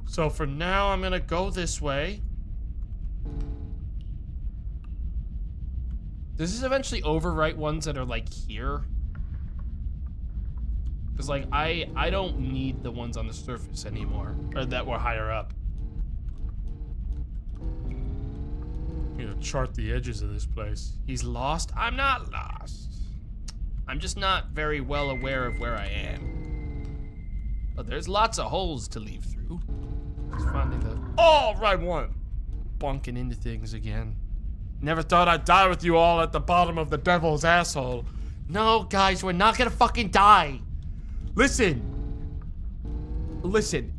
B: So for now, I'm gonna go this way. Does this eventually overwrite ones that are like here? Because like I don't need the ones on the surface anymore, or that were higher up. I'm gonna chart the edges of this place. He's lost? I'm not lost. I'm just not very well aware of where I am. But there's lots of holes to leave through. Just finding the...
E: Oh, right one.
B: Bunking into things again.
E: Never thought I'd die with you all at the bottom of the devil's asshole.
B: No, guys, we're not gonna fucking die. Listen. Listen.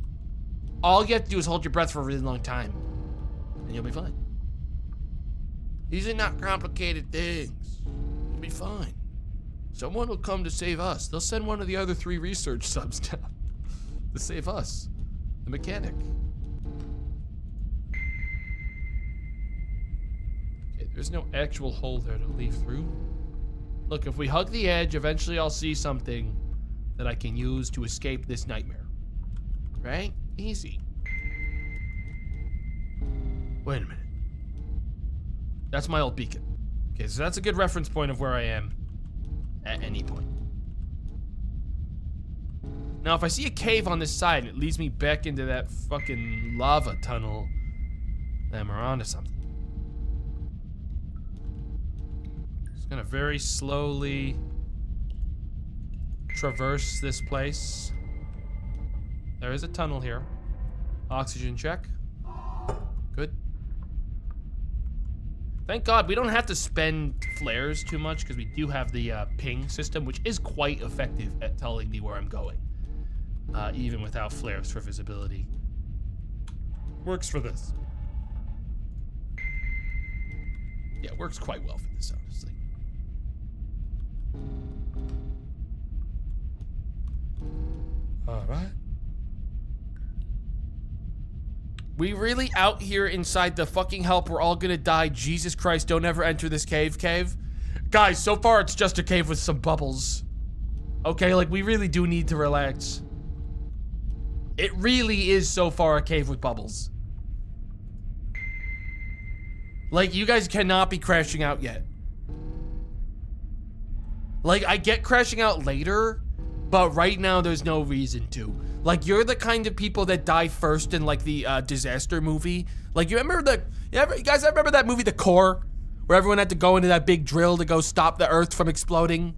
B: All you have to do is hold your breath for a really long time. And you'll be fine.
A: These are not complicated things. You'll be fine. Someone will come to save us. They'll send one of the other 3 research subs down to save us. The mechanic.
B: Okay, there's no actual hole there to leave through. Look, if we hug the edge, eventually I'll see something that I can use to escape this nightmare. Right? Easy. Wait a minute. That's my old beacon. Okay, so that's a good reference point of where I am at any point. Now, if I see a cave on this side and it leads me back into that fucking lava tunnel, then we're onto something. Just gonna very slowly traverse this place. There is a tunnel here. Oxygen check. Good. Thank God we don't have to spend flares too much because we do have the ping system, which is quite effective at telling me where I'm going. Even without flares for visibility.
E: Works for this.
B: Yeah, it works quite well for this, honestly.
E: All right.
B: We really out here inside the fucking help. We're all gonna die. Jesus Christ, don't ever enter this cave. Guys, so far it's just a cave with some bubbles. Okay, like we really do need to relax. It really is so far a cave with bubbles. Like, you guys cannot be crashing out yet. Like, I get crashing out later, but right now there's no reason to. Like, you're the kind of people that die first in, like, the disaster movie. Like, you remember you guys remember that movie, The Core? Where everyone had to go into that big drill to go stop the Earth from exploding?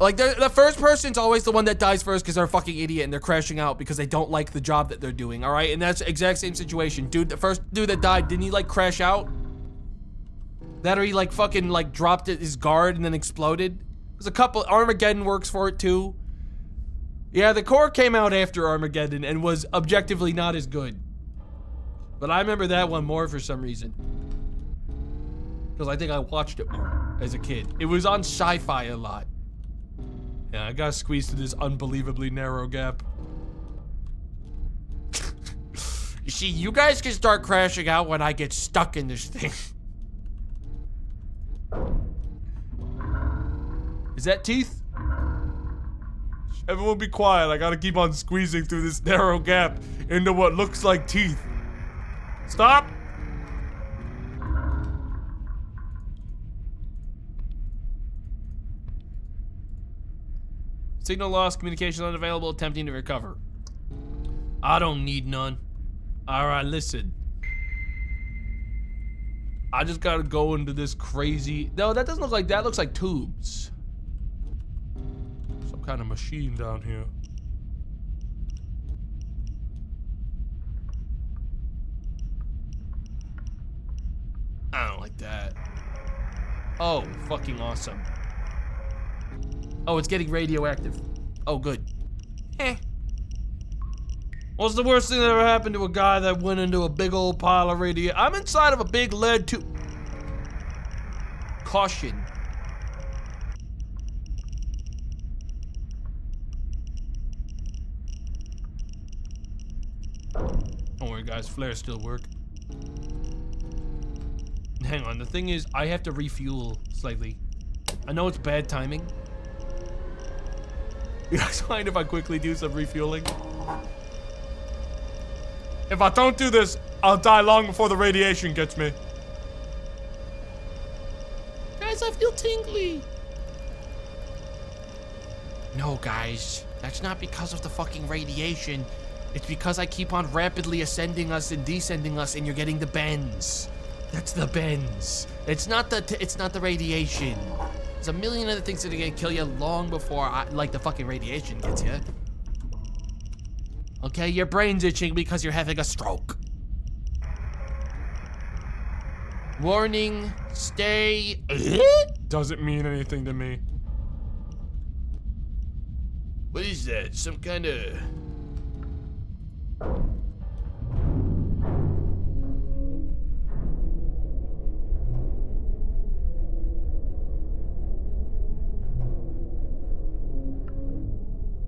B: Like, the first person's always the one that dies first because they're a fucking idiot and they're crashing out because they don't like the job that they're doing, all right? And that's the exact same situation. Dude, the first dude that died, didn't he, like, crash out? That or he, like, fucking, like, dropped his guard and then exploded? There's a couple. Armageddon works for it, too. Yeah, The Core came out after Armageddon and was objectively not as good. But I remember that one more for some reason. Because I think I watched it more as a kid. It was on Sci-Fi a lot. Yeah, I got squeezed through this unbelievably narrow gap. You see, you guys can start crashing out when I get stuck in this thing. Is that teeth?
E: Everyone be quiet. I gotta keep on squeezing through this narrow gap into what looks like teeth. Stop!
B: Signal lost, communication unavailable, attempting to recover. I don't need none. Alright, listen. I just gotta go into this crazy... No, that doesn't look like that. Looks like tubes. Some kind of machine down here. I don't like that. Oh, fucking awesome. Oh, it's getting radioactive. Oh, good. What's the worst thing that ever happened to a guy that went into a big old pile of radiation? I'm inside of a big lead tube. Caution. Don't worry, guys. Flares still work. Hang on. The thing is, I have to refuel slightly. I know it's bad timing. You guys mind if I quickly do some refueling?
E: If I don't do this, I'll die long before the radiation gets me.
D: Guys, I feel tingly.
A: No, guys. That's not because of the fucking radiation. It's because I keep on rapidly ascending us and descending us and you're getting the bends. That's the bends. It's not the radiation. There's a million other things that are gonna kill you long before the fucking radiation gets you. Okay, your brain's itching because you're having a stroke. Warning, stay.
E: Doesn't mean anything to me.
A: What is that? Some kind of...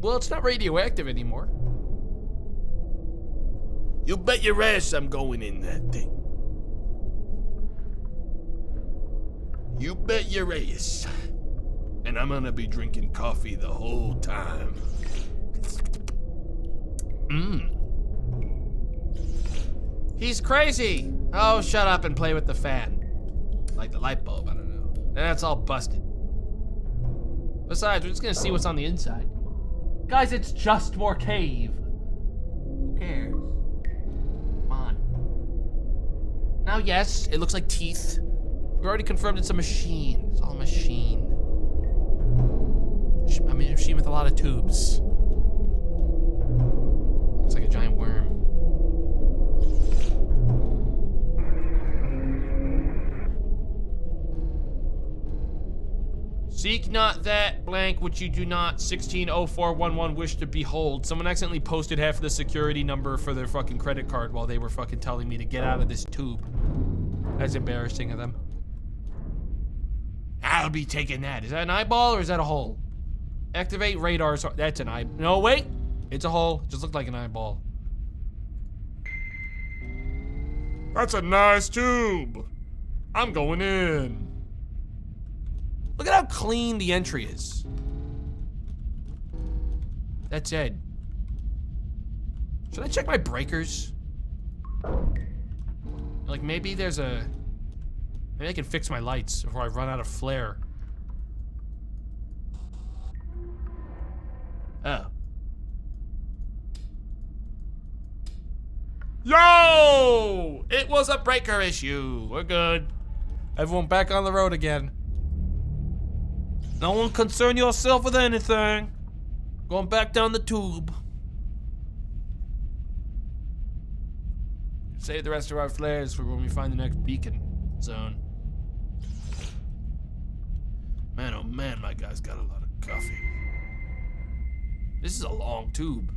A: Well, it's not radioactive anymore. You bet your ass I'm going in that thing. You bet your ass. And I'm gonna be drinking coffee the whole time. He's crazy. Oh, shut up and play with the fan. Like the light bulb, I don't know. That's all busted. Besides, we're just gonna see what's on the inside. Guys, it's just more cave. Who cares? Come on. Now, yes, it looks like teeth. We already confirmed it's a machine. It's all a machine. I mean, a machine with a lot of tubes. Looks like a giant worm. Seek not that blank which you do not 160411 wish to behold. Someone accidentally posted half of the security number for their fucking credit card while they were fucking telling me to get out of this tube. That's embarrassing of them. I'll be taking that. Is that an eyeball or is that a hole? Activate radar. That's an eye. No, wait. It's a hole. It just looked like an eyeball.
E: That's a nice tube. I'm going in.
A: Look at how clean the entry is. That's it. Should I check my breakers? Like maybe there's a... Maybe I can fix my lights before I run out of flare. Oh. Yo! It was a breaker issue. We're good. Everyone back on the road again. No one concern yourself with anything. Going back down the tube. Save the rest of our flares for when we find the next beacon zone. Man, oh man, my guy's got a lot of coffee. This is a long tube.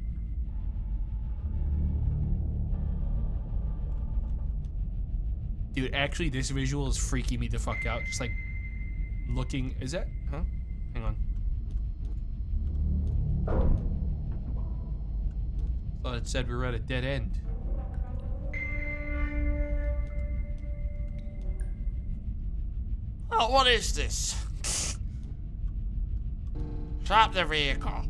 A: Dude, actually, this visual is freaking me the fuck out. Just like looking, is that? Huh? Hang on. Thought it said we were at a dead end.
C: Oh, what is this? Stop the vehicle.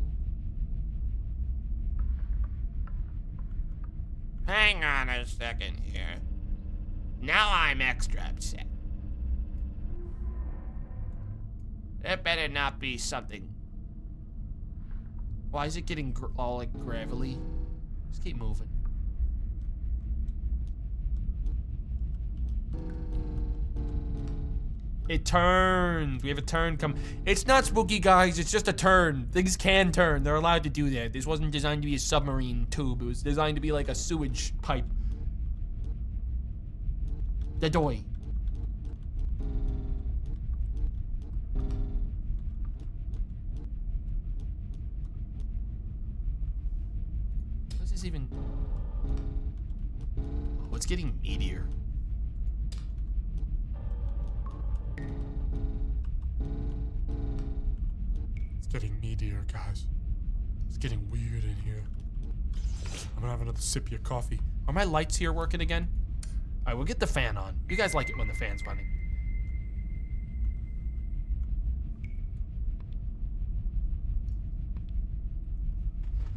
C: Hang on a second here. Now I'm extra upset. That better not be something.
A: Why is it getting all like gravelly? Just keep moving. It turned. We have a turn come. It's not spooky, guys. It's just a turn. Things can turn. They're allowed to do that. This wasn't designed to be a submarine tube. It was designed to be like a sewage pipe. The doy. What is this even? Oh, it's getting meatier.
E: It's getting meatier, guys. It's getting weird in here. I'm gonna have another sip of your coffee.
A: Are my lights here working again? All right, we'll get the fan on. You guys like it when the fan's running.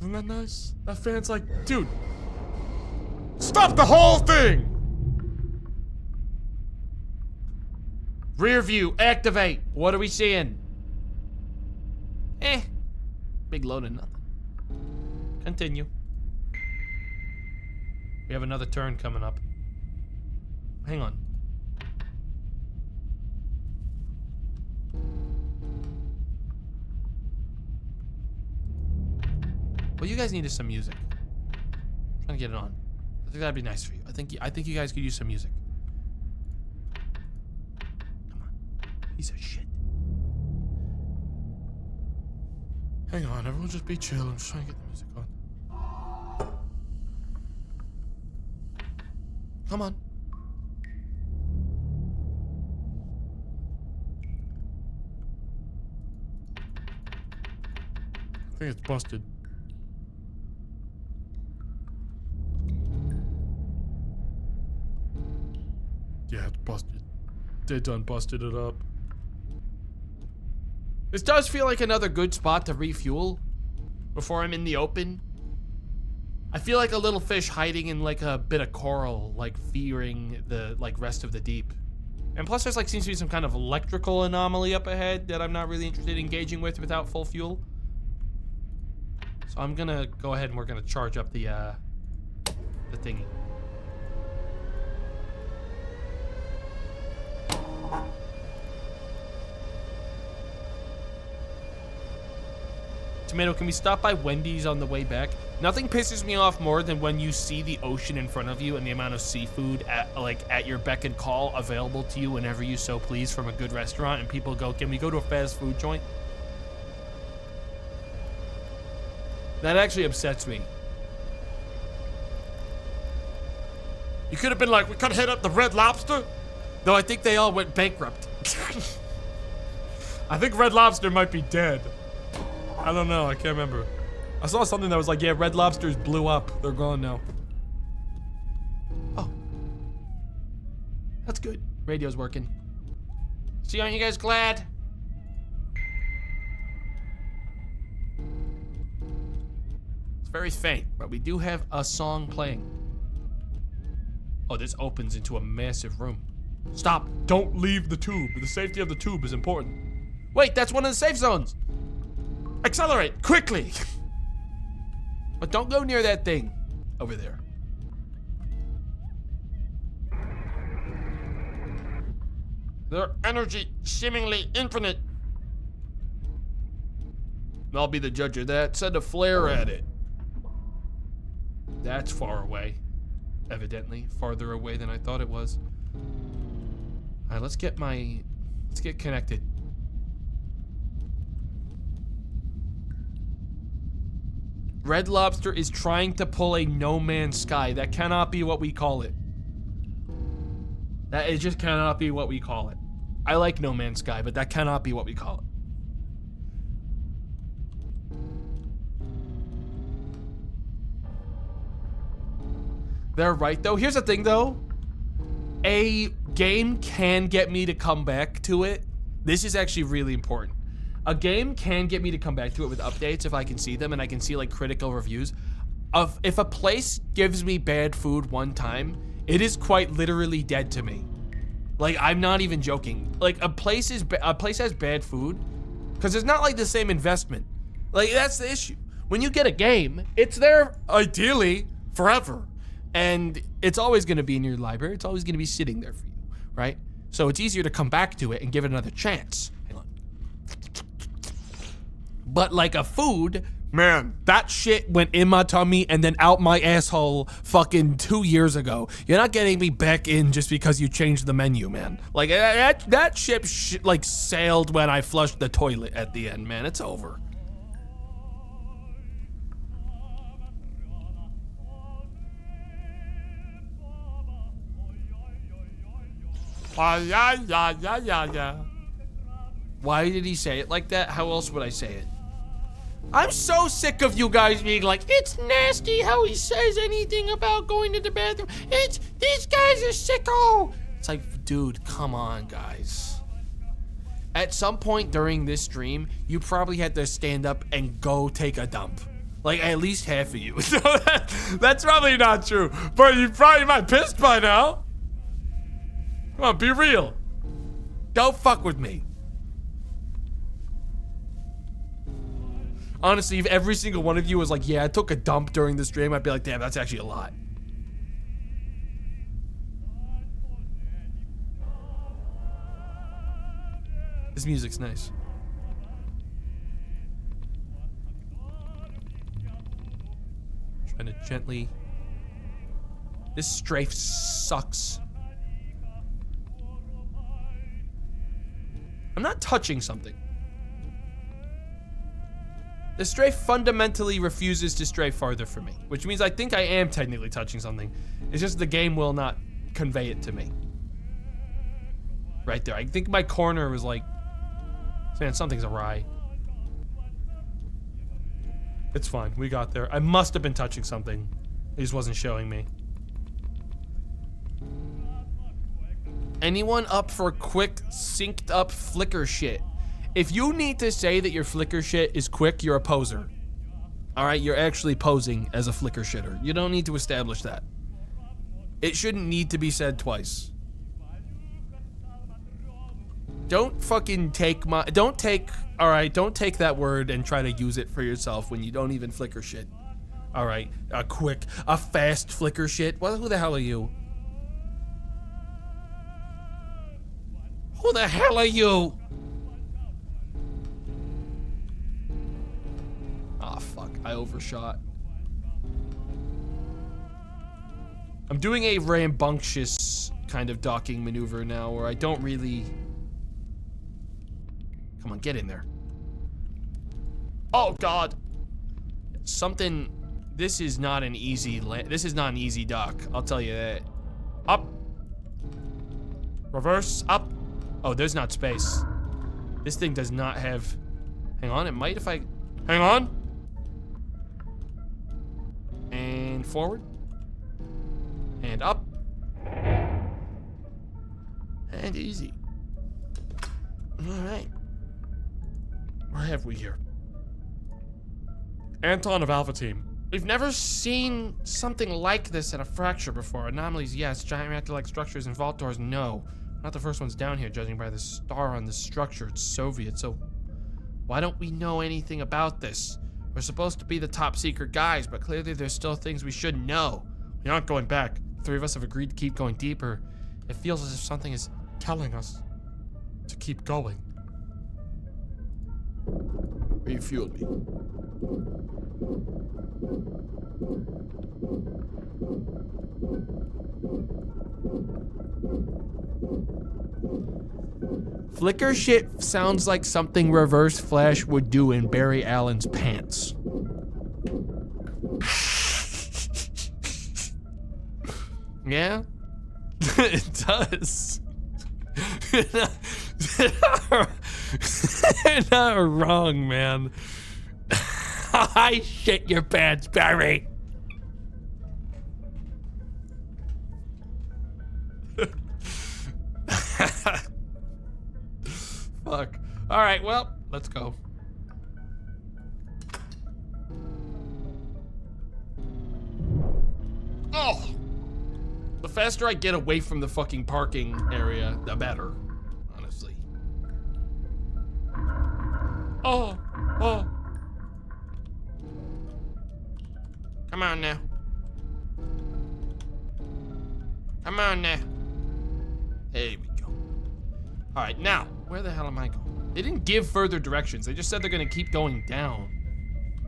E: Isn't that nice? That fan's like, dude, stop the whole thing!
A: Rear view, activate. What are we seeing? Big load of nothing. Continue. We have another turn coming up. Hang on. What you guys need is some music. I'm trying to get it on. I think that'd be nice for you. I think you guys could use some music. Come on. Piece of shit.
E: Hang on, everyone just be chill. I'm just trying to get the music on.
A: Come on.
E: I think it's busted. Yeah, it's busted. They done busted it up.
A: This does feel like another good spot to refuel before I'm in the open.
B: I feel like a little fish hiding in like a bit of coral, like fearing the like rest of the deep. And plus there's like seems to be some kind of electrical anomaly up ahead that I'm not really interested in engaging with without full fuel. So I'm gonna go ahead and we're gonna charge up the thingy. Tomato, can we stop by Wendy's on the way back? Nothing pisses me off more than when you see the ocean in front of you and the amount of seafood at your beck and call available to you whenever you so please from a good restaurant, and people go, can we go to a fast food joint? That actually upsets me.
E: You could have been like, we could hit up the Red Lobster.
B: Though I think they all went bankrupt.
E: I think Red Lobster might be dead. I don't know, I can't remember. I saw something that was like, yeah, Red Lobsters blew up. They're gone now.
B: Oh. That's good. Radio's working. See, aren't you guys glad? It's very faint, but we do have a song playing. Oh, this opens into a massive room. Stop.
E: Don't leave the tube. The safety of the tube is important.
B: Wait, that's one of the safe zones.
E: Accelerate, quickly.
B: But don't go near that thing over there.
C: Their energy seemingly infinite.
B: I'll be the judge of that. Send a flare at it. That's far away. Evidently, farther away than I thought it was. All right, let's get connected. Red Lobster is trying to pull a No Man's Sky. That cannot be what we call it. That it just cannot be what we call it. I like No Man's Sky, but that cannot be what we call it. They're right, though. Here's the thing, though. A game can get me to come back to it. This is actually really important. A game can get me to come back to it with updates if I can see them and I can see like critical reviews. If a place gives me bad food one time, it is quite literally dead to me. Like, I'm not even joking. Like, a place has bad food because it's not like the same investment. Like, that's the issue. When you get a game, it's there ideally forever. And it's always going to be in your library. It's always going to be sitting there for you, right? So it's easier to come back to it and give it another chance. Hang on. But like a food, man, that shit went in my tummy and then out my asshole fucking 2 years ago. You're not getting me back in just because you changed the menu, man. Like that ship like sailed when I flushed the toilet at the end, man. It's over.
E: Yeah.
B: Why did he say it like that? How else would I say it? I'm so sick of you guys being like, it's nasty how he says anything about going to the bathroom. These guys are sicko. It's like, dude, come on, guys. At some point during this stream, you probably had to stand up and go take a dump. Like, at least half of you.
E: So that's probably not true. But you probably might pissed by now. Come on, be real.
B: Don't fuck with me. Honestly, if every single one of you was like, yeah, I took a dump during the stream, I'd be like, damn, that's actually a lot. This music's nice. Trying to gently... This strafe sucks. I'm not touching something. The strafe fundamentally refuses to stray farther from me, which means I think I am technically touching something. It's just the game will not convey it to me. Right there. I think my corner was like, man, something's awry. It's fine. We got there. I must have been touching something. It just wasn't showing me. Anyone up for quick, synced up flicker shit? If you need to say that your flicker shit is quick, you're a poser. All right, you're actually posing as a flicker shitter. You don't need to establish that. It shouldn't need to be said twice. Don't fucking take my, don't take that word and try to use it for yourself when you don't even flicker shit. All right, a fast flicker shit. Well, who the hell are you? Who the hell are you? Ah, fuck, I overshot. I'm doing a rambunctious kind of docking maneuver now where I don't really... Come on, get in there. Oh, God. Something... This is not an easy dock, I'll tell you that.
E: Up. Reverse. Up.
B: Oh, there's not space. This thing does not have... Hang on, it might if I...
E: Hang on.
B: And forward. And up. And easy. All right. Where have we here?
E: Anton of Alpha Team.
B: We've never seen something like this at a fracture before. Anomalies, yes. Giant reactor-like structures and vault doors, no. Not the first ones down here, judging by the star on the structure. It's Soviet, so why don't we know anything about this? We're supposed to be the top secret guys, but clearly there's still things we should know.
E: We aren't going back.
B: The three of us have agreed to keep going deeper. It feels as if something is...
E: Telling us to keep going.
A: Refuel me.
B: Flicker shit sounds like something Reverse Flash would do in Barry Allen's pants. Yeah? It does. You're not wrong, man. I shit your pants, Barry. Fuck. All right, well, let's go. Oh! The faster I get away from the fucking parking area, the better, honestly.
E: Oh, oh.
C: Come on now. Come on now.
B: There we go. All right, now, where the hell am I going? They didn't give further directions. They just said they're gonna keep going down.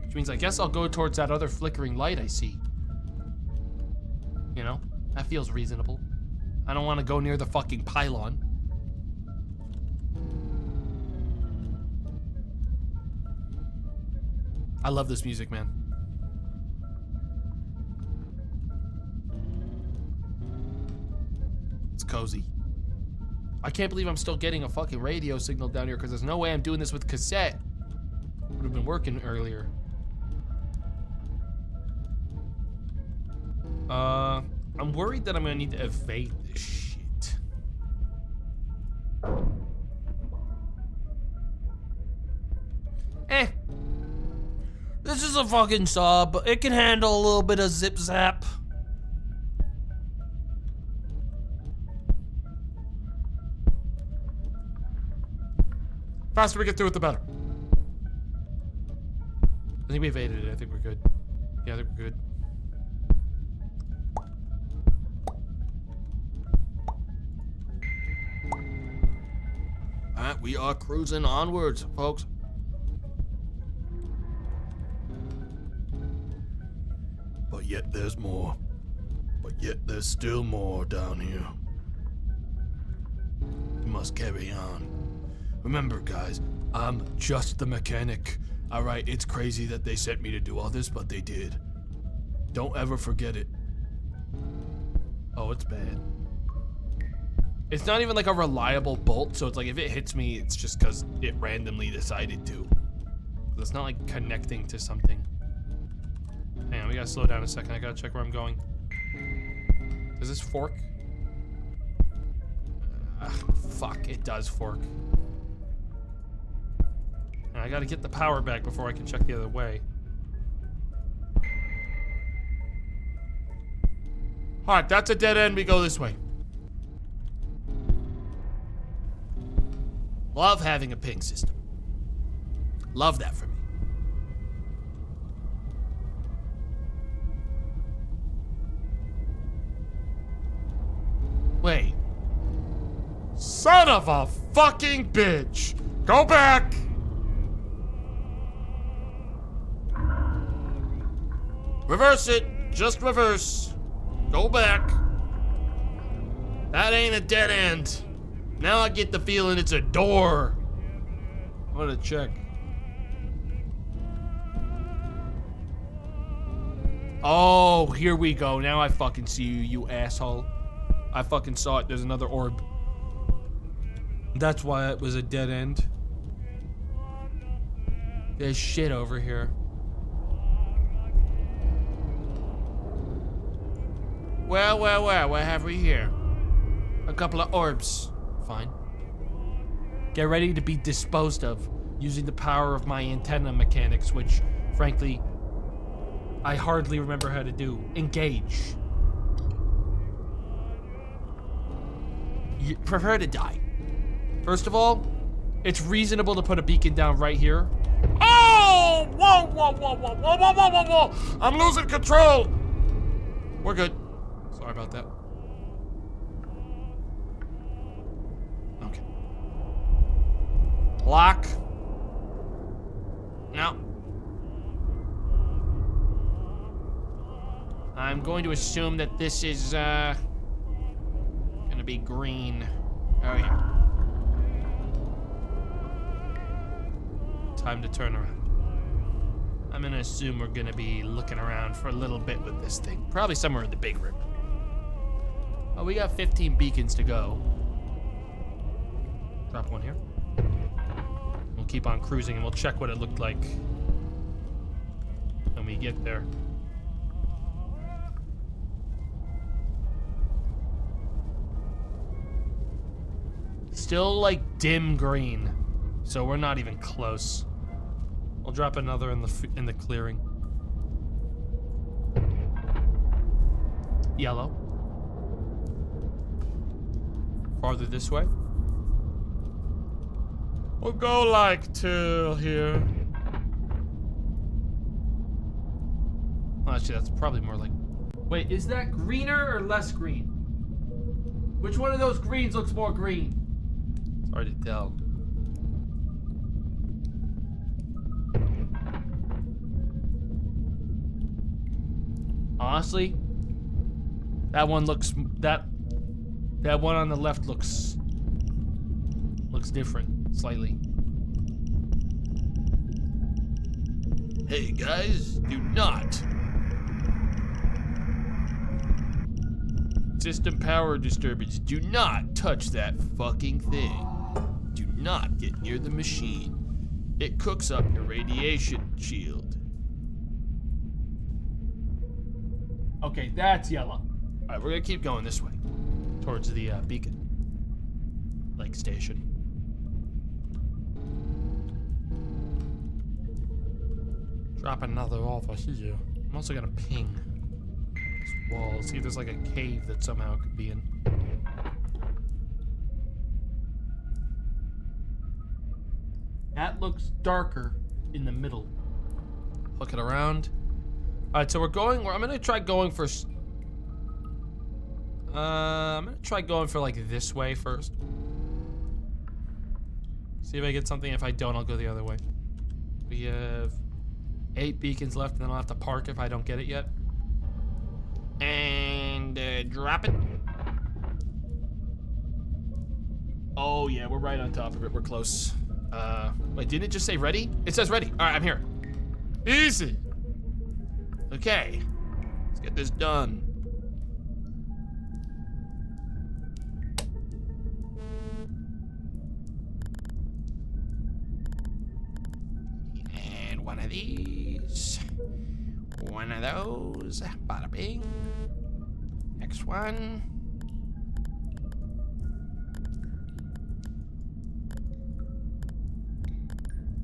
B: Which means I guess I'll go towards that other flickering light I see. You know, that feels reasonable. I don't want to go near the fucking pylon. I love this music, man. It's cozy. I can't believe I'm still getting a fucking radio signal down here because there's no way I'm doing this with cassette. Would have been working earlier. I'm worried that I'm gonna need to evade this shit. This is a fucking sub. It can handle a little bit of zip zap.
E: Faster we get through it, the better.
B: I think we evaded it. I think we're good. Yeah, I think we're good. All right, we are cruising onwards, folks.
A: But yet there's more. But yet there's still more down here. We must carry on. Remember, guys, I'm just the mechanic. All right, it's crazy that they sent me to do all this, but they did. Don't ever forget it.
B: Oh, it's bad. It's not even like a reliable bolt, so it's like if it hits me, it's just because it randomly decided to. It's not like connecting to something. Hang on, we gotta slow down a second. I gotta check where I'm going. Does this fork? Fuck, it does fork. And I gotta get the power back before I can check the other way.
A: Alright, that's a dead end. We go this way. Love having a ping system. Love that for me. Wait.
E: Son of a fucking bitch. Go back.
A: Reverse it. Just reverse. Go back. That ain't a dead end. Now I get the feeling it's a door. I'm gonna check. Oh, here we go. Now I fucking see you, you asshole. I fucking saw it. There's another orb.
B: That's why it was a dead end. There's shit over here.
A: Well, what have we here? A couple of orbs. Fine.
B: Get ready to be disposed of using the power of my antenna mechanics, which, frankly, I hardly remember how to do. Engage.
A: You prefer to die. First of all, it's reasonable to put a beacon down right here.
E: Oh! Whoa, whoa, whoa, whoa, whoa, whoa, whoa, whoa, whoa! I'm losing control!
A: We're good. Sorry about that. Okay. Lock. No. I'm going to assume that this is, gonna be green. Oh, yeah.
B: Time to turn around. I'm gonna assume we're gonna be looking around for a little bit with this thing.
A: Probably somewhere in the big room.
B: Oh, we got 15 beacons to go. Drop one here. We'll keep on cruising and we'll check what it looked like when we get there. Still like dim green, so we're not even close. I'll drop another in the clearing. Yellow. Farther this way.
E: We'll go like till here.
B: Oh, actually, that's probably more like... Wait, is that greener or less green? Which one of those greens looks more green? It's hard to tell. Honestly, that one looks... That one on the left looks different, slightly.
A: Hey guys, do not. System power disturbance. Do not touch that fucking thing. Do not get near the machine. It cooks up your radiation shield.
B: Okay, that's yellow.
A: Alright, we're gonna keep going this way.
B: Towards the beacon. Lake station. Drop another over here. I'm also gonna ping this wall. See if there's like a cave that somehow it could be in. That looks darker in the middle.
A: Look it around.
B: Alright, so we're going. I'm gonna try going for. I'm gonna try going for like this way first. See if I get something. If I don't, I'll go the other way. We have 8 beacons left, and then I'll have to park if I don't get it yet.
A: And drop it. Oh yeah, we're right on top of it. We're close. Wait, didn't it just say ready? It says ready. All right, I'm here.
E: Easy.
A: Okay, let's get this done. And one of these. One of those. Bada bing. Next one.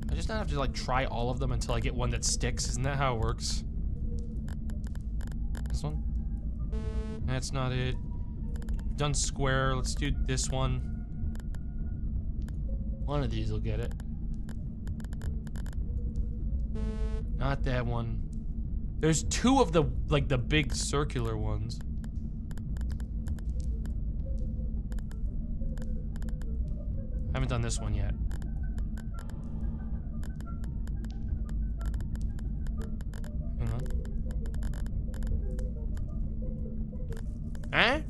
B: I just not have to like try all of them until I get one that sticks. Isn't that how it works? This one? That's not it. Done square. Let's do this one. One of these will get it. Not that one. There's two of the, like, the big circular ones. I haven't done this one yet. Hang on. Eh?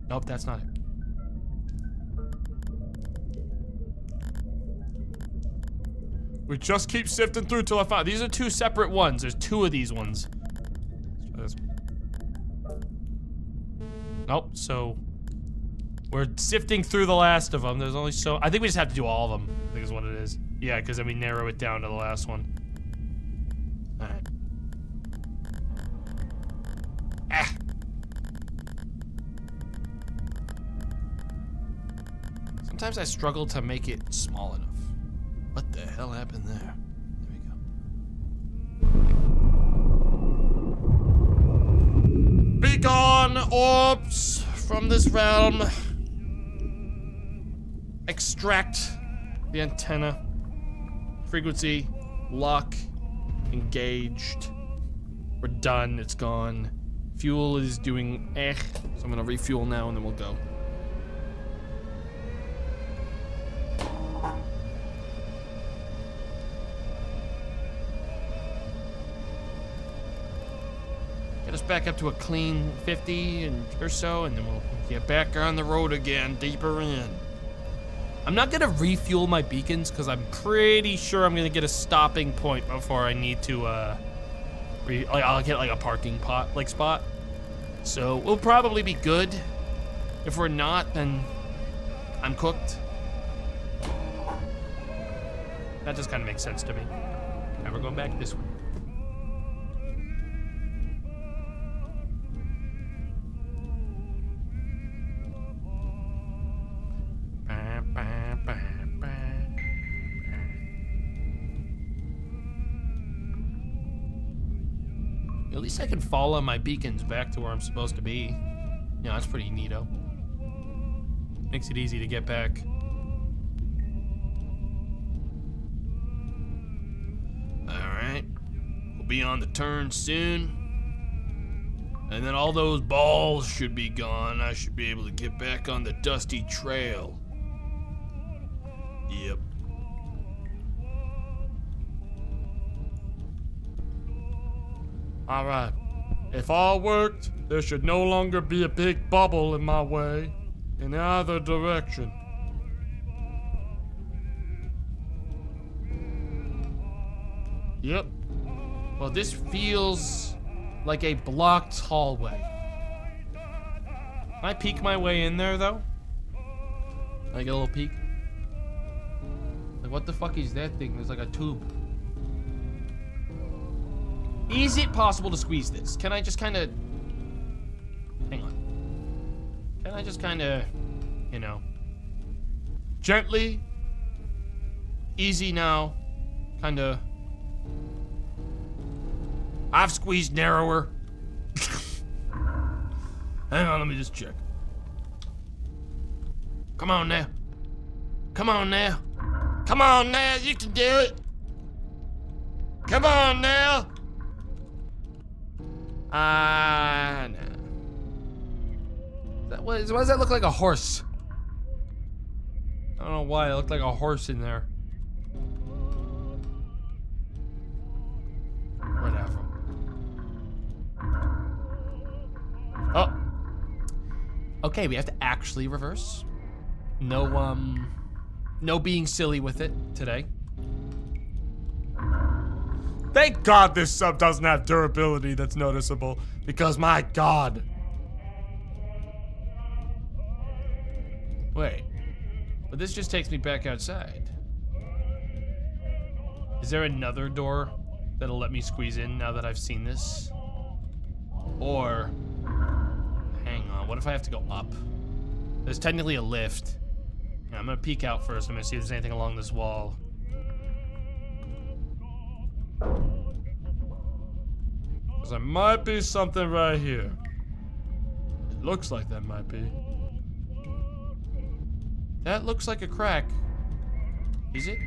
B: Nope, that's not it.
E: We just keep sifting through till I find.
B: These are two separate ones. There's two of these ones.
E: Let's try this one.
B: Nope, so we're sifting through the last of them. There's only so... I think we just have to do all of them, I think is what it is. Yeah, because then we narrow it down to the last one. Alright. Ah! Sometimes I struggle to make it small enough. What the hell happened there? There we go.
E: Be gone, orbs from this realm.
B: Extract the antenna. Frequency, lock, engaged. We're done, it's gone. Fuel is doing so I'm gonna refuel now and then we'll go. Get us back up to a clean 50 or so, and then we'll get back on the road again, deeper in. I'm not gonna refuel my beacons because I'm pretty sure I'm gonna get a stopping point before I need to, I'll get like a parking spot. So we'll probably be good. If we're not, then I'm cooked. That just kind of makes sense to me. Now we're going back this way. At least I can follow my beacons back to where I'm supposed to be. Yeah, that's pretty neato. Makes it easy to get back. Alright. We'll be on the turn soon. And then all those balls should be gone. I should be able to get back on the dusty trail. Yep.
E: Alright. If all worked, there should no longer be a big bubble in my way in either direction.
B: Yep. Well, this feels like a blocked hallway. Can I peek my way in there, though? Can I get a little peek? Like, what the fuck is that thing? There's like a tube. Is it possible to squeeze this? Can I just kind of... Hang on. Can I just kind of, you know... Gently... Easy now. Kind of... I've squeezed narrower. Hang on, let me just check. Come on now. Come on now. Come on now, you can do it. Come on now. No. Why does that look like a horse? I don't know why, it looked like a horse in there. Whatever. Oh. Okay, we have to actually reverse. No being silly with it today.
E: Thank God this sub doesn't have durability that's noticeable, because my God.
B: Wait, but this just takes me back outside. Is there another door that'll let me squeeze in now that I've seen this? Or, hang on, what if I have to go up? There's technically a lift. Yeah, I'm gonna peek out first. I'm gonna see if there's anything along this wall.
E: Cause there might be something right here. It looks like that might be.
A: That looks like a crack. Is it?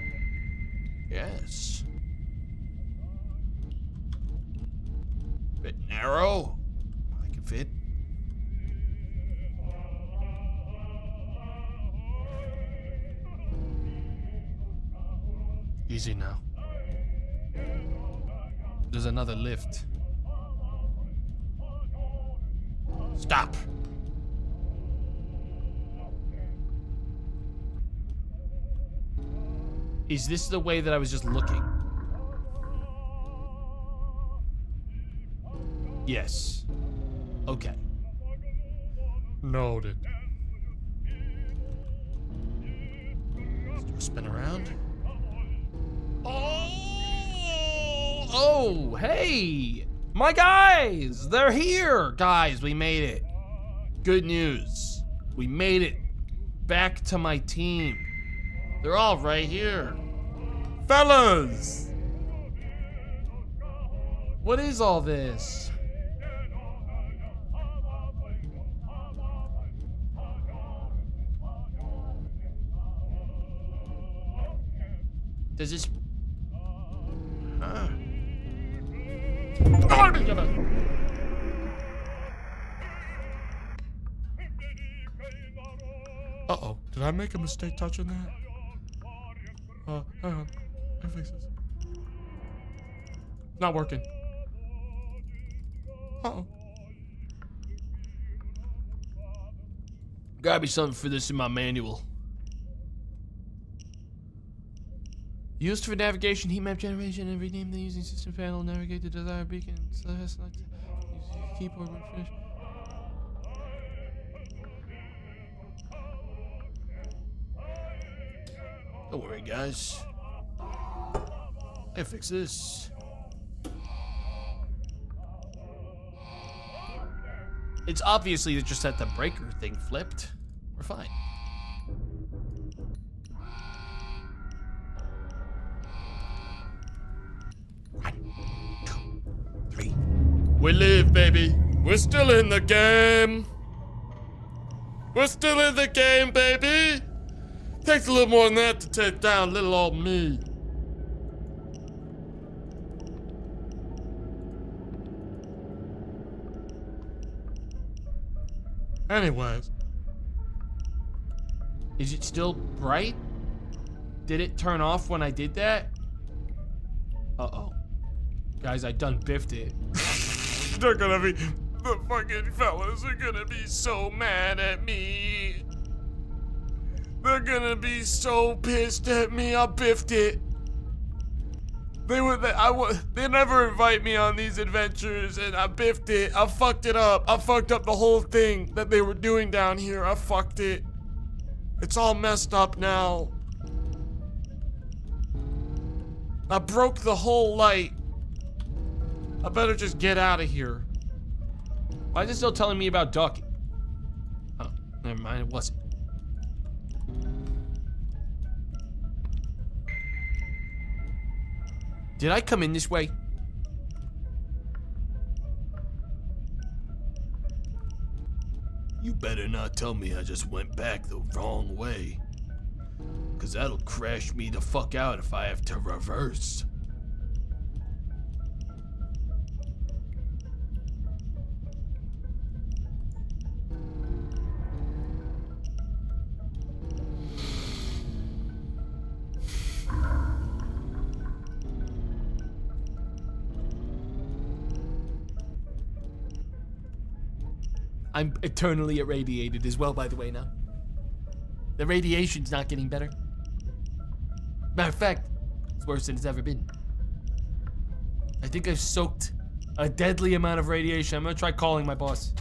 A: Yes. Bit narrow. I can fit. Easy now. There's another lift. Stop. Is this the way that I was just looking? Yes. Okay.
E: Noted.
A: Let's do a spin around. Oh, hey! My guys! They're here! Guys, we made it. Good news. We made it back to my team. They're all right here.
E: Fellas!
A: What is all this? Does this... Huh.
E: Uh-oh. Did I make a mistake touching that? Hang on. Let me fix this. Not working. Uh-oh.
A: Gotta be something for this in my manual. Used for navigation, heat map generation, and rename the using system panel, navigate the desired beacon, select use keyboard when finished. Don't worry, guys. I fix this. It's obviously just that the breaker thing flipped. We're fine. We live, baby. We're still in the game. We're still in the game, baby. Takes a little more than that to take down little old me.
E: Anyways.
A: Is it still bright? Did it turn off when I did that? Uh-oh. Guys, I done biffed it.
E: They're gonna be... The fucking fellas are gonna be so mad at me. They're gonna be so pissed at me. I biffed it. They never invite me on these adventures, and I biffed it. I fucked it up. I fucked up the whole thing that they were doing down here. I fucked it. It's all messed up now. I broke the whole light. I better just get out of here.
A: Why is it still telling me about docking? Oh, never mind, it wasn't. Did I come in this way? You better not tell me I just went back the wrong way. Cause that'll crash me the fuck out if I have to reverse. I'm eternally irradiated as well, by the way, now. The radiation's not getting better. Matter of fact, it's worse than it's ever been. I think I've soaked a deadly amount of radiation. I'm gonna try calling my boss.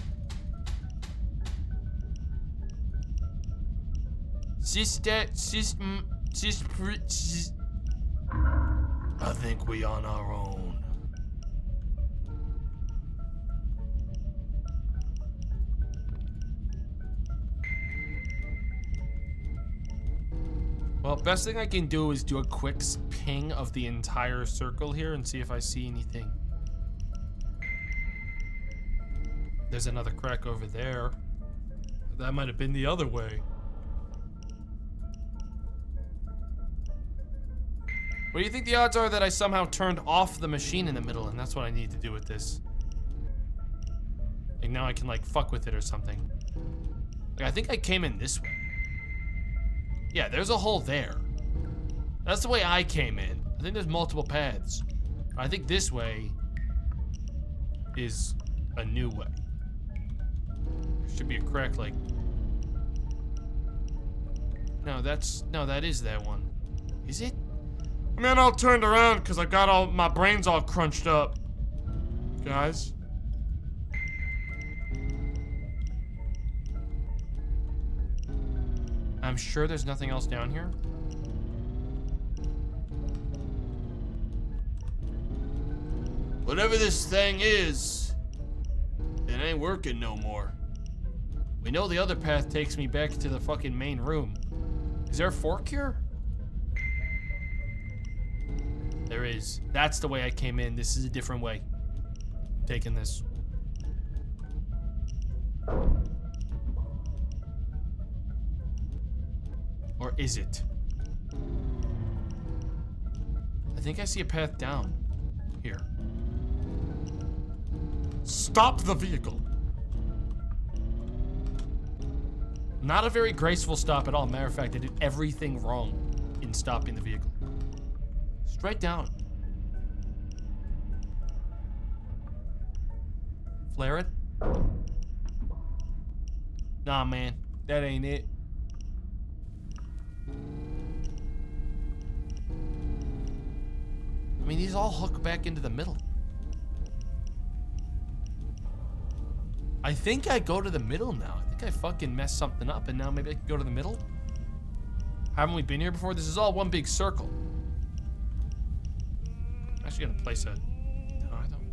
A: I think we on our own. Well, best thing I can do is do a quick ping of the entire circle here and see if I see anything.
B: There's another crack over there. That might have been the other way. What do you think the odds are that I somehow turned off the machine in the middle and that's what I need to do with this? Like now I can like fuck with it or something. Like I think I came in this way. Yeah, there's a hole there. That's the way I came in. I think there's multiple paths. I think this way is a new way. There should be a crack like... No, that is that one. Is it?
E: I mean, all turned around because I got all my brains all crunched up. Guys.
B: I'm sure there's nothing else down here.
A: Whatever this thing is, it ain't working no more.
B: We know the other path takes me back to the fucking main room. Is there a fork here? There is. That's the way I came in. This is a different way. I'm taking this. Or is it? I think I see a path down here.
E: Stop the vehicle.
B: Not a very graceful stop at all. Matter of fact, I did everything wrong in stopping the vehicle. Straight down. Flare it. Nah, man. That ain't it. I mean, these all hook back into the middle. I think I go to the middle now. I think I fucking messed something up and now maybe I can go to the middle? Haven't we been here before? This is all one big circle. I'm actually gonna place a... No, I don't.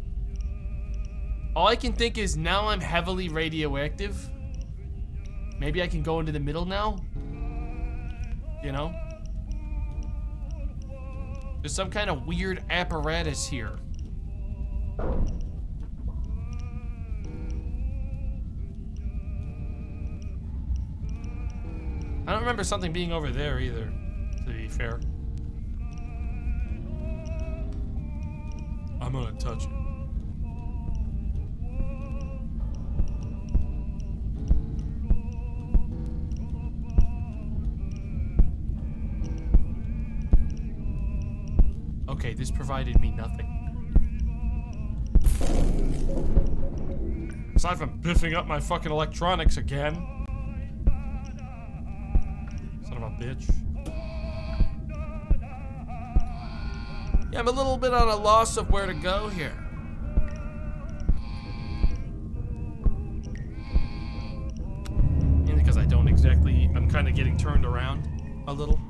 B: All I can think is now I'm heavily radioactive. Maybe I can go into the middle now? You know? There's some kind of weird apparatus here. I don't remember something being over there either, to be fair.
E: I'm gonna touch it.
B: Okay, this provided me nothing.
E: Aside from biffing up my fucking electronics again. Son of a bitch.
A: Yeah, I'm a little bit on a loss of where to go here.
B: Mainly because I don't exactly... I'm kind of getting turned around a little.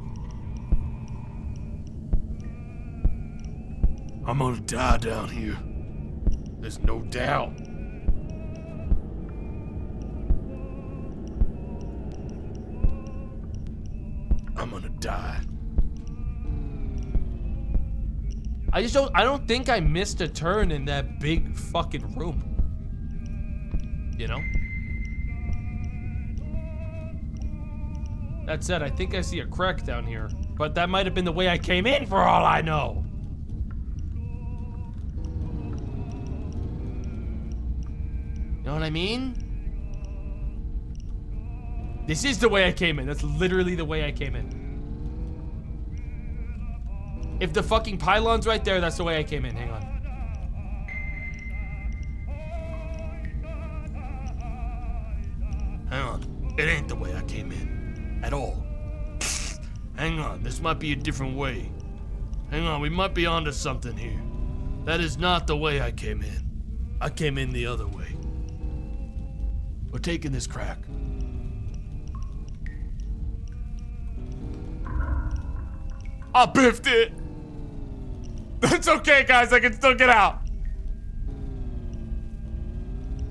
A: I'm gonna die down here. There's no doubt. I'm gonna die.
B: I don't think I missed a turn in that big fucking room. You know? That said, I think I see a crack down here. But that might have been the way I came in for all I know. You know what I mean? This is the way I came in. That's literally the way I came in. If the fucking pylon's right there, that's the way I came in. Hang on.
A: Hang on. It ain't the way I came in. At all. Hang on. This might be a different way. Hang on. We might be onto something here. That is not the way I came in. I came in the other way. We're taking this crack.
E: I biffed it. That's okay, guys. I can still get out.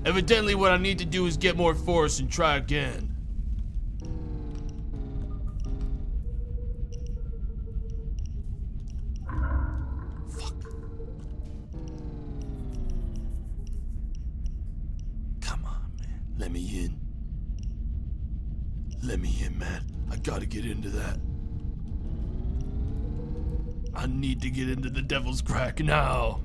A: Evidently, what I need to do is get more force and try again. Fuck. Come on. me in. Let me in, man. I gotta get into that. I need to get into the Devil's Crack now.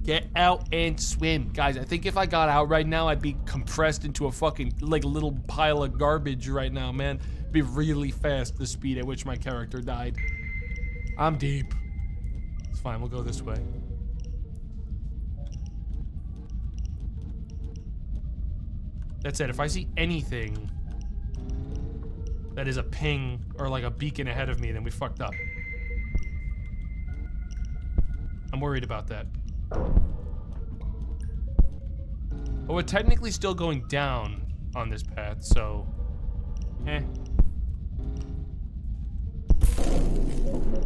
B: Get out and swim. Guys, I think if I got out right now, I'd be compressed into a fucking, like, little pile of garbage right now, man. It'd be really fast, the speed at which my character died. I'm deep. It's fine, we'll go this way. That's it. If I see anything that is a ping or like a beacon ahead of me, then we fucked up. I'm worried about that. But we're technically still going down on this path, so...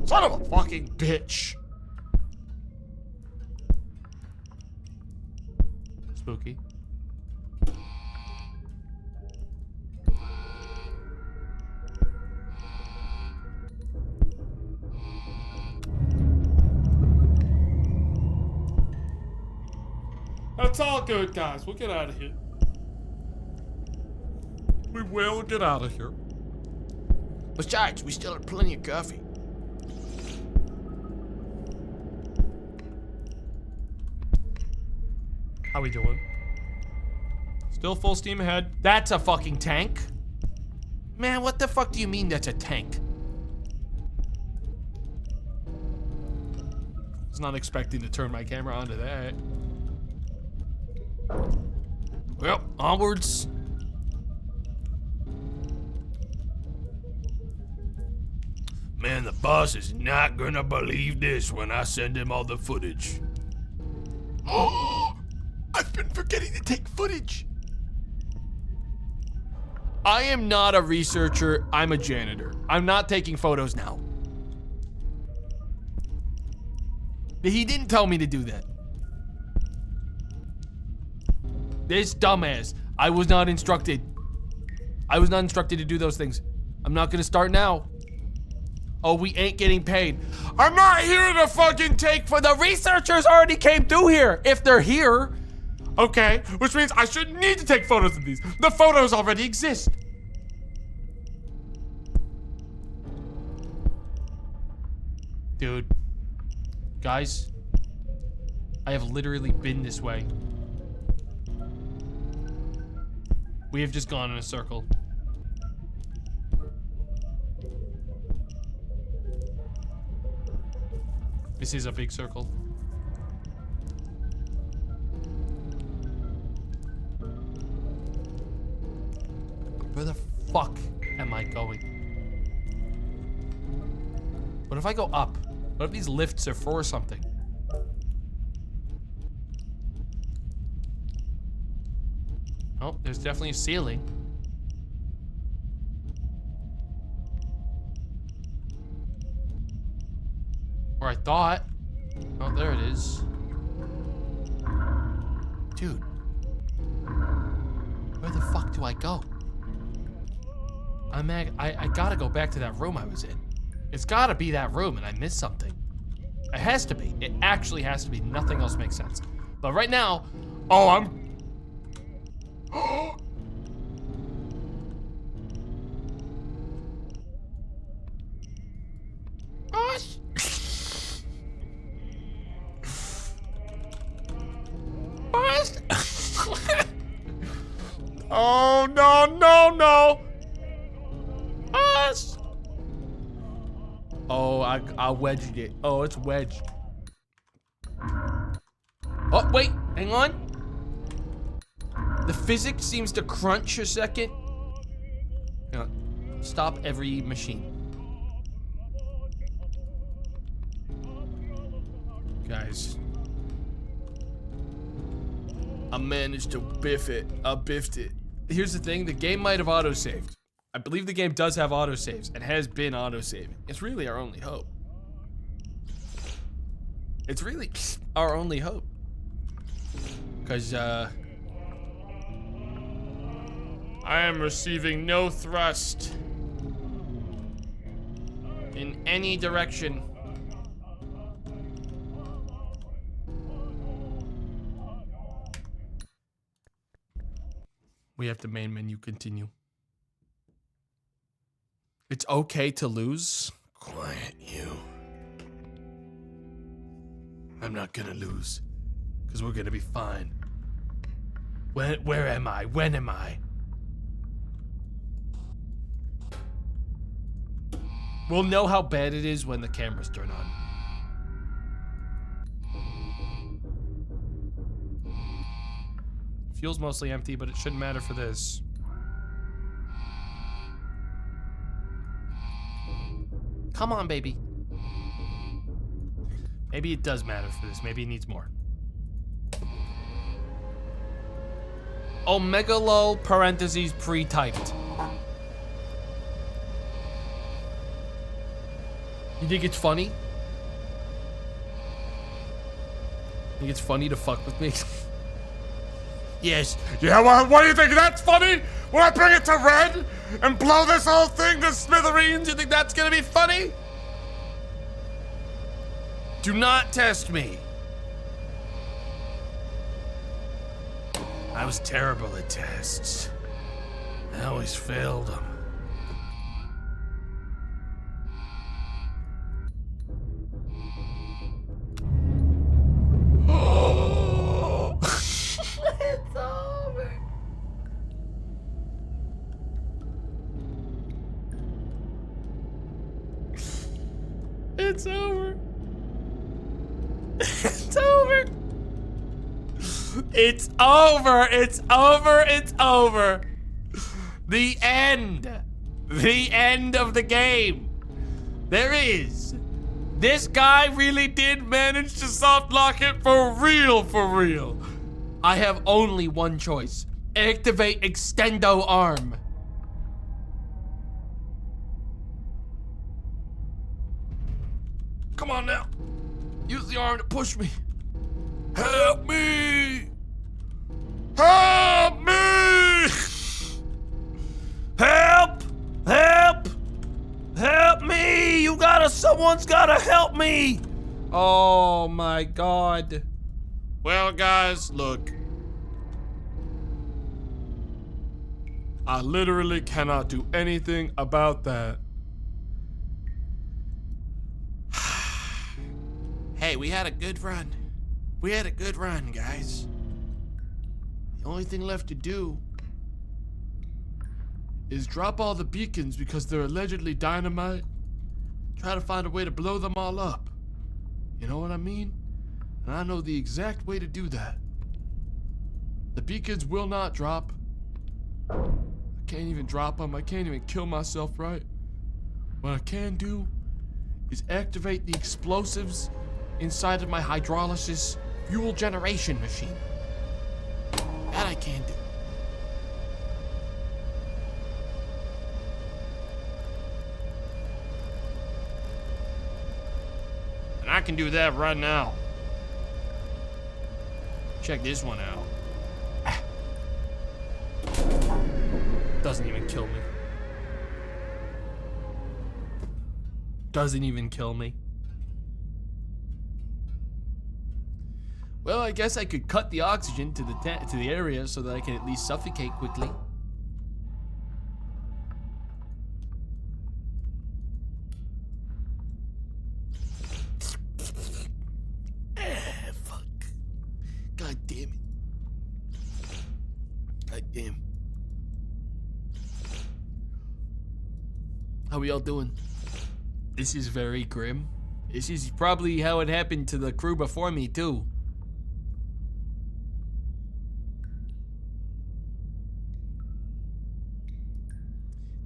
E: Son of a fucking bitch.
B: Spooky.
E: That's all good, guys. We'll get out of here. We will get out of here.
C: Besides, we still have plenty of coffee.
B: How we doing? Still full steam ahead. That's a fucking tank.
A: Man, what the fuck do you mean that's a tank?
B: I was not expecting to turn my camera onto that.
A: Well, onwards. Man, the boss is not gonna believe this when I send him all the footage. Oh, I've been forgetting to take footage.
B: I am not a researcher, I'm a janitor. I'm not taking photos now. He didn't tell me to do that. This dumbass. I was not instructed. I was not instructed to do those things. I'm not gonna start now. Oh, we ain't getting paid.
E: I'm not here to fucking take
B: For the researchers already came through here, if they're here.
E: Okay, which means I shouldn't need to take photos of these. The photos already exist.
B: Dude. Guys. I have literally been this way. We have just gone in a circle. This is a big circle. Where the fuck am I going? What if I go up? What if these lifts are for something? Oh, there's definitely a ceiling. Or I thought. Oh, there it is. Dude. Where the fuck do I go? I gotta go back to that room I was in. It's gotta be that room and I missed something. It has to be. It actually has to be. Nothing else makes sense. But right now,
E: Oh, I'm... Oh, no, no, no.
B: us. Oh, I wedged it. Oh, it's wedged. Oh, wait, hang on. The physics seems to crunch a second. Hang on. Stop every machine. Guys.
A: I managed to biff it. I biffed it.
B: Here's the thing, the game might have autosaved. I believe the game does have autosaves and has been autosaving. It's really our only hope. It's really our only hope. Because,
E: I am receiving no thrust
B: in any direction. We have to main menu continue. It's okay to lose.
A: Quiet, you. I'm not gonna lose, because we're gonna be fine.
B: Where am I? When am I? We'll know how bad it is when the cameras turn on. Fuel's mostly empty, but it shouldn't matter for this. Come on, baby. Maybe it does matter for this. Maybe it needs more. Omega lol parentheses pre-typed. You think it's funny? You think it's funny to fuck with me?
A: Yes.
E: Yeah, well, what do you think? That's funny? When I bring it to red and blow this whole thing to smithereens, you think that's gonna be funny?
A: Do not test me. I was terrible at tests. I always failed them.
B: It's over. It's over. It's over. It's over. It's over. The end. The end of the game. There is. This guy really did manage to soft lock it for real, for real. I have only one choice. Activate extendo arm.
A: Come on now. Use the arm to push me. Help me!
E: Help me!
A: Help! Help! Help me! Someone's gotta help me!
B: Oh my god.
E: Well, guys, look. I literally cannot do anything about that.
A: Hey, we had a good run. We had a good run, guys. The only thing left to do is drop all the beacons because they're allegedly dynamite. Try to find a way to blow them all up. You know what I mean? And I know the exact way to do that. The beacons will not drop. I can't even drop them. I can't even kill myself, right? What I can do is activate the explosives inside of my hydrolysis fuel generation machine. That I can do. And I can do that right now. Check this one out.
B: Doesn't even kill me. Doesn't even kill me. Well, I guess I could cut the oxygen to the area so that I can at least suffocate quickly.
A: Fuck. God damn it. God damn. How we all doing?
B: This is very grim. This is probably how it happened to the crew before me, too.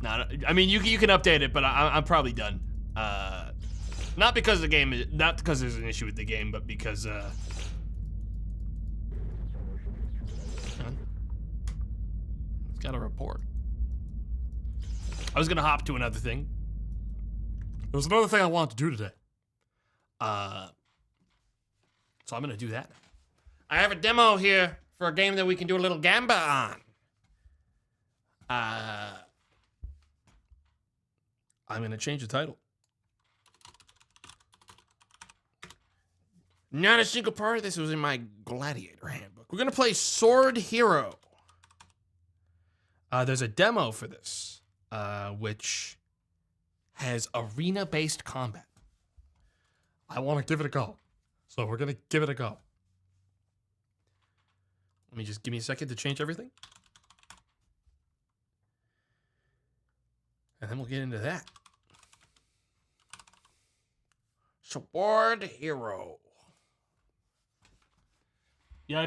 B: Not, I mean, you can update it, but I'm probably done. Not because the game is, not because there's an issue with the game, but because it's got a report. I was gonna hop to another thing.
E: There was another thing I wanted to do today.
B: So I'm gonna do that.
C: I have a demo here for a game that we can do a little gamba on.
B: I'm gonna change the title.
C: Not a single part of this was in my Gladiator handbook. We're gonna play Sword Hero.
B: There's a demo for this, which has arena-based combat.
E: I want to give it a go. So we're going to give it a go.
B: Let me just give me a second to change everything. And then we'll get into that.
C: Sword Hero.
B: Yeah,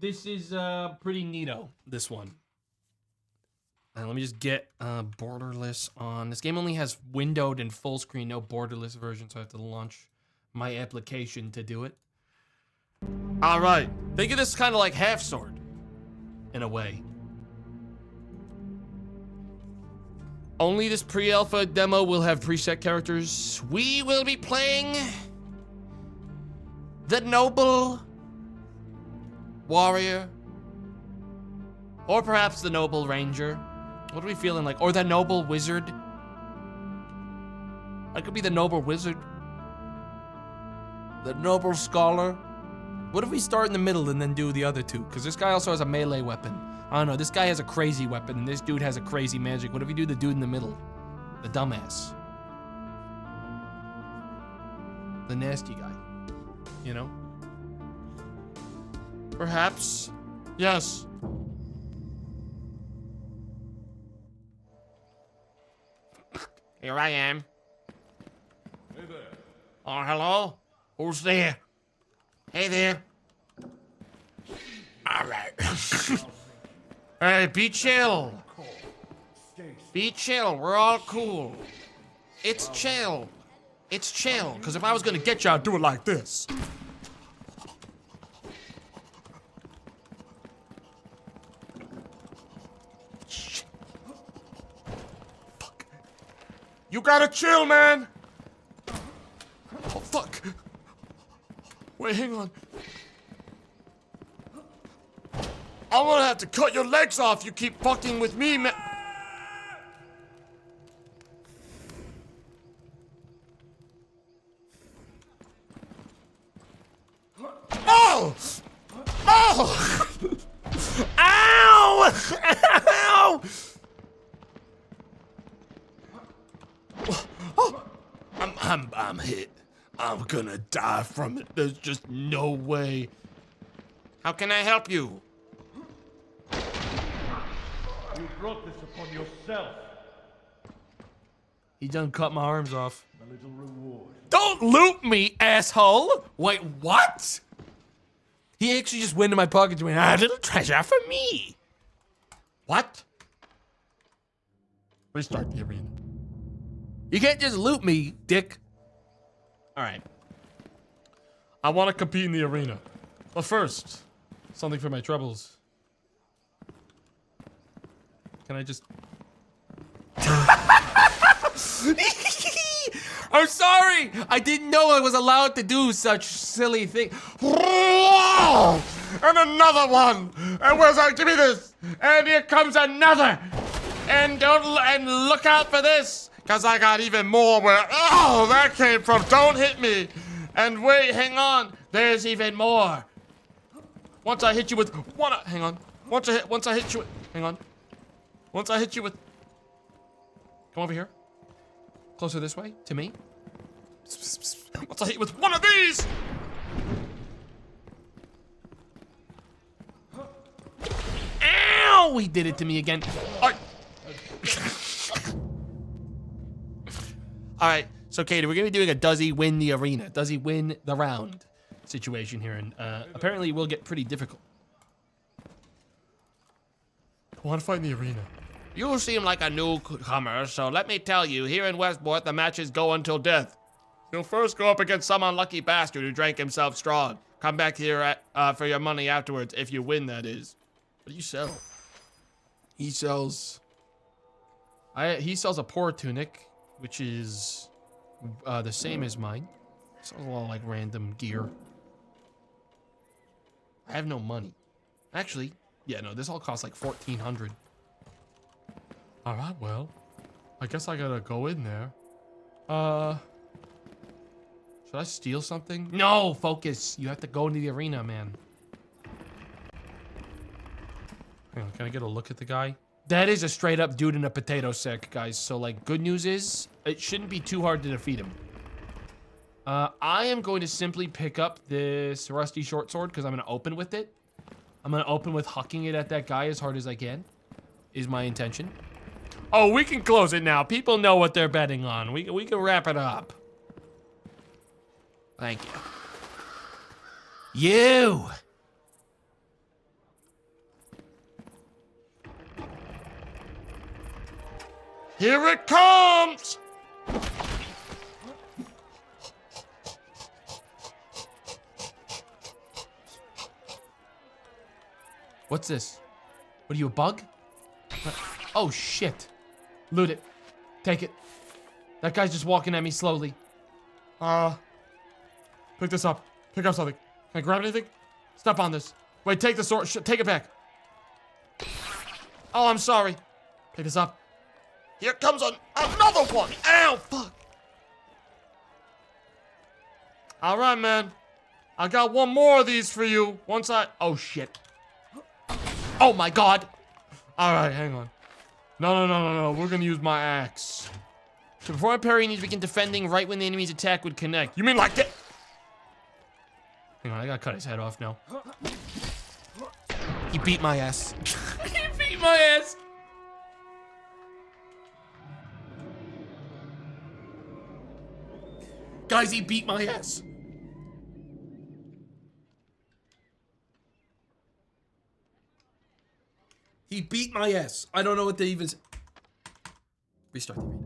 B: this is pretty neato, this one. Let me just get borderless on. This game only has windowed and full screen, no borderless version, so I have to launch my application to do it.
A: All right. Think of this kind of like Half Sword, in a way. Only this pre-alpha demo will have preset characters. We will be playing the Noble Warrior, or perhaps the Noble Ranger. What are we feeling like? Or the Noble Wizard. I could be the Noble Wizard. The Noble Scholar. What if we start in the middle and then do the other two? Because this guy also has a melee weapon. I don't know, this guy has a crazy weapon and this dude has a crazy magic. What if we do the dude in the middle? The dumbass. The nasty guy. You know?
E: Perhaps. Yes.
C: Here I am. Hey there. Oh, hello? Who's there? Hey there. All right. Hey, be chill. Be chill. We're all cool. It's chill. It's chill. Because if I was going to get you, I'd do it like this.
E: Fuck. You gotta chill, man. Oh, fuck. Wait, hang on. I'm gonna have to cut your legs off. You keep fucking with me, man. Oh! Oh! Ow! Ow! Oh.
A: I'm hit. I'm gonna die from it. There's just no way.
C: How can I help you?
F: You brought this upon yourself.
B: He done cut my arms off.
F: A little reward.
A: Don't loot me, asshole! Wait, what?
B: He actually just went in my pocket and went, a little treasure for me.
A: What?
E: Restart the arena.
B: You can't just loot me, dick.
A: All right.
E: I want to compete in the arena. But first,
B: Something for my troubles. Can I just...
A: I'm sorry! I didn't know I was allowed to do such silly thing.
E: and another one. And where's that? Give me this. And here comes another. And look out for this, cause I got even more where that came from. Don't hit me. And wait, hang on. There's even more. Once I hit you with one, hang on. Once I hit you with, hang on. Once I hit you with,
B: Come over here. Closer this way, to me.
E: once I hit you with one of these.
B: Ow! He did it to me again.
A: All right, so Katie, we're gonna be doing a does he win the arena? Does he win the round situation here? And apparently it will get pretty difficult.
E: I want to fight in the arena.
C: You seem like a newcomer, so let me tell you, here in Westport, the matches go until death. You'll first go up against some unlucky bastard who drank himself strong. Come back here for your money afterwards, if you win, that is.
A: What do you sell? He sells. He sells a poor tunic, which is the same as mine. Sells a lot of like random gear. I have no money. Actually, yeah, no, this all costs like 1,400.
E: All right, well, I guess I gotta go in there.
A: Should I steal something? No, focus. You have to go into the arena, man.
B: Hang on, can I get a look at the guy? That is a straight up dude in a potato sack, guys. So, like, good news is, it shouldn't be too hard to defeat him. I am going to simply pick up this rusty short sword because I'm going to open with it. I'm going to open with hucking it at that guy as hard as I can, is my intention. Oh, we can close it now. People know what they're betting on. We can wrap it up. Thank you. You!
E: Here it comes!
B: What's this? What are you, a bug? Oh, shit. Loot it. Take it. That guy's just walking at me slowly.
E: Pick this up. Pick up something. Can I grab anything? Step on this. Wait, take the sword. Take it back. Oh, I'm sorry. Pick this up. Here comes another one. Ow, fuck. All right, man. I got one more of these for you. Once I... Oh, shit. Oh, my God. All right, hang on. No. We're going to use my axe.
A: To perform a parry, you need to begin defending right when the enemy's attack would connect.
E: You mean like that?
B: Hang on, I gotta cut his head off now.
A: He beat my ass.
B: He beat my ass!
A: Guys, he beat my ass. He beat my ass. I don't know what they even... Restart the arena.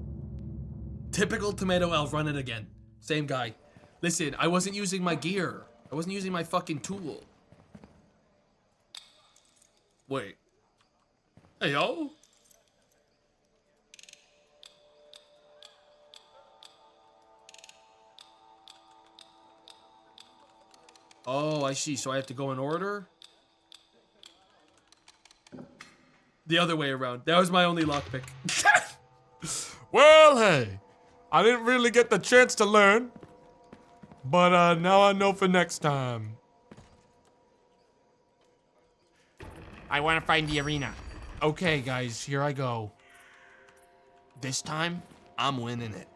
A: Typical Tomato Elf, run it again. Same guy. Listen, I wasn't using my gear. I wasn't using my fucking tool. Wait. Hey, yo. Oh, I see. So I have to go in order? The other way around. That was my only lockpick.
E: Well, hey. I didn't really get the chance to learn. But now I know for next time.
A: I want to find the arena. Okay, guys, here I go. This time, I'm winning it.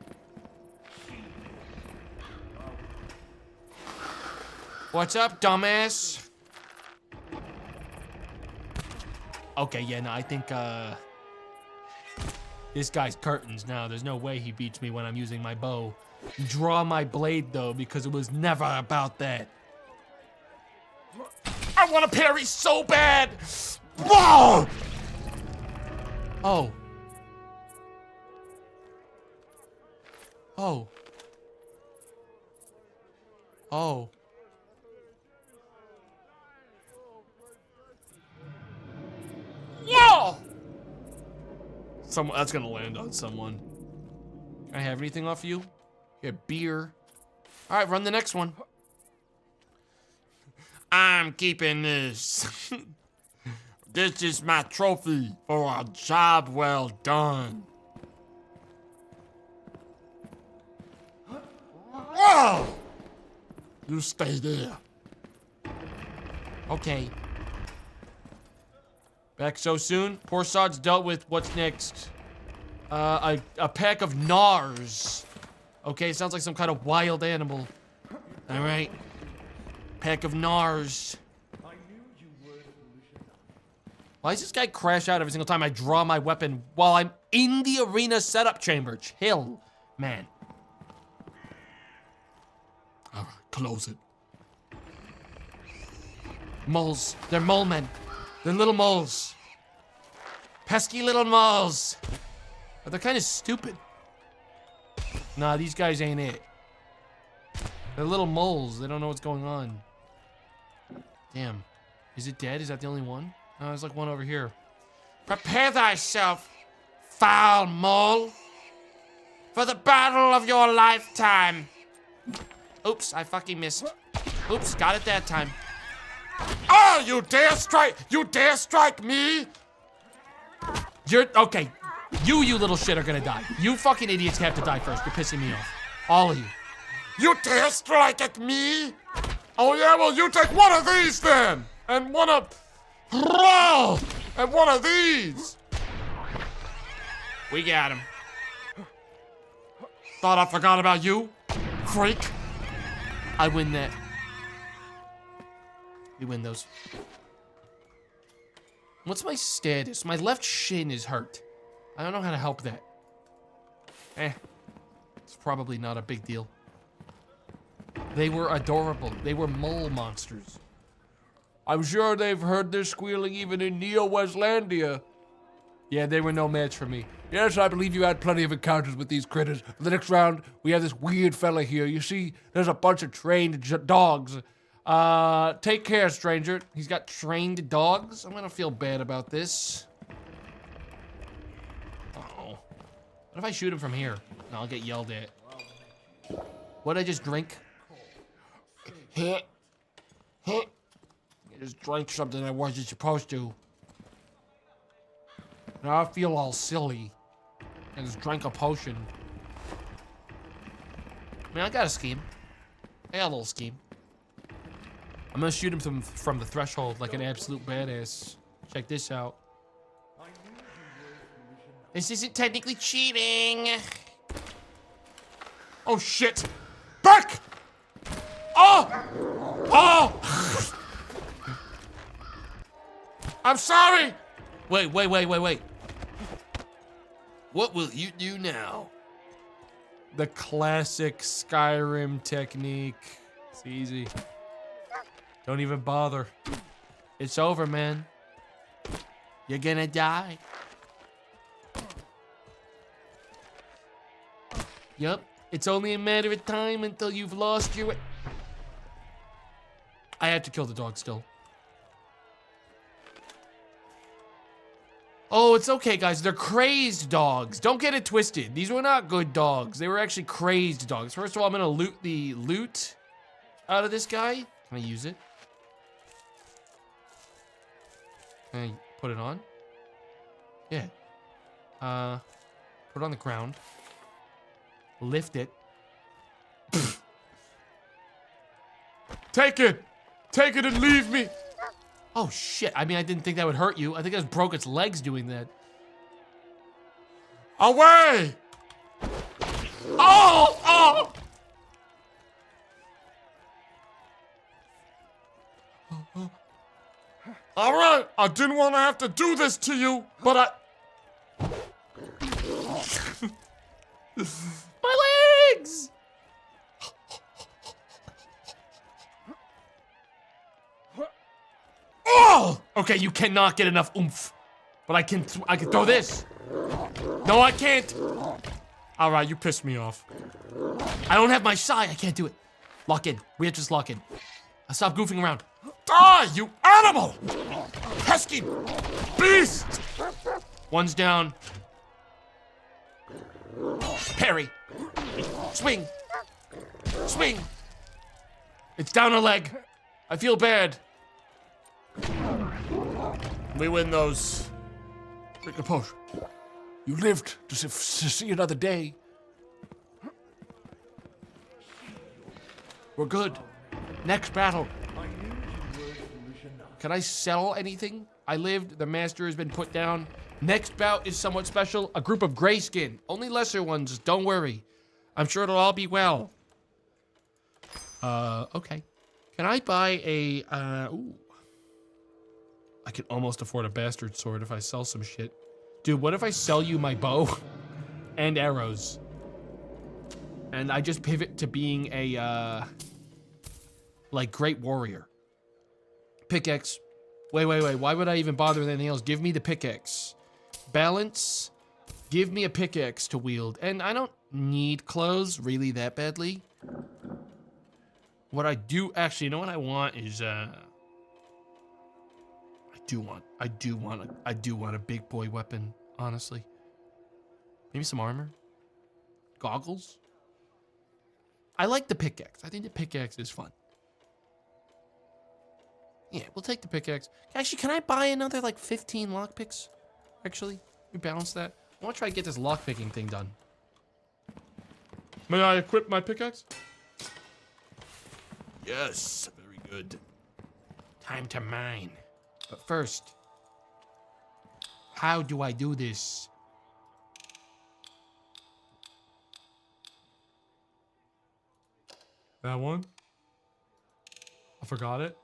A: What's up, dumbass? Okay, yeah, no, I think, this guy's curtains now. There's no way he beats me when I'm using my bow. Draw my blade, though, because it was never about that.
E: I want to parry so bad! Whoa!
A: Oh. Oh. Oh.
E: Whoa!
A: Someone that's gonna land on someone. Can I have anything off you? Here, beer. All right, run the next one.
E: I'm keeping this. This is my trophy for a job well done. Whoa! You stay there.
A: Okay. Back so soon? Poor Sod's dealt with. What's next? A pack of gnars. Okay, sounds like some kind of wild animal. All right. Pack of gnars. Why does this guy crash out every single time I draw my weapon while I'm in the arena setup chamber? Chill, man.
E: All right, close it.
A: Moles. They're mole men. They're little moles. Pesky little moles. But they're kind of stupid. Nah, these guys ain't it. They're little moles. They don't know what's going on. Damn. Is it dead? Is that the only one? Oh, there's like one over here.
E: Prepare thyself, foul mole, for the battle of your lifetime.
A: Oops, I fucking missed. Oops, got it that time.
E: Oh, you dare strike me?
A: You're, okay. You little shit are gonna die. You fucking idiots have to die first. You're pissing me off. All of you.
E: You dare strike at me? Oh yeah, well you take one of these then, and one of, and one of these. We got him. Thought I forgot about you, freak.
A: I win that. We win those. What's my status? My left shin is hurt. I don't know how to help that. It's probably not a big deal. They were adorable. They were mole monsters. I'm sure they've heard their squealing even in Neo-Westlandia. Yeah, they were no match for me. Yes, I believe you had plenty of encounters with these critters. For the next round, we have this weird fella here. You see, there's a bunch of trained dogs. Take care, stranger. He's got trained dogs. I'm gonna feel bad about this. Uh-oh. What if I shoot him from here? No, I'll get yelled at. What'd I just drink? I just drank something I wasn't supposed to. Now I feel all silly. I just drank a potion. Man, I got a scheme. I got a little scheme. I'm gonna shoot him from the threshold like an absolute badass. Check this out. This isn't technically cheating.
E: Oh shit! Back! Oh! Oh! I'm sorry!
A: Wait. What will you do now? The classic Skyrim technique. It's easy. Don't even bother. It's over, man. You're gonna die. Yup. It's only a matter of time until you've lost your... I have to kill the dog still. Oh, it's okay, guys. They're crazed dogs. Don't get it twisted. These were not good dogs. They were actually crazed dogs. First of all, I'm gonna loot the loot out of this guy. Can I use it? Can I put it on? Yeah. Put it on the ground. Lift it.
E: Take it! Take it and leave me!
A: Oh shit, I mean, I didn't think that would hurt you. I think I just broke its legs doing that.
E: Away! Oh! Oh! All right, I didn't want to have to do this to you, but I...
A: My legs! Oh! Okay, you cannot get enough oomph. But I can throw this. No, I can't.
E: All right, you pissed me off.
A: I don't have my side. I can't do it. Lock in. We have to just lock in. I'll stop goofing around.
E: Die, you animal! Pesky beast!
A: One's down. Parry. Swing. Swing. It's down a leg. I feel bad.
E: We win those.
A: Drink a potion. You lived to see another day. We're good. Next battle. Can I sell anything? I lived. The master has been put down. Next bout is somewhat special. A group of grayskin. Only lesser ones. Don't worry. I'm sure it'll all be well. Okay. Can I buy a, ooh. I can almost afford a bastard sword if I sell some shit. Dude, what if I sell you my bow and arrows? And I just pivot to being a, like, great warrior. Pickaxe. Wait. Why would I even bother with anything else? Give me the pickaxe. Balance. Give me a pickaxe to wield. And I don't need clothes really that badly. What I do, actually, you know what I want is, I do want a big boy weapon, honestly. Maybe some armor? Goggles? I like the pickaxe. I think the pickaxe is fun. Yeah, we'll take the pickaxe. Actually, can I buy another, like, 15 lockpicks? Actually, we balance that. I want to try to get this lockpicking thing done.
E: May I equip my pickaxe?
A: Yes, very good. Time to mine. But first, how do I do this?
B: That one. I forgot it.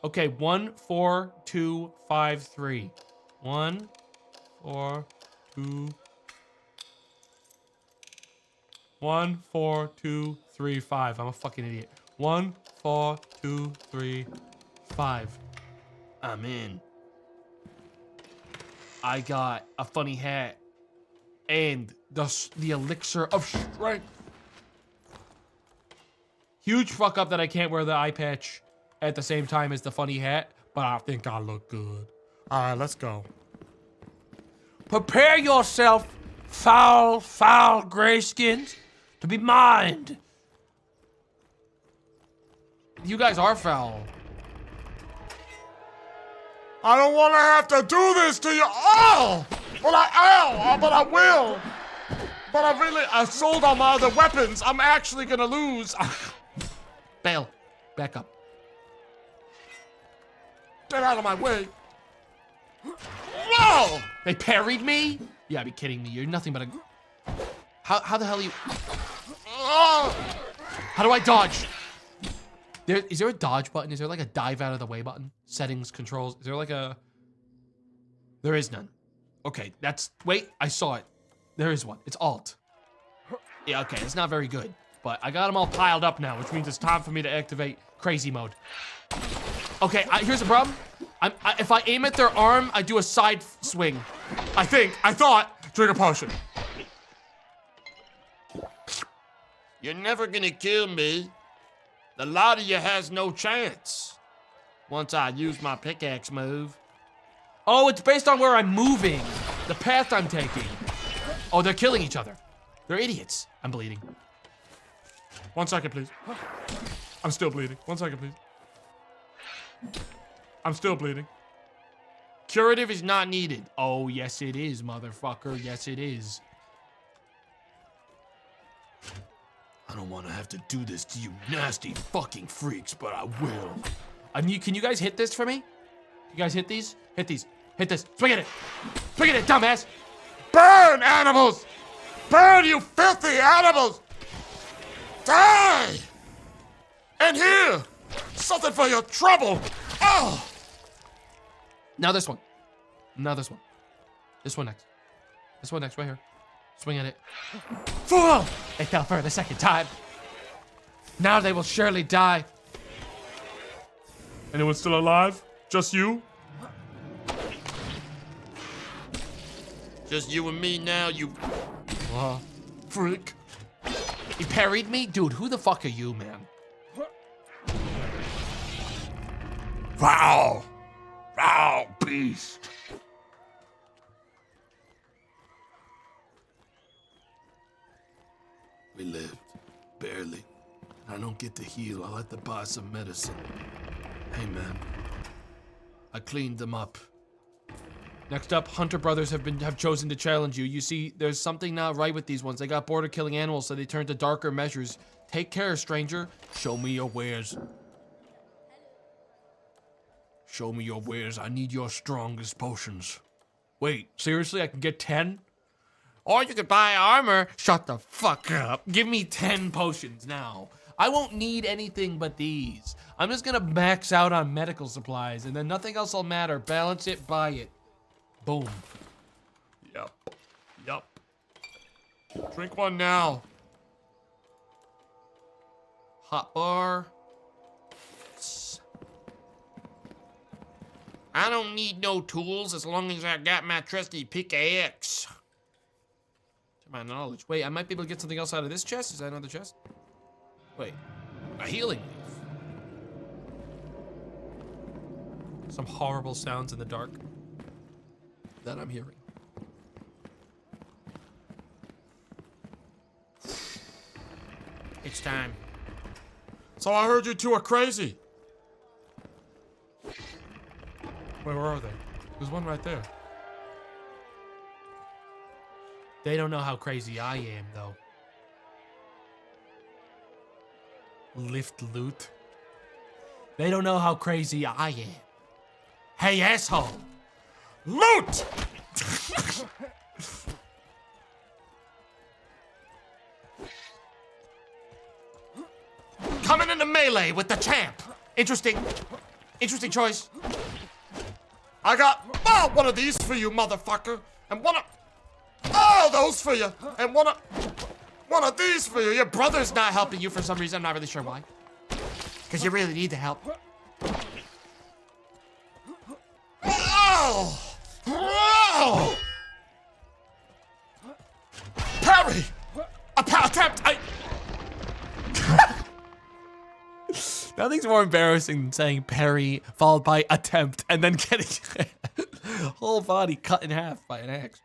B: Okay, 1, 4, 2, 5, 3. 1, 4, 2. 1, 4, 2, 3, 5. I'm a fucking idiot. 1, 4, 2, 3, 5. I'm in. I got a funny hat and the elixir of strength. Huge fuck up that I can't wear the eye patch at the same time as the funny hat, but I think I look good.
E: All right, let's go.
B: Prepare yourself, foul grayskins, to be mined. You guys are foul.
E: I don't want to have to do this to you. Oh! But I will. But I sold all my other weapons. I'm actually gonna lose.
B: Bail. Back up.
E: Get out of my way. No!
B: They parried me? You gotta be kidding me. You're nothing but a... How the hell are you...
E: Oh!
B: How do I dodge? Is there a dodge button? Is there like a dive out of the way button? Settings, controls. Is there like a... There is none. Okay, that's... Wait, I saw it. There is one. It's Alt. Yeah, okay, it's not very good. But I got them all piled up now, which means it's time for me to activate crazy mode. Okay, here's the problem. If I aim at their arm, I do a side swing. I thought.
E: Drink a potion.
C: You're never gonna kill me. The lot of you has no chance. Once I use my pickaxe move.
B: Oh, it's based on where I'm moving. The path I'm taking. Oh, they're killing each other. They're idiots. I'm bleeding.
E: 1 second, please. I'm still bleeding. 1 second, please. I'm still bleeding.
B: Curative is not needed. Oh, yes it is, motherfucker. Yes it is.
A: I don't want to have to do this to you nasty fucking freaks, but I will.
B: Can you guys hit this for me? You guys hit these? Hit these. Hit this. Swing at it. Swing at it, dumbass.
E: Burn, animals! Burn, you filthy animals! Die! And here, something for your trouble. Oh!
B: Now this one. Now this one. This one next. This one next, right here. Swing at it. Fool! They fell for it a second time. Now they will surely die.
E: Anyone still alive? Just you?
C: Just you and me now, you
B: Freak. He parried me? Dude, who the fuck are you, man?
A: Foul! Foul beast! We lived. Barely. I don't get to heal. I'll have to buy some medicine. Hey, man. I cleaned them up.
B: Next up, Hunter Brothers have chosen to challenge you. You see, there's something not right with these ones. They got bored of killing animals, so they turned to darker measures. Take care, stranger.
A: Show me your wares. Show me your wares. I need your strongest potions.
B: Wait, seriously? I can get 10?
C: or you could buy armor.
B: Shut the fuck up. Give me 10 potions now. I won't need anything but these. I'm just gonna max out on medical supplies, and then nothing else will matter. Balance it, buy it. Boom.
E: Yup. Yup. Drink one now.
B: Hot bar.
C: I don't need no tools as long as I got my trusty pickaxe.
B: To my knowledge. Wait, I might be able to get something else out of this chest. Is that another chest? Wait. A healing leaf. Some horrible sounds in the dark that I'm hearing.
C: It's time.
E: So I heard you two are crazy.
B: Where are they?
E: There's one right there.
B: They don't know how crazy I am, though. Lift loot. They don't know how crazy I am. Hey, asshole!
E: Loot! coming into melee with the champ.
A: Interesting. Interesting choice.
E: I got one of these for you, motherfucker, and one of those for you, and one of these for you.
A: Your brother's not helping you for some reason. I'm not really sure why. Because you really need the help.
E: Parry! Attempt!
A: Nothing's more embarrassing than saying parry followed by attempt and then getting whole body cut in half by an axe.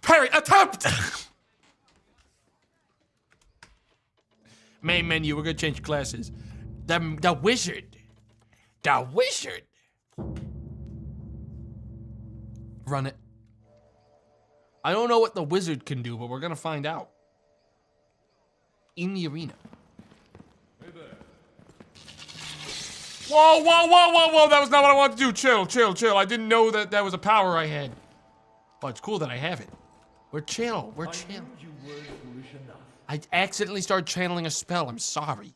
A: Parry attempt! Main menu, we're gonna change classes. The wizard. The wizard. Run it. I don't know what the wizard can do, but we're gonna find out. In the arena.
E: Whoa, whoa, whoa, whoa, whoa, that was not what I wanted to do. Chill, chill, chill. I didn't know that that was a power I had.
A: Oh, it's cool that I have it. We're chill, we're chill. I accidentally started channeling a spell, I'm sorry.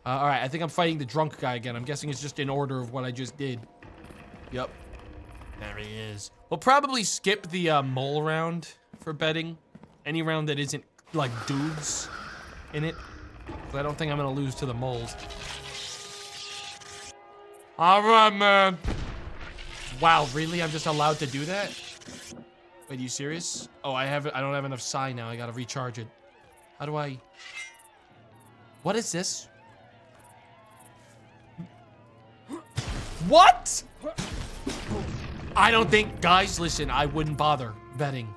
A: Alright, I think I'm fighting the drunk guy again. I'm guessing it's just in order of what I just did. Yep. There he is. We'll probably skip the mole round for betting. Any round that isn't, like, dudes in it. Because I don't think I'm gonna lose to the moles.
E: Alright, man.
A: Wow, really? I'm just allowed to do that? Wait, are you serious? Oh, I don't have enough psi now. I gotta recharge it. How do I... What is this? What? I don't think... Guys, listen, I wouldn't bother betting.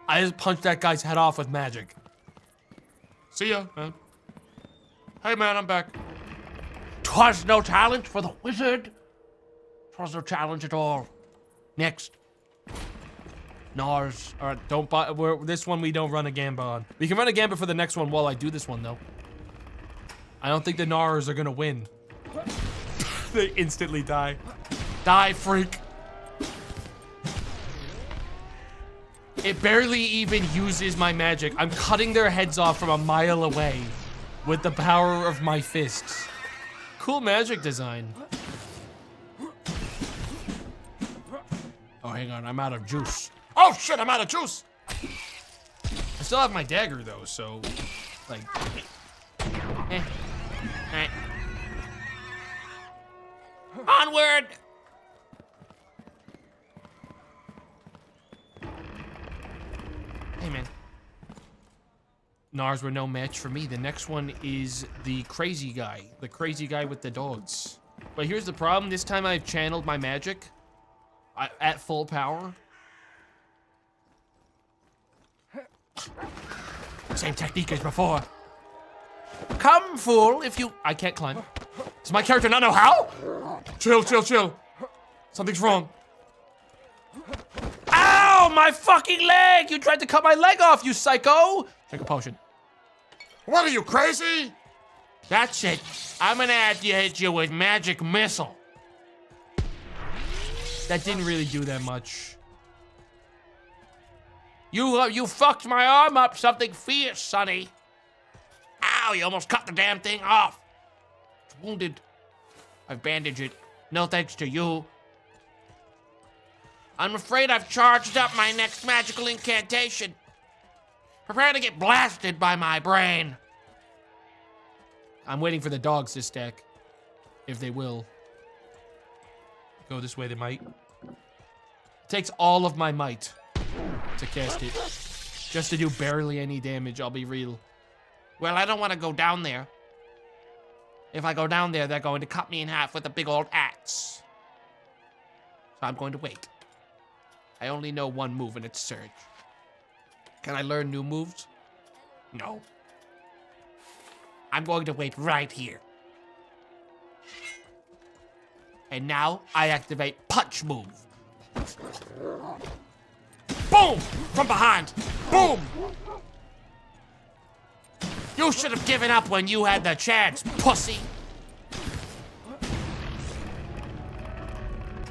A: I just punched that guy's head off with magic.
E: See ya, man. Hey, man, I'm back.
A: 'Twas no challenge for the wizard. 'Twas no challenge at all. Next. Nars. All right, don't buy. This one we don't run a gamba on. We can run a gamba for the next one while I do this one, though. I don't think the Nars are gonna win. They instantly die. Die, freak. It barely even uses my magic. I'm cutting their heads off from a mile away with the power of my fists. Cool magic design. Oh, hang on, I'm out of juice.
E: Oh, shit, I'm out of juice.
A: I still have my dagger, though, so, like,
C: Onward!
A: Hey, man. Nars were no match for me. The next one is the crazy guy. The crazy guy with the dogs. But here's the problem. This time I've channeled my magic at full power. Same technique as before. Come, fool, if you... I can't climb. Does my character not know how?
E: Chill, chill, chill. Something's wrong.
A: Ow, my fucking leg! You tried to cut my leg off, you psycho! Drink a potion.
E: What are you, crazy?
C: That's it. I'm gonna have to hit you with magic missile.
A: That didn't really do that much.
C: You fucked my arm up something fierce, Sonny. Ow, you almost cut the damn thing off. It's wounded. I've bandaged it. No thanks to you. I'm afraid I've charged up my next magical incantation. Prepare to get blasted by my brain.
A: I'm waiting for the dogs to stack. If they will. Go this way, they might. It takes all of my might to cast it. Just to do barely any damage, I'll be real.
C: Well, I don't want to go down there. If I go down there, they're going to cut me in half with a big old axe. So I'm going to wait. I only know one move, and it's Surge.
A: Can I learn new moves?
C: No. I'm going to wait right here. And now I activate Punch Move. Boom! From behind. Boom! You should have given up when you had the chance, pussy.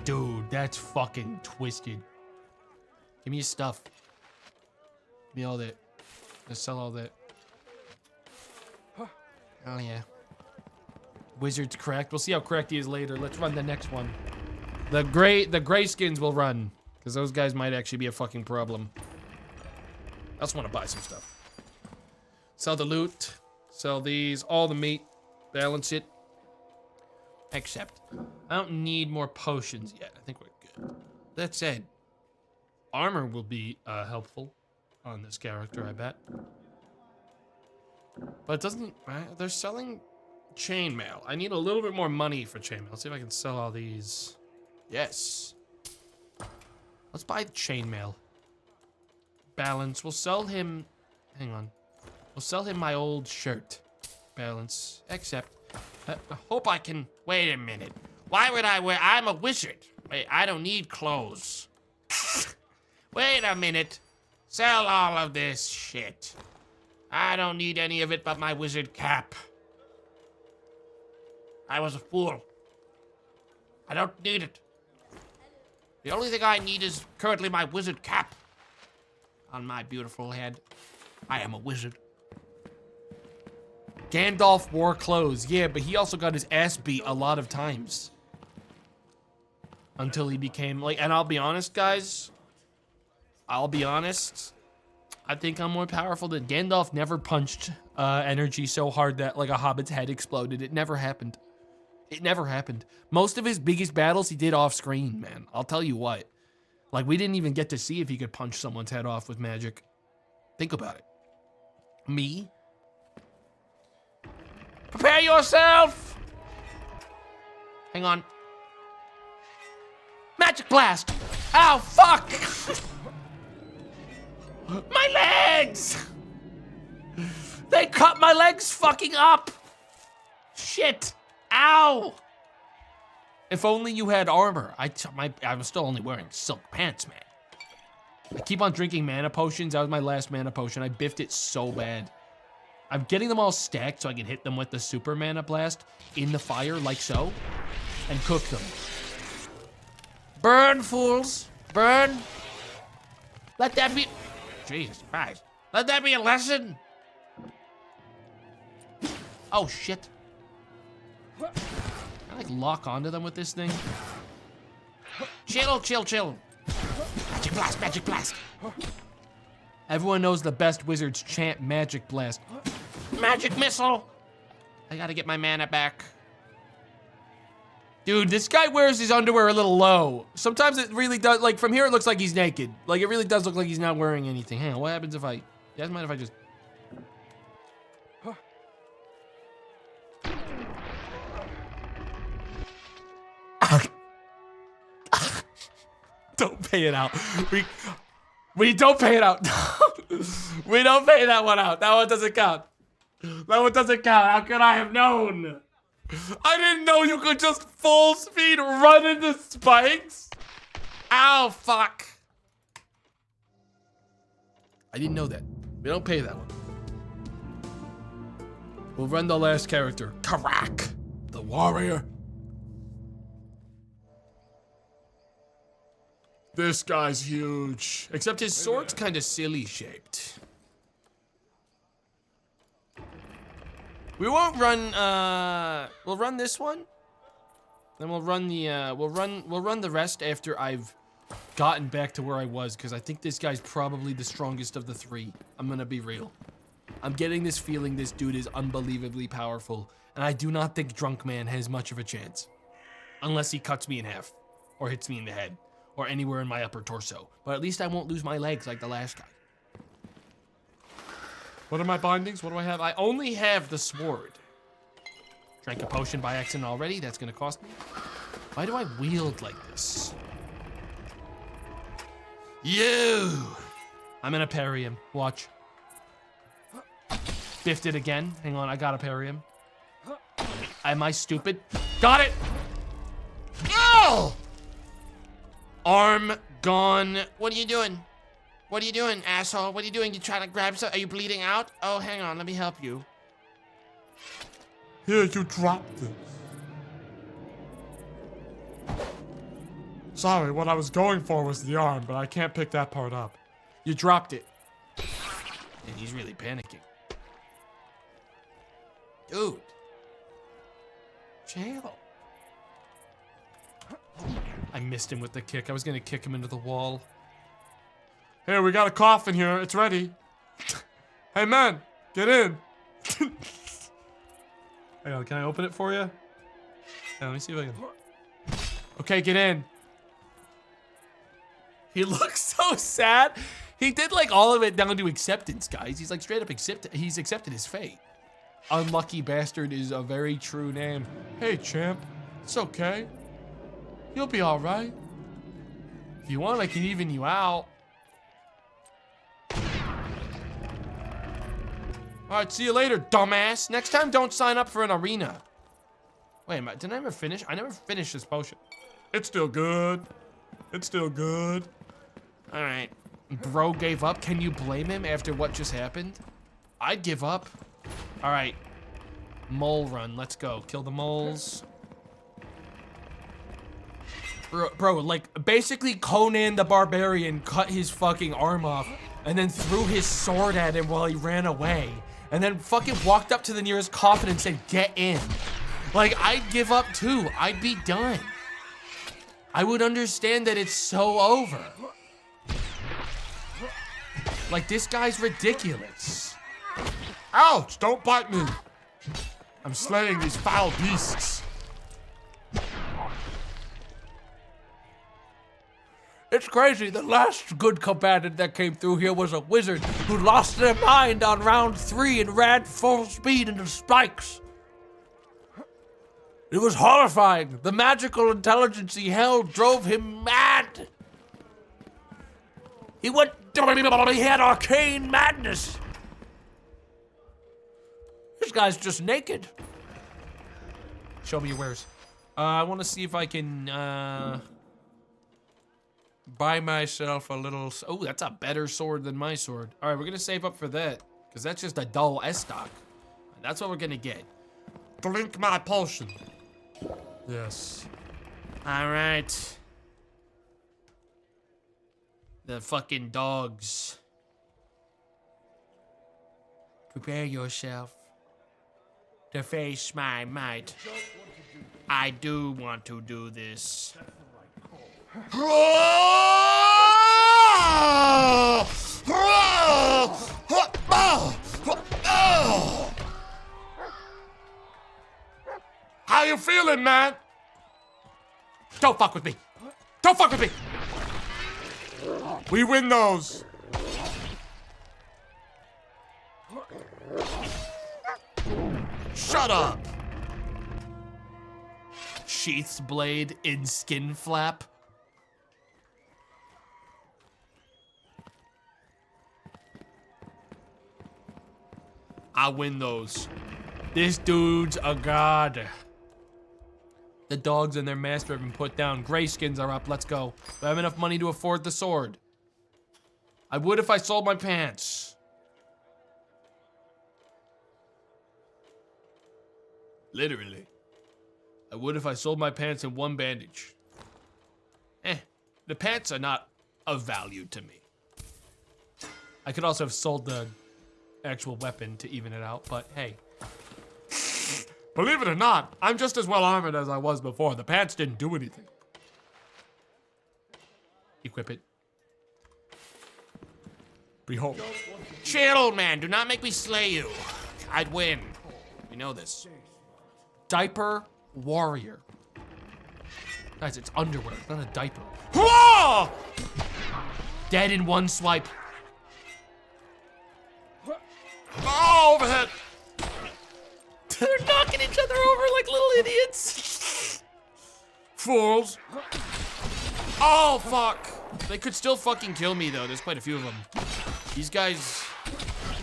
A: Dude, that's fucking twisted. Give me your stuff. Give me all that.
B: Let's sell all that. Oh yeah. Wizard's cracked. We'll see how cracked he is later. Let's run the next one. The gray skins will run, because those guys might actually be a fucking problem. I just want to buy some stuff. Sell the loot. Sell these. All the meat. Balance it. Except, I don't need more potions yet. I think we're good. That said, armor will be helpful on this character, I bet. But it doesn't, they're selling chainmail. I need a little bit more money for chainmail. Let's see if I can sell all these. Yes. Let's buy chainmail. Balance. We'll sell him, hang on. We'll sell him my old shirt. Balance. Except, I hope I can,
C: Wait a minute. Why would I wear? I'm a wizard. Wait, I don't need clothes. Wait a minute. Sell all of this shit. I don't need any of it but my wizard cap. I was a fool. I don't need it. The only thing I need is currently my wizard cap on my beautiful head. I am a wizard.
B: Gandalf wore clothes. Yeah, but he also got his ass beat a lot of times. Until he became, like, and I'll be honest, guys. I'll be honest. I think I'm more powerful than Gandalf. Never punched energy so hard that, like, a hobbit's head exploded. It never happened. It never happened. Most of his biggest battles he did off screen, man. I'll tell you what. Like, we didn't even get to see if he could punch someone's head off with magic. Think about it. Me?
C: Prepare yourself! Hang on. Magic blast! Ow, fuck! My legs! They cut my legs fucking up! Shit! Ow!
B: If only you had armor. I'm still only wearing silk pants, man. I keep on drinking mana potions. That was my last mana potion. I biffed it so bad. I'm getting them all stacked so I can hit them with the super mana blast in the fire, like so, and cook them.
C: Burn, fools! Burn! Let that be... Jesus Christ. Let that be a lesson!
B: Oh, shit. Can I, like, lock onto them with this thing?
C: Chill, chill, chill. Magic blast, magic blast.
B: Everyone knows the best wizards chant magic blast.
C: Magic missile! I gotta get my mana back.
B: Dude, this guy wears his underwear a little low. Sometimes it really does, like, from here it looks like he's naked. Like, it really does look like he's not wearing anything. Hang on, what happens if I... You guys mind if I just... Don't pay it out. We don't pay it out. We don't pay that one out. That one doesn't count. That one doesn't count. How could I have known? I didn't know you could just full speed run into spikes.
C: Ow, fuck.
B: I didn't know that. We don't pay that one. We'll run the last character. Karak, the warrior. This guy's huge. Except his sword's kind of silly shaped. We won't run, we'll run this one. Then we'll run the, we'll run the rest after I've gotten back to where I was, because I think this guy's probably the strongest of the three. I'm gonna be real. I'm getting this feeling this dude is unbelievably powerful, and I do not think Drunk Man has much of a chance. Unless he cuts me in half, or hits me in the head, or anywhere in my upper torso. But at least I won't lose my legs like the last guy. What are my bindings? What do I have? I only have the sword. Drank a potion by accident already. That's gonna cost me. Why do I wield like this? You! I'm gonna parry him. Watch. Biffed it again. Hang on, I gotta parry him. Am I stupid? Got it!
C: Ow!
B: Arm gone.
C: What are you doing? What are you doing, asshole? What are you doing? You trying to grab something? Are you bleeding out? Oh, hang on. Let me help you.
E: Here, you dropped this. Sorry, what I was going for was the arm, but I can't pick that part up.
B: You dropped it.
A: And he's really panicking. Dude. Chill.
B: I missed him with the kick. I was gonna kick him into the wall.
E: Here, we got a coffin here. It's ready. Hey, man, get in.
B: Hang on, can I open it for you? Yeah, let me see if I can.
E: Okay, get in.
A: He looks so sad. He did like all of it down to acceptance, guys. He's like straight up he's accepted his fate. Unlucky bastard is a very true name.
E: Hey, champ. It's okay. You'll be all right.
A: If you want, I can even you out.
E: All right, see you later, dumbass.
A: Next time, don't sign up for an arena. Wait, didn't I ever finish? I never finished this potion.
E: It's still good. It's still good.
A: All right. Bro gave up. Can you blame him after what just happened? I'd give up. All right. Mole run. Let's go. Kill the moles. Bro, like, basically Conan the Barbarian cut his fucking arm off and then threw his sword at him while he ran away. And then fucking walked up to the nearest coffin and said, get in. Like, I'd give up too. I'd be done. I would understand that it's so over. Like, this guy's ridiculous.
E: Ouch, don't bite me. I'm slaying these foul beasts.
B: It's crazy. The last good combatant that came through here was a wizard who lost their mind on round 3 and ran full speed into spikes. It was horrifying. The magical intelligence he held drove him mad. He had arcane madness. This guy's just naked. Show me your wares. I want to see if I can buy myself a little. Oh, that's a better sword than my sword. All right, we're gonna save up for that because that's just a dull S-stock. That's what we're gonna get.
E: Drink my potion. Yes.
A: All right. The fucking dogs. Prepare yourself to face my might. I do want to do this.
E: How you feeling, man?
A: Don't fuck with me. Don't fuck with me.
E: We win those.
A: Shut up. Sheath's blade in skin flap. I win those. This dude's a god. The dogs and their master have been put down. Grayskins are up. Let's go. I have enough money to afford the sword. I would if I sold my pants. Literally. I would if I sold my pants and one bandage. The pants are not of value to me. I could also have sold the actual weapon to even it out, but hey.
E: Believe it or not, I'm just as well armored as I was before. The pants didn't do anything.
A: Equip it.
E: Behold.
A: Chill, man. Do not make me slay you. I'd win. We know this. Diaper warrior. Guys, it's underwear, not a diaper.
E: Whoa!
A: Dead in one swipe.
E: Oh, overhead.
A: They're knocking each other over like little idiots.
E: Fools.
A: Oh, fuck. They could still fucking kill me, though. There's quite a few of them. These guys...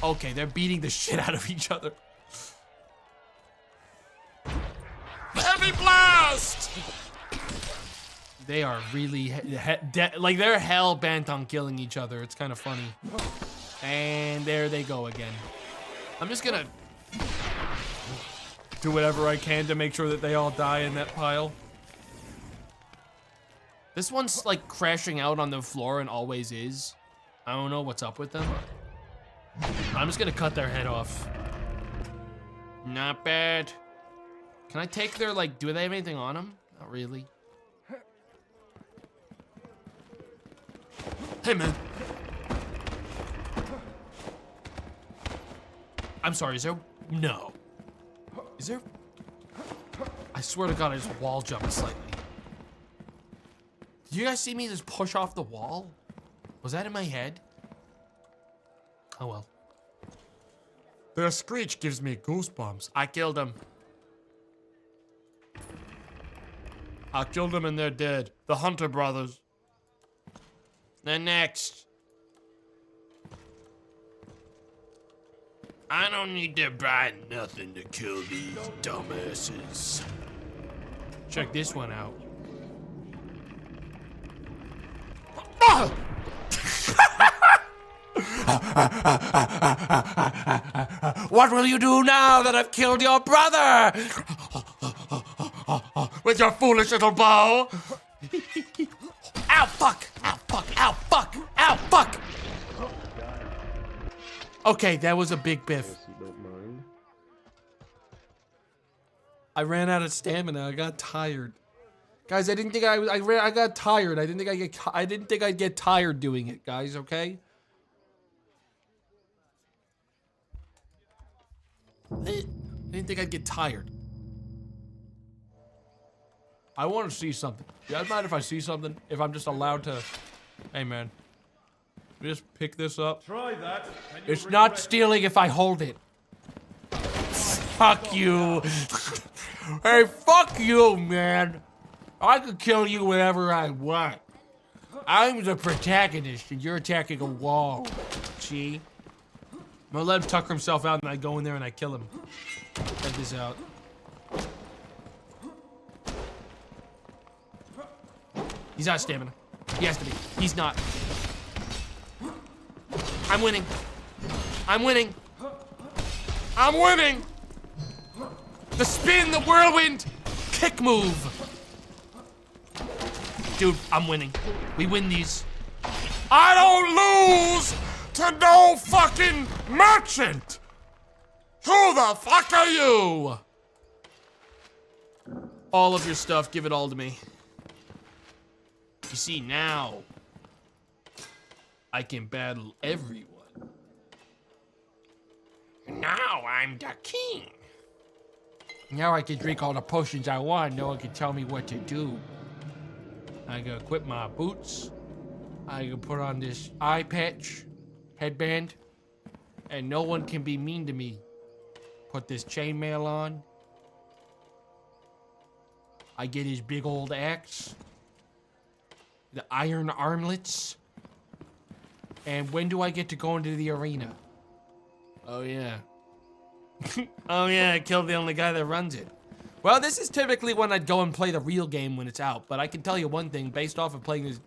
A: Okay, they're beating the shit out of each other.
E: Heavy blast!
A: They are really... like, they're hell-bent on killing each other. It's kind of funny. And there they go again. I'm just gonna... do whatever I can to make sure that they all die in that pile. This one's like crashing out on the floor and always is. I don't know what's up with them.
B: I'm just gonna cut their head off.
A: Not bad. Can I take their, like, do they have anything on them? Not really. Hey, man.
B: I'm sorry, is there? No.
A: Is there? I swear to God, I just wall jumped slightly. Did you guys see me just push off the wall? Was that in my head?
B: Oh well.
E: Their screech gives me goosebumps.
A: I killed them. I killed them and they're dead. The Hunter brothers. They're next. I don't need to buy nothing to kill these dumbasses.
B: Check this one out.
A: What will you do now that I've killed your brother?
E: With your foolish little bow.
A: Ow, fuck! Ow, fuck! Ow, fuck! Ow, fuck! Okay, that was a big biff.
B: I ran out of stamina. I got tired. Guys, I didn't think I got tired. I didn't think I'd get tired doing it, guys, okay?
A: I didn't think I'd get tired.
B: I want to see something. You guys mind if I see something? If I'm just allowed to... Hey, man. Just pick this up.
F: Try that. And you'll
B: It's not
F: regret
B: stealing if I hold it.
A: Fuck you. Hey, fuck you, man. I could kill you whenever I want. I'm the protagonist and you're attacking a wall. See?
B: I'm gonna let him tucker himself out and I go in there and I kill him. Check this out. He's out of stamina. He has to be. He's not.
A: I'm winning. I'm winning. I'm winning. The spin, the whirlwind, kick move.
B: Dude, I'm winning. We win these.
E: I don't lose to no fucking merchant. Who the fuck are you?
A: All of your stuff, give it all to me. You see, now I can battle everyone.
C: Now I'm the king.
B: Now I can drink all the potions I want. No one can tell me what to do. I can equip my boots. I can put on this eye patch, headband, and no one can be mean to me. Put this chainmail on. I get his big old axe. The iron armlets. And when do I get to go into the arena?
A: Oh, yeah. Oh, yeah, I killed the only guy that runs it.
B: Well, this is typically when I'd go and play the real game when it's out, but I can tell you one thing, based off of playing this...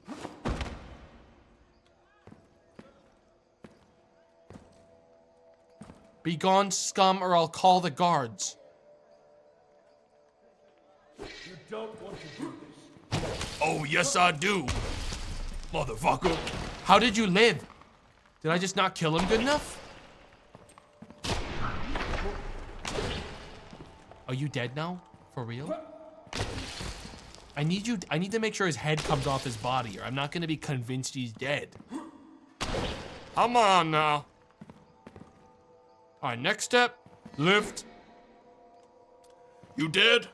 B: Be gone, scum, or I'll call the guards.
F: You don't want to do this.
A: Oh, yes, I do. Motherfucker.
B: How did you live? Did I just not kill him good enough? Are you dead now? For real? I need to make sure his head comes off his body, or I'm not gonna be convinced he's dead.
E: Come on now.
A: All right, next step, lift. You dead?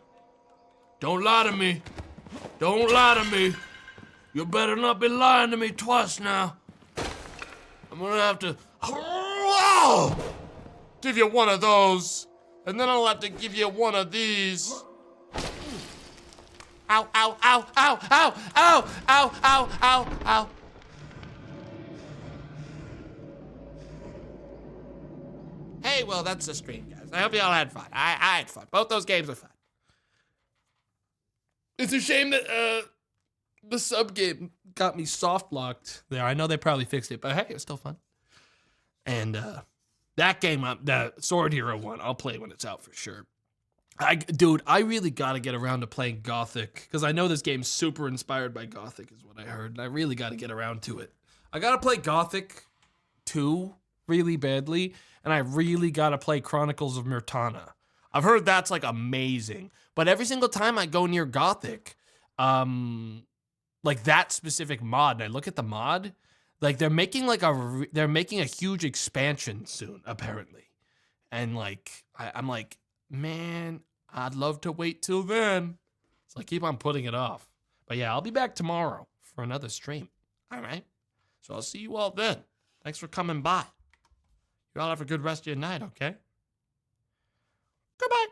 A: Don't lie to me. Don't lie to me. You better not be lying to me twice now. I'm gonna have to...
E: Whoa! Give you one of those, and then I'll have to give you one of these.
A: Ow, ow, ow, ow, ow, ow, ow, ow, ow, ow. Hey, well, that's the stream, guys. I hope you all had fun. I had fun. Both those games were fun. It's a shame that the sub game got me soft locked there. I know they probably fixed it, but hey, it was still fun. And that game, the Sword Hero one, I'll play when it's out for sure. Dude, I really gotta get around to playing Gothic, because I know this game's super inspired by Gothic, is what I heard, and I really gotta get around to it. I gotta play Gothic 2
B: really badly, and I really gotta play Chronicles of Myrtana.
A: I've heard that's like amazing. But every single time I go near Gothic, like that specific mod, and I look at the mod, like they're making a huge expansion soon, apparently. And like I'm like, man, I'd love to wait till then. So I keep on putting it off. But yeah, I'll be back tomorrow for another stream. All right. So I'll see you all then. Thanks for coming by. You all have a good rest of your night, okay? Goodbye.